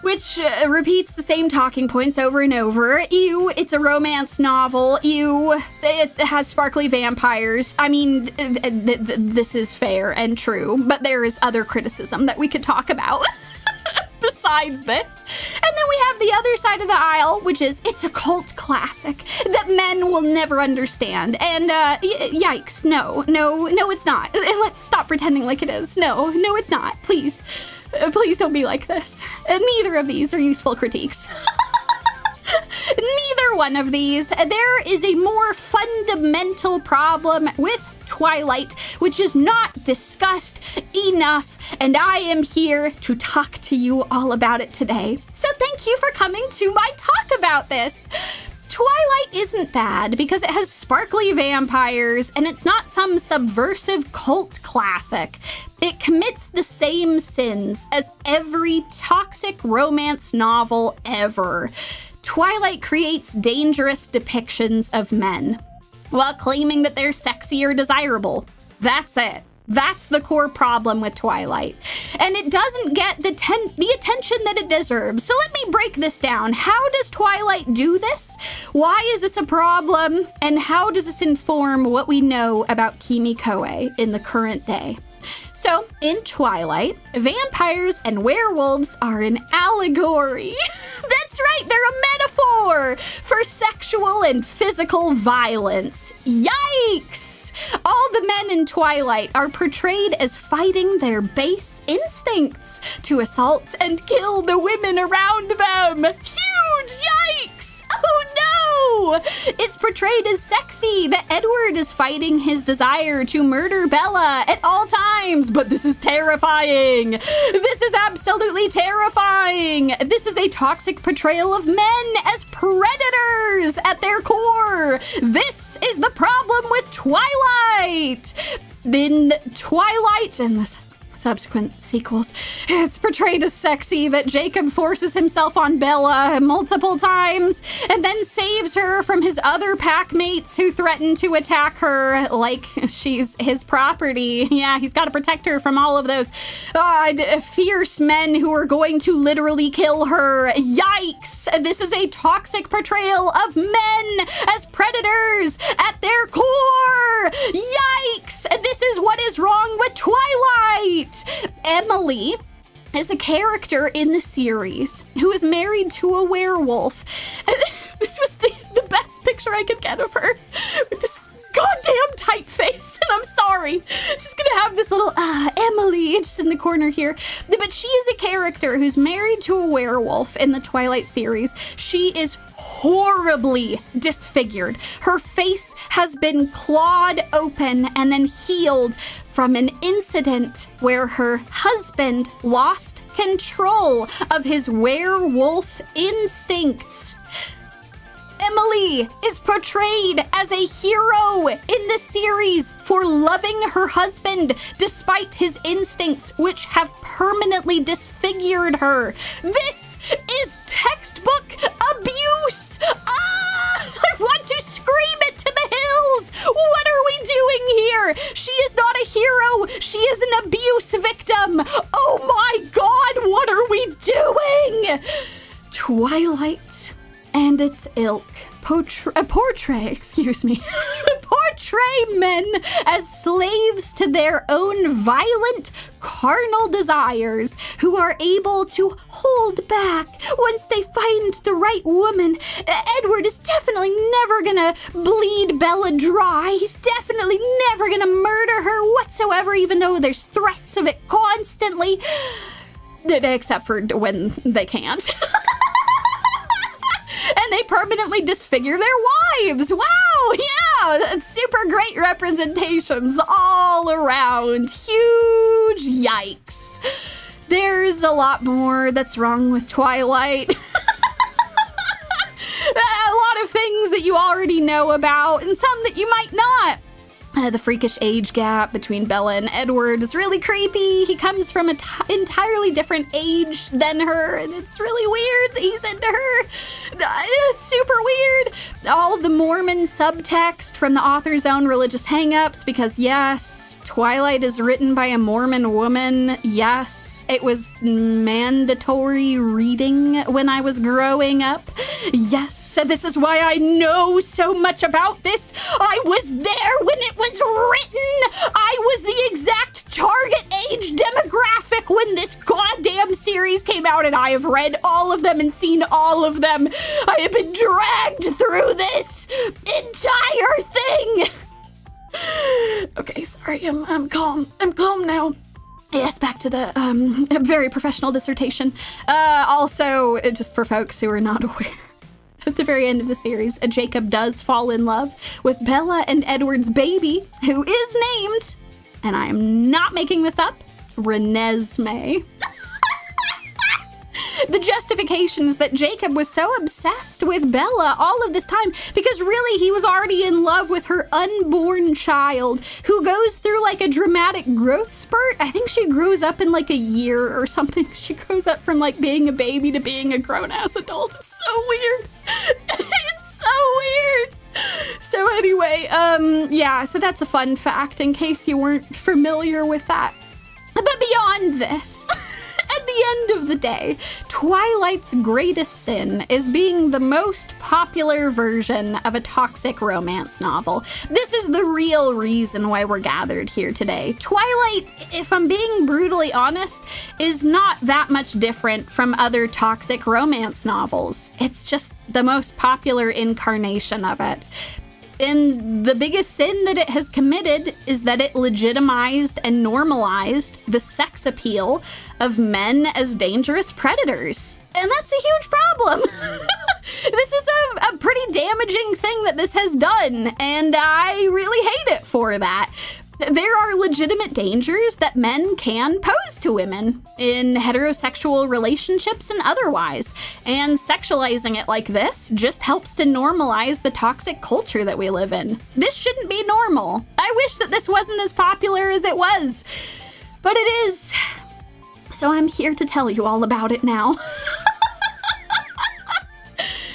which repeats the same talking points over and over. Ew, it's a romance novel. Ew, it has sparkly vampires. I mean, this is fair and true, but there is other criticism that we could talk about besides this. And then we have the other side of the aisle, which is it's a cult classic that men will never understand. And yikes, no, it's not. Let's stop pretending like it is. No, it's not. Please. Please don't be like this. Neither of these are useful critiques. Neither one of these. There is a more fundamental problem with Twilight, which is not discussed enough, and I am here to talk to you all about it today. So thank you for coming to my talk about this. Twilight isn't bad because it has sparkly vampires and it's not some subversive cult classic. It commits the same sins as every toxic romance novel ever. Twilight creates dangerous depictions of men while claiming that they're sexy or desirable. That's it. That's the core problem with Twilight. And it doesn't get the attention that it deserves. So let me break this down. How does Twilight do this? Why is this a problem? And how does this inform what we know about KimiKoe in the current day? So, in Twilight, vampires and werewolves are an allegory. That's right, they're a metaphor for sexual and physical violence. Yikes! All the men in Twilight are portrayed as fighting their base instincts to assault and kill the women around them. Huge yikes! Oh no! It's portrayed as sexy that Edward is fighting his desire to murder Bella at all times, but this is terrifying. This is absolutely terrifying. This is a toxic portrayal of men as predators at their core. This is the problem with Twilight. In Twilight and the subsequent sequels, it's portrayed as sexy that Jacob forces himself on Bella multiple times and then saves her from his other pack mates who threaten to attack her like she's his property. Yeah, he's got to protect her from all of those fierce men who are going to literally kill her. Yikes! This is a toxic portrayal of men as predators at their core. Yikes! This is what is wrong with Twilight. Emily is a character in the series who is married to a werewolf. This was the best picture I could get of her with this goddamn tight face, and I'm sorry. Just gonna have this little Emily just in the corner here. But she is a character who's married to a werewolf in the Twilight series. She is horribly disfigured. Her face has been clawed open and then healed from an incident where her husband lost control of his werewolf instincts. Emily is portrayed as a hero in the series for loving her husband despite his instincts, which have permanently disfigured her. This is textbook abuse! I want to scream it to the hills! What are we doing here? She is not a hero. She is an abuse victim. Oh my God, what are we doing? Twilight and its ilk portray portray men as slaves to their own violent, carnal desires, who are able to hold back once they find the right woman. Edward is definitely never gonna bleed Bella dry. He's definitely never gonna murder her whatsoever, even though there's threats of it constantly. Except for when they can't. And they permanently disfigure their wives. Wow, yeah, that's super great representations all around. Huge yikes. There's a lot more that's wrong with Twilight. A lot of things that you already know about, and some that you might not. The freakish age gap between Bella and Edward is really creepy. He comes from an entirely different age than her, and it's really weird that he's into her. It's super weird. All the Mormon subtext from the author's own religious hangups, because yes, Twilight is written by a Mormon woman. Yes, it was mandatory reading when I was growing up. Yes, this is why I know so much about this. I was there when it was written. I was the exact target age demographic when this goddamn series came out, and I have read all of them and seen all of them. I have been dragged through this entire thing. Okay, sorry, I'm calm. I'm calm now. Yes, back to the very professional dissertation. Also, just for folks who are not aware, at the very end of the series, Jacob does fall in love with Bella and Edward's baby, who is named, and I am not making this up, Renesmee. The justification is that Jacob was so obsessed with Bella all of this time because really he was already in love with her unborn child, who goes through like a dramatic growth spurt. I think she grows up in like a year or something. She grows up from like being a baby to being a grown-ass adult. It's so weird. It's so weird. So anyway, yeah, so that's a fun fact in case you weren't familiar with that. But beyond this, at the end of the day, Twilight's greatest sin is being the most popular version of a toxic romance novel. This is the real reason why we're gathered here today. Twilight, if I'm being brutally honest, is not that much different from other toxic romance novels. It's just the most popular incarnation of it. And the biggest sin that it has committed is that it legitimized and normalized the sex appeal of men as dangerous predators. And that's a huge problem. This is a pretty damaging thing that this has done, and I really hate it for that. There are legitimate dangers that men can pose to women in heterosexual relationships and otherwise, and sexualizing it like this just helps to normalize the toxic culture that we live in. This shouldn't be normal. I wish that this wasn't as popular as it was, but it is. So I'm here to tell you all about it now.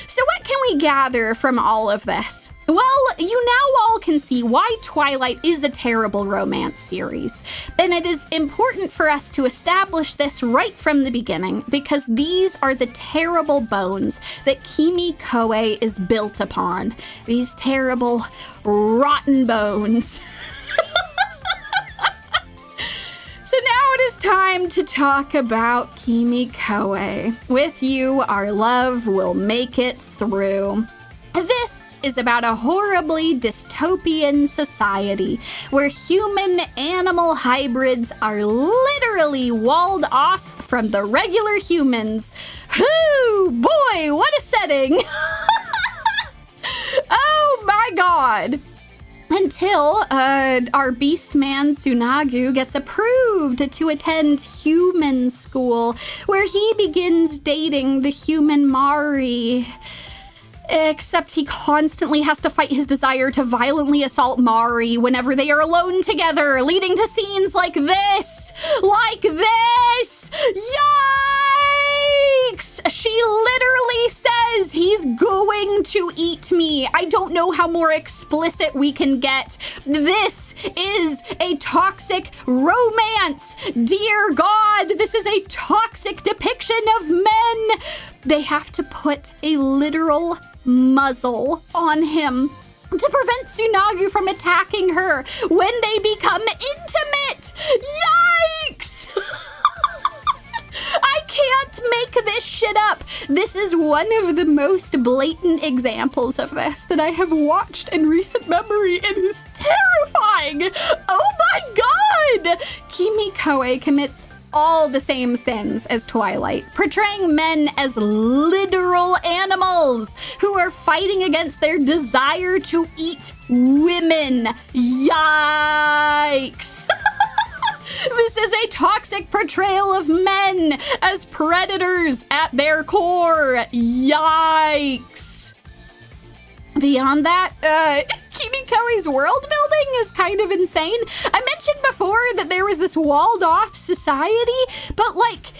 So what can we gather from all of this? Well, you now all can see why Twilight is a terrible romance series. And it is important for us to establish this right from the beginning, because these are the terrible bones that KimiKoe is built upon. These terrible, rotten bones. So now it is time to talk about KimiKoe. With you, our love will make it through. This is about a horribly dystopian society where human-animal hybrids are literally walled off from the regular humans. Whoo, boy, what a setting! Oh my god! Until our beast man Tsunagu gets approved to attend human school, where he begins dating the human Mari. Except he constantly has to fight his desire to violently assault Mari whenever they are alone together, leading to scenes like this! Like this! Yikes! She literally says he's going to eat me. I don't know how more explicit we can get. This is a toxic romance. Dear God, this is a toxic depiction of men. They have to put a literal muzzle on him to prevent Tsunagu from attacking her when they become intimate. Yikes! I can't make this shit up. This is one of the most blatant examples of this that I have watched in recent memory. It is terrifying. Oh my god! KimiKoe commits all the same sins as Twilight, portraying men as literal animals who are fighting against their desire to eat women. Yikes! This is a toxic portrayal of men as predators at their core. Yikes! Beyond that, KimiKoe's world building is kind of insane. I mentioned before that there was this walled off society, but like,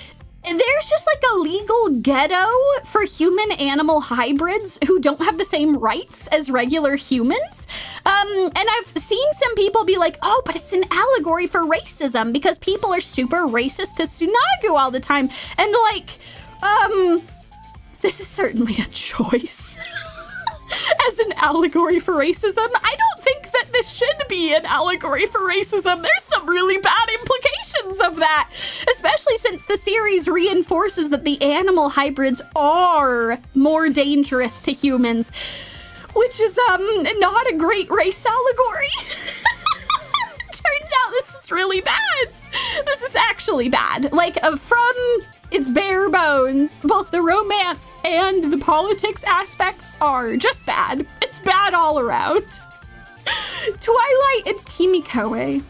there's just like a legal ghetto for human-animal hybrids who don't have the same rights as regular humans. And I've seen some people be like, oh, but it's an allegory for racism because people are super racist to Tsunagu all the time. And like, this is certainly a choice. As an allegory for racism. I don't think that this should be an allegory for racism. There's some really bad implications of that, especially since the series reinforces that the animal hybrids are more dangerous to humans, which is not a great race allegory. Turns out this is really bad. This is actually bad. Like, from its bare bones, both the romance and the politics aspects are just bad. It's bad all around. Twilight and KimiKoe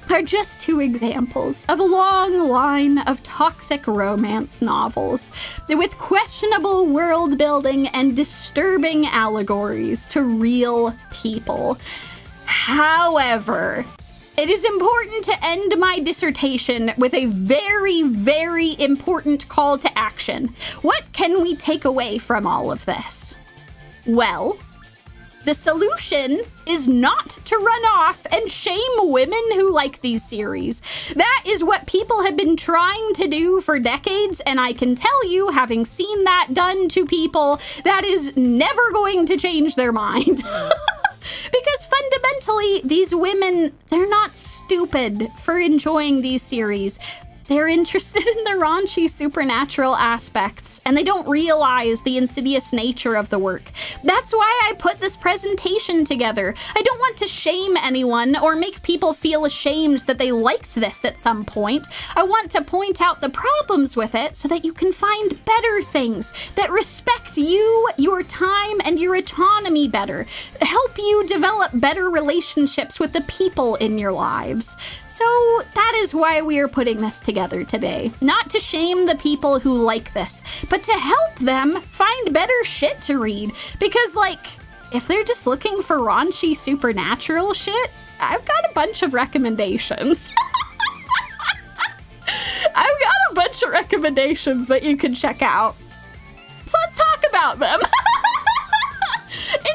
are just two examples of a long line of toxic romance novels with questionable world building and disturbing allegories to real people. However, it is important to end my dissertation with a very, very important call to action. What can we take away from all of this? Well, the solution is not to run off and shame women who like these series. That is what people have been trying to do for decades, and I can tell you, having seen that done to people, that is never going to change their mind. Because fundamentally, these women, they're not stupid for enjoying these series. They're interested in the raunchy supernatural aspects, and they don't realize the insidious nature of the work. That's why I put this presentation together. I don't want to shame anyone or make people feel ashamed that they liked this at some point. I want to point out the problems with it so that you can find better things that respect you, your time, and your autonomy better. Help you develop better relationships with the people in your lives. So that is why we are putting this together today. Not to shame the people who like this, but to help them find better shit to read. Because, like, if they're just looking for raunchy supernatural shit, I've got a bunch of recommendations. I've got a bunch of recommendations that you can check out. So let's talk about them.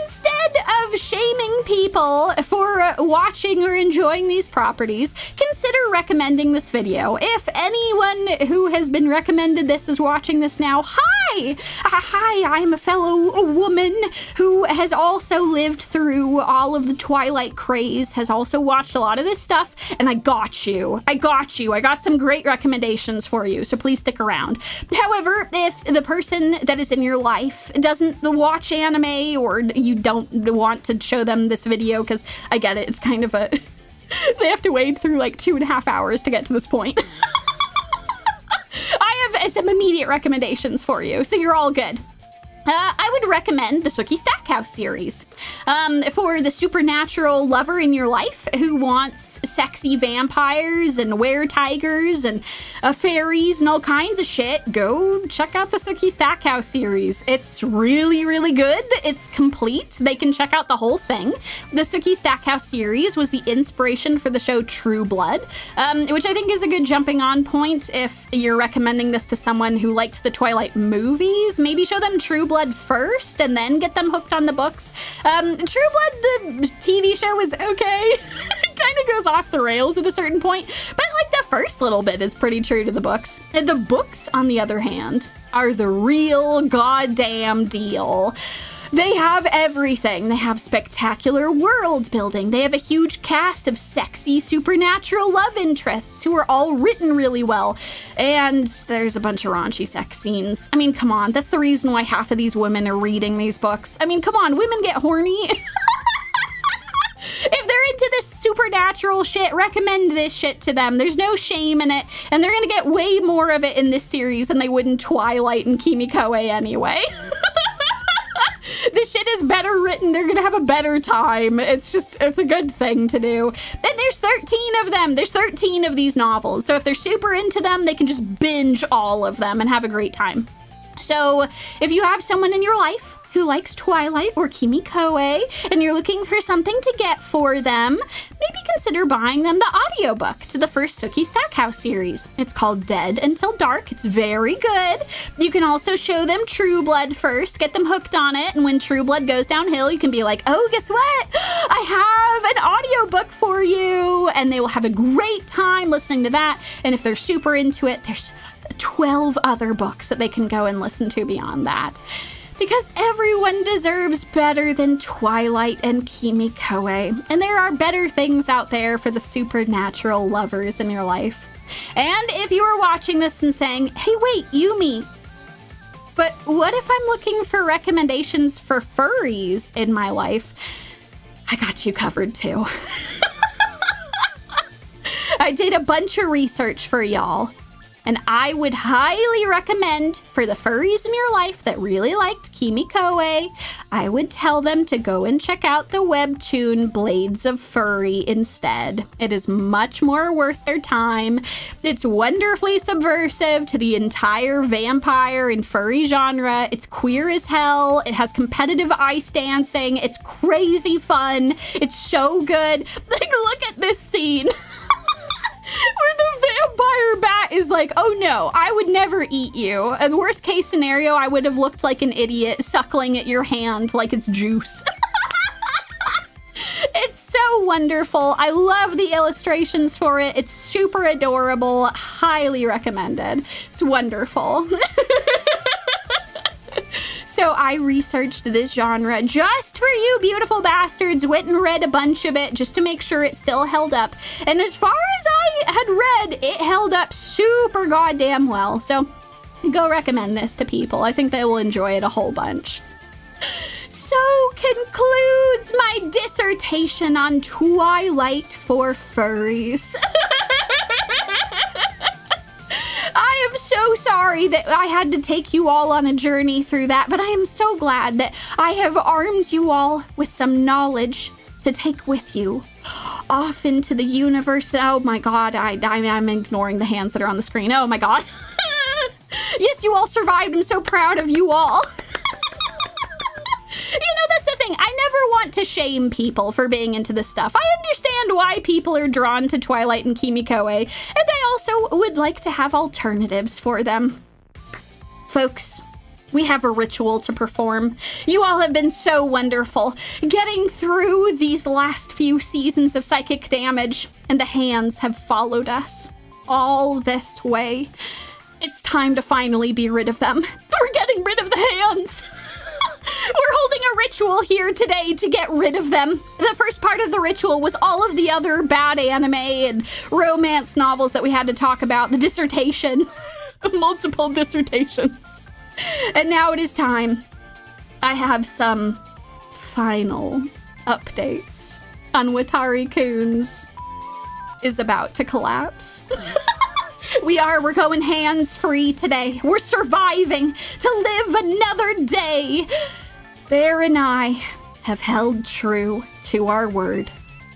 Instead of shaming people for watching or enjoying these properties, consider recommending this video. If anyone who has been recommended this is watching this now, hi! Hi, I'm a fellow woman who has also lived through all of the Twilight craze, has also watched a lot of this stuff, and I got you. I got some great recommendations for you, so please stick around. However, if the person that is in your life doesn't watch anime, or you don't want to show them this video, because I get it, it's kind of a... they have to wade through like 2.5 hours to get to this point. I have some immediate recommendations for you, so you're all good. I would recommend the Sookie Stackhouse series. For the supernatural lover in your life who wants sexy vampires and were-tigers and fairies and all kinds of shit, go check out the Sookie Stackhouse series. It's really, really good. It's complete. They can check out the whole thing. The Sookie Stackhouse series was the inspiration for the show True Blood, which I think is a good jumping on point if you're recommending this to someone who liked the Twilight movies. Maybe show them True Blood first and then get them hooked on the books. True Blood, the TV show, was okay. It kind of goes off the rails at a certain point, but like the first little bit is pretty true to the books. The books, on the other hand, are the real goddamn deal. They have everything. They have spectacular world building. They have a huge cast of sexy supernatural love interests who are all written really well. And there's a bunch of raunchy sex scenes. I mean, come on. That's the reason why half of these women are reading these books. I mean, come on. Women get horny. If they're into this supernatural shit, recommend this shit to them. There's no shame in it, and they're gonna get way more of it in this series than they would in Twilight and KimiKoe anyway. This shit is better written. They're gonna have a better time. It's a good thing to do. And there's 13 of them. There's 13 of these novels. So if they're super into them, they can just binge all of them and have a great time. So if you have someone in your life who likes Twilight or KimiKoe, and you're looking for something to get for them, maybe consider buying them the audiobook to the first Sookie Stackhouse series. It's called Dead Until Dark. It's very good. You can also show them True Blood first, get them hooked on it, and when True Blood goes downhill, you can be like, oh, guess what? I have an audiobook for you, and they will have a great time listening to that. And if they're super into it, there's 12 other books that they can go and listen to beyond that. Because everyone deserves better than Twilight and KimiKoe. And there are better things out there for the supernatural lovers in your life. And if you are watching this and saying, hey, wait, Yumie, but what if I'm looking for recommendations for furries in my life? I got you covered too. I did a bunch of research for y'all. And I would highly recommend for the furries in your life that really liked KimiKoe, I would tell them to go and check out the webtoon Blades of Furry instead. It is much more worth their time. It's wonderfully subversive to the entire vampire and furry genre. It's queer as hell. It has competitive ice dancing. It's crazy fun. It's so good. Like, look at this scene. Where the vampire bat is like, oh no, I would never eat you. In the worst case scenario, I would have looked like an idiot suckling at your hand like it's juice. It's so wonderful. I love the illustrations for it. It's super adorable. Highly recommended. It's wonderful. So I researched this genre just for you beautiful bastards, went and read a bunch of it just to make sure it still held up. And as far as I had read, it held up super goddamn well. So go recommend this to people. I think they will enjoy it a whole bunch. So concludes my dissertation on Twilight for furries. I am so sorry that I had to take you all on a journey through that, but I am so glad that I have armed you all with some knowledge to take with you off into the universe. Oh my god, I'm ignoring the hands that are on the screen. Oh my god. Yes, you all survived. I'm so proud of you all. You know, that's the thing. I never want to shame people for being into this stuff. I understand why people are drawn to Twilight and KimiKoe, and I also would like to have alternatives for them. Folks, we have a ritual to perform. You all have been so wonderful getting through these last few seasons of Psychic Damage, and the hands have followed us all this way. It's time to finally be rid of them. We're getting rid of the hands. We're holding a ritual here today to get rid of them. The first part of the ritual was all of the other bad anime and romance novels that we had to talk about. The dissertation. Multiple dissertations. And now it is time. I have some final updates on Watari-kun's is about to collapse. We're going hands-free today. We're surviving to live another day. Bear and I have held true to our word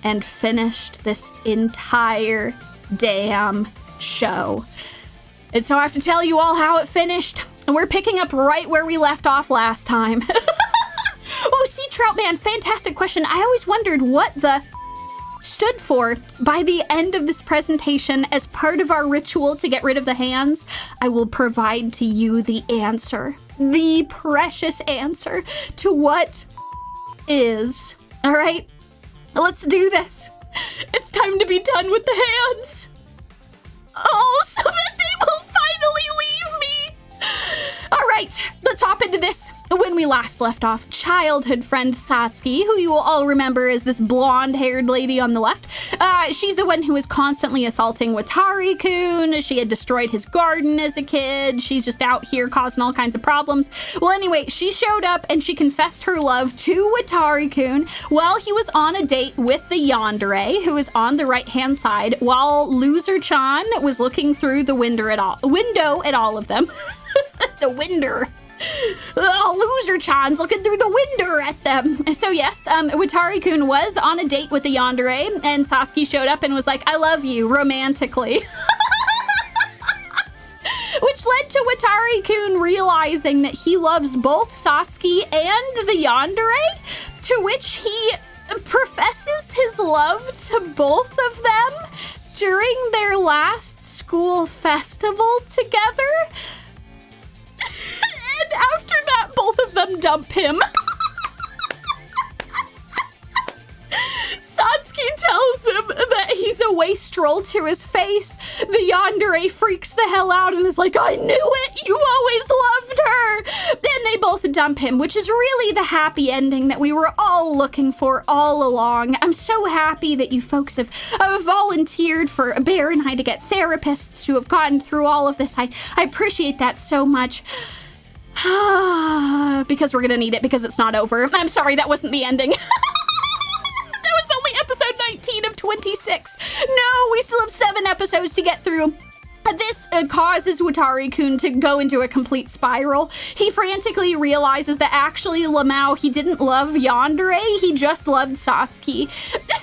and finished this entire damn show. And so I have to tell you all how it finished. And we're picking up right where we left off last time. Oh, Sea Trout Man, fantastic question. I always wondered what the stood for. By the end of this presentation, as part of our ritual to get rid of the hands, I will provide to you the answer, the precious answer to what is. All right, let's do this. It's time to be done with the hands. Oh, so that they will finally leave me. All right. right, let's hop into this. When we last left off, childhood friend Satsuki, who you will all remember as this blonde-haired lady on the left, she's the one who was constantly assaulting Watari-Kun. She had destroyed his garden as a kid. She's just out here causing all kinds of problems. Well, anyway, she showed up and she confessed her love to Watari-Kun while he was on a date with the yandere, who is on the right-hand side, while Loser-chan was looking through the window at all of them. The window. Oh, Loser-chan's looking through the window at them. So yes, Watari-kun was on a date with the yandere, and Satsuki showed up and was like, I love you, romantically. Which led to Watari-kun realizing that he loves both Satsuki and the yandere, to which he professes his love to both of them during their last school festival together. And after that, both of them dump him. Satsuki tells him that he's a wastrel to his face. The yandere freaks the hell out and is like, I knew it! You always loved her! Then they both dump him, which is really the happy ending that we were all looking for all along. I'm so happy that you folks have volunteered for Bear and I to get therapists who have gotten through all of this. I appreciate that so much. Because we're gonna need it because it's not over. I'm sorry, that wasn't the ending. That was only episode 19 of 26. No, we still have 7 episodes to get through. This causes Watari-kun to go into a complete spiral. He frantically realizes that actually Lamau, he didn't love yandere, he just loved Satsuki.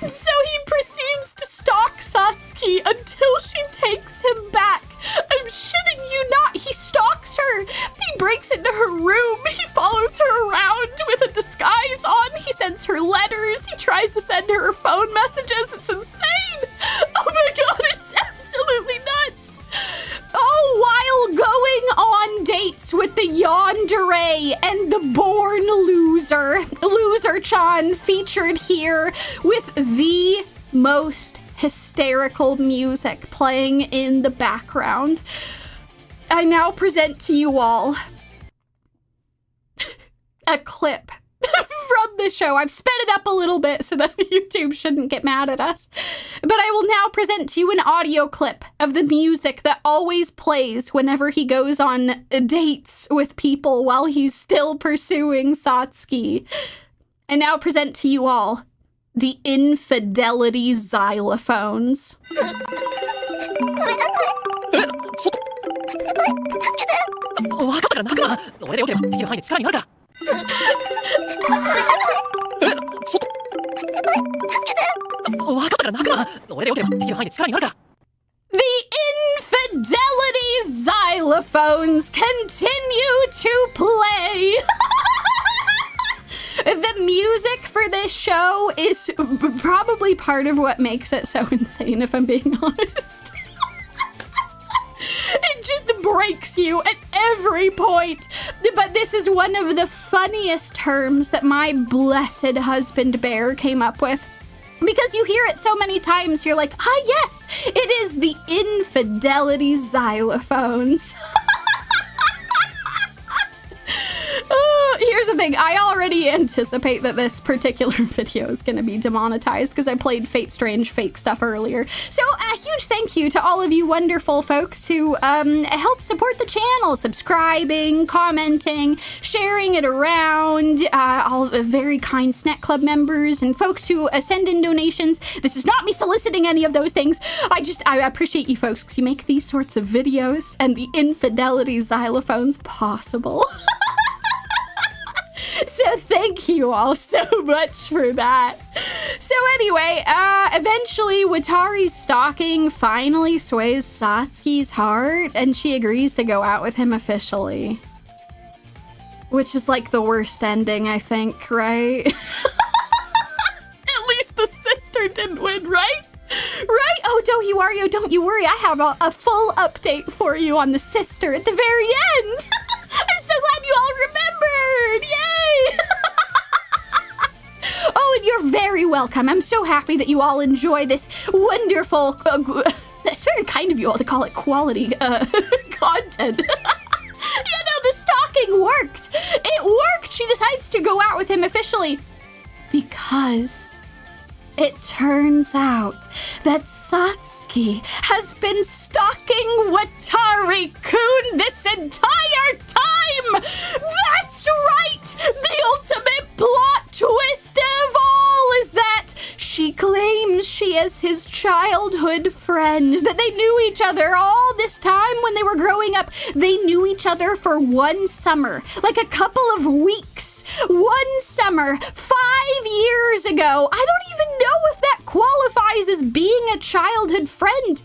And so he proceeds to stalk Satsuki until she takes him back. I'm shitting you not, he stalks her. He breaks into her room, he follows her around with a disguise on, he sends her letters, he tries to send her phone messages, it's insane. Oh my god, it's absolutely nuts. All while going on dates with the yandere and the born loser. Loser-chan featured here with the most hysterical music playing in the background. I now present to you all a clip from the show. I've sped it up a little bit so that YouTube shouldn't get mad at us. But I will now present to you an audio clip of the music that always plays whenever he goes on dates with people while he's still pursuing Satsuki. I now present to you all the infidelity xylophones. The infidelity xylophones continue to play. The music for this show is probably part of what makes it so insane, if I'm being honest. It just breaks you at every point. But this is one of the funniest terms that my blessed husband Bear came up with. Because you hear it so many times, you're like, ah yes, it is the infidelity xylophones. Here's the thing, I already anticipate that this particular video is going to be demonetized because I played Fate Strange fake stuff earlier. So a huge thank you to all of you wonderful folks who help support the channel, subscribing, commenting, sharing it around, all the very kind Snack Club members and folks who send in donations. This is not me soliciting any of those things. I appreciate you folks because you make these sorts of videos and the infidelity xylophones possible. So thank you all so much for that. So anyway, eventually Watari's stalking finally sways Satsuki's heart and she agrees to go out with him officially. Which is like the worst ending, I think, right? At least the sister didn't win, right? Right? Oh, Dohiwario, don't you worry. I have a full update for you on the sister at the very end. I'm so glad you all remembered. Yay! Oh, and you're very welcome. I'm so happy that you all enjoy this wonderful, that's very kind of you all to call it quality content. You know, the stalking to go out with him officially. Because it turns out that Satsuki has been stalking Watari-Kun this entire time! That's right! The ultimate plot twist of all is that she claims she is his childhood friend, that they knew each other all this time when they were growing up. They knew each other for one summer, like a couple of weeks. One summer, 5 years ago. I don't even know if that qualifies as being a childhood friend.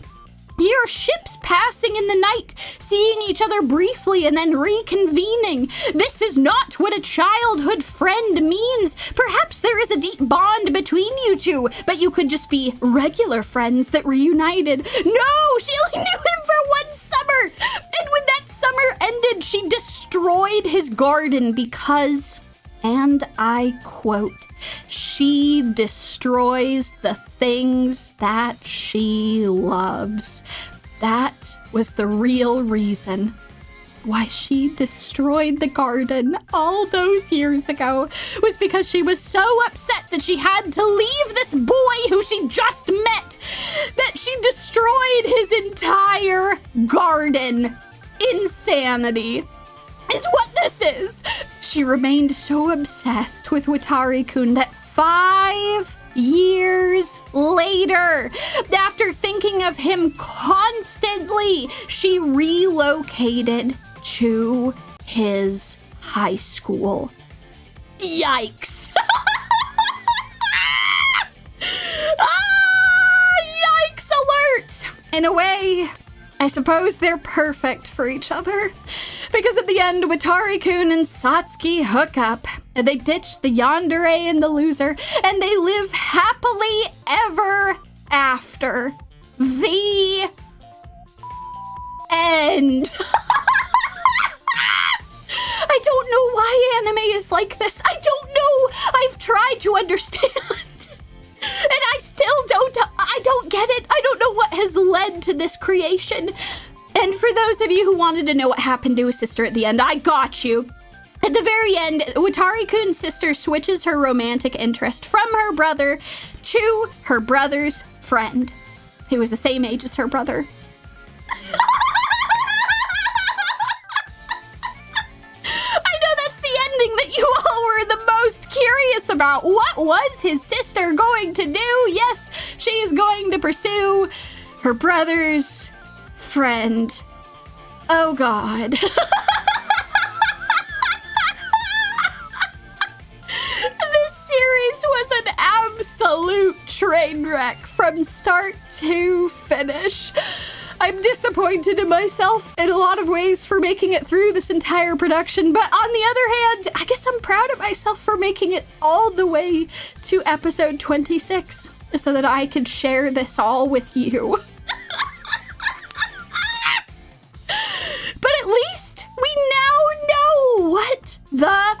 Your ships passing in the night, seeing each other briefly and then reconvening. This is not what a childhood friend means. Perhaps there is a deep bond between you two, but you could just be regular friends that reunited. No, she only knew him for one summer. And when that summer ended, she destroyed his garden because, and I quote, she destroys the things that she loves. That was the real reason why she destroyed the garden all those years ago, was because she was so upset that she had to leave this boy who she just met, that she destroyed his entire garden. Insanity is what this is. She remained so obsessed with Watari-kun that 5 years later, after thinking of him constantly, she relocated to his high school. Yikes. Yikes alert! In a way, I suppose they're perfect for each other. Because at the end, Watari-kun and Satsuki hook up. They ditch the yandere and the loser, and they live happily ever after. The end. I don't know why anime is like this. I don't know. I've tried to understand. And I still don't get it. I don't know what has led to this creation. And for those of you who wanted to know what happened to his sister at the end, I got you. At the very end, Watari-kun's sister switches her romantic interest from her brother to her brother's friend, who was the same age as her brother. I know that's the ending that you all were the most curious about. What was his sister going to do? Yes, she is going to pursue her brother's friend. Oh God. This series was an absolute train wreck from start to finish. I'm disappointed in myself in a lot of ways for making it through this entire production, but on the other hand, I guess I'm proud of myself for making it all the way to episode 26 so that I could share this all with you. But at least we now know what the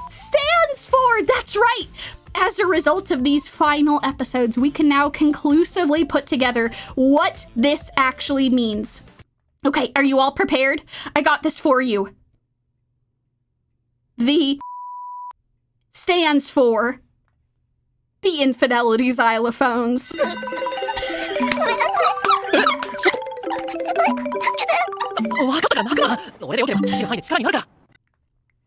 stands for. That's right. As a result of these final episodes, we can now conclusively put together what this actually means. Okay, are you all prepared? I got this for you. The stands for the infidelity xylophones.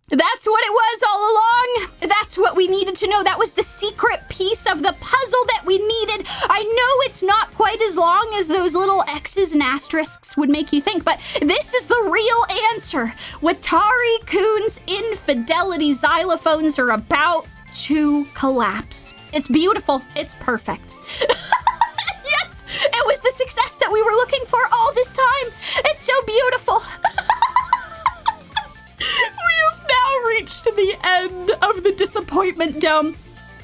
That's what it was all along. That's what we needed to know. That was the secret piece of the puzzle that we needed. I know it's not quite as long as those little X's and asterisks would make you think, but this is the real answer. Watari-kun's infidelity xylophones are about to collapse. It's beautiful. It's perfect. Yes, it was the success that we were looking for all this time. It's so beautiful. We have now reached the end of the disappointment dome.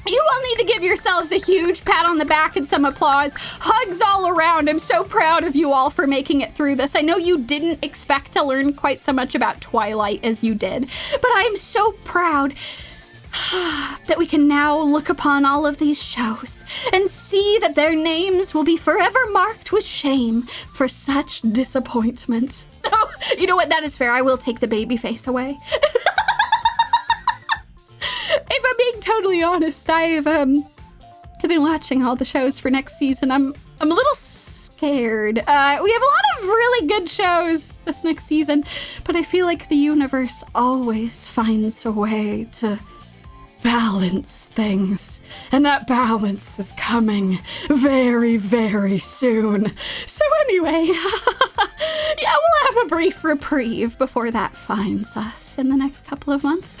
You all need to give yourselves a huge pat on the back and some applause. Hugs all around. I'm so proud of you all for making it through this. I know you didn't expect to learn quite so much about Twilight as you did, but I am so proud that we can now look upon all of these shows and see that their names will be forever marked with shame for such disappointment. Oh, you know what? That is fair. I will take the baby face away. totally honest, I've been watching all the shows for next season. I'm a little scared. We have a lot of really good shows this next season, but I feel like the universe always finds a way to balance things, and that balance is coming very, very soon. So anyway, yeah, we'll have a brief reprieve before that finds us in the next couple of months.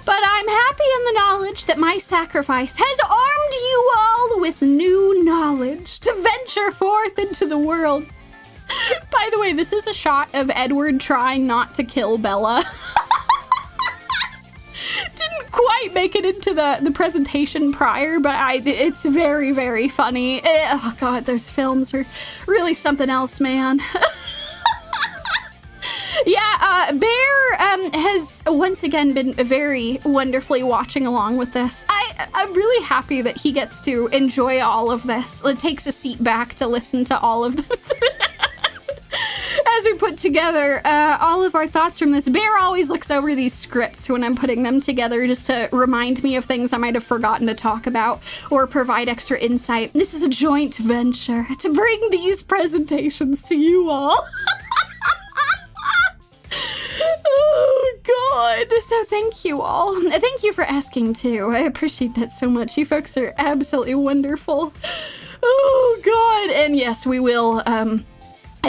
But I'm happy in the knowledge that my sacrifice has armed you all with new knowledge to venture forth into the world. By the way, this is a shot of Edward trying not to kill Bella. Didn't quite make it into the presentation prior, but it's very, very funny. Oh god, those films are really something else, man. Yeah, Bear has once again been very wonderfully watching along with this. I'm really happy that he gets to enjoy all of this. It takes a seat back to listen to all of this. As we put together all of our thoughts from this, Bear always looks over these scripts when I'm putting them together just to remind me of things I might have forgotten to talk about or provide extra insight. This is a joint venture to bring these presentations to you all. Oh, God. So thank you all. Thank you for asking, too. I appreciate that so much. You folks are absolutely wonderful. Oh, God. And yes, we will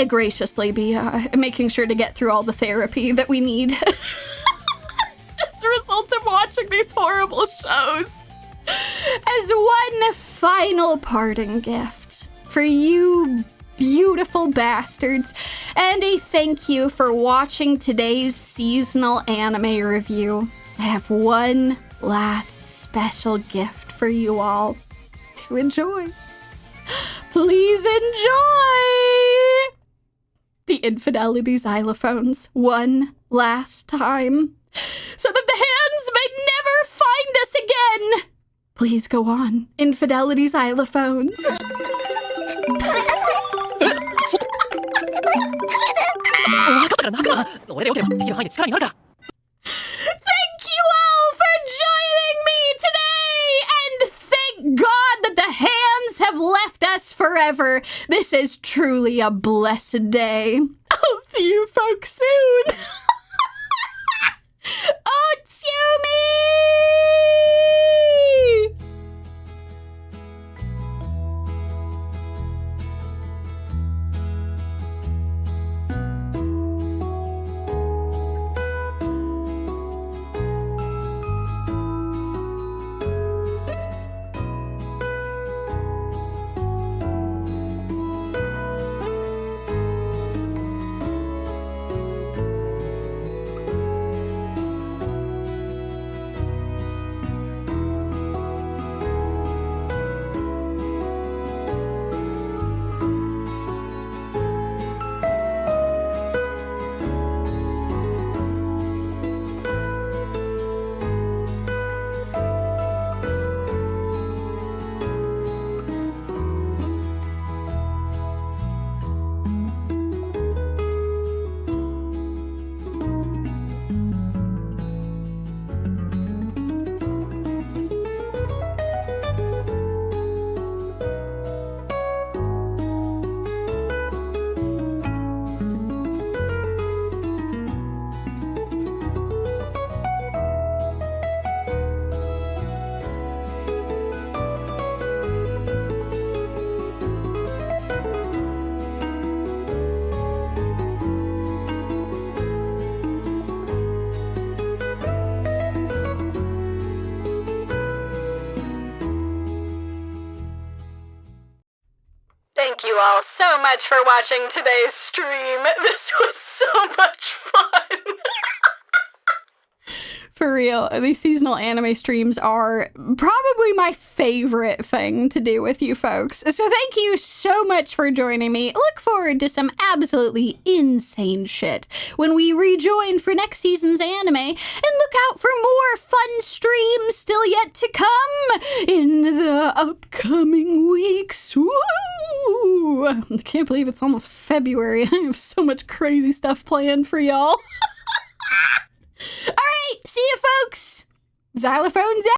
graciously be making sure to get through all the therapy that we need as a result of watching these horrible shows. As one final parting gift for you beautiful bastards, and a thank you for watching today's seasonal anime review, I have one last special gift for you all to enjoy. Please enjoy the Infidelity xylophones one last time, so that the hands may never find us again. Please go on, Infidelity xylophones. Thank you all for joining me today, and thank God that the hands have left us forever. This is truly a blessed day. I'll see you folks soon. Otsumi! Thank you all so much for watching today's stream. This was so much fun. For real, these seasonal anime streams are probably my favorite thing to do with you folks. So thank you so much for joining me. Look forward to some absolutely insane shit when we rejoin for next season's anime. And look out for more fun streams still yet to come in the upcoming weeks. Woo! I can't believe it's almost February. I have so much crazy stuff planned for y'all. All right, see you folks. Xylophones out.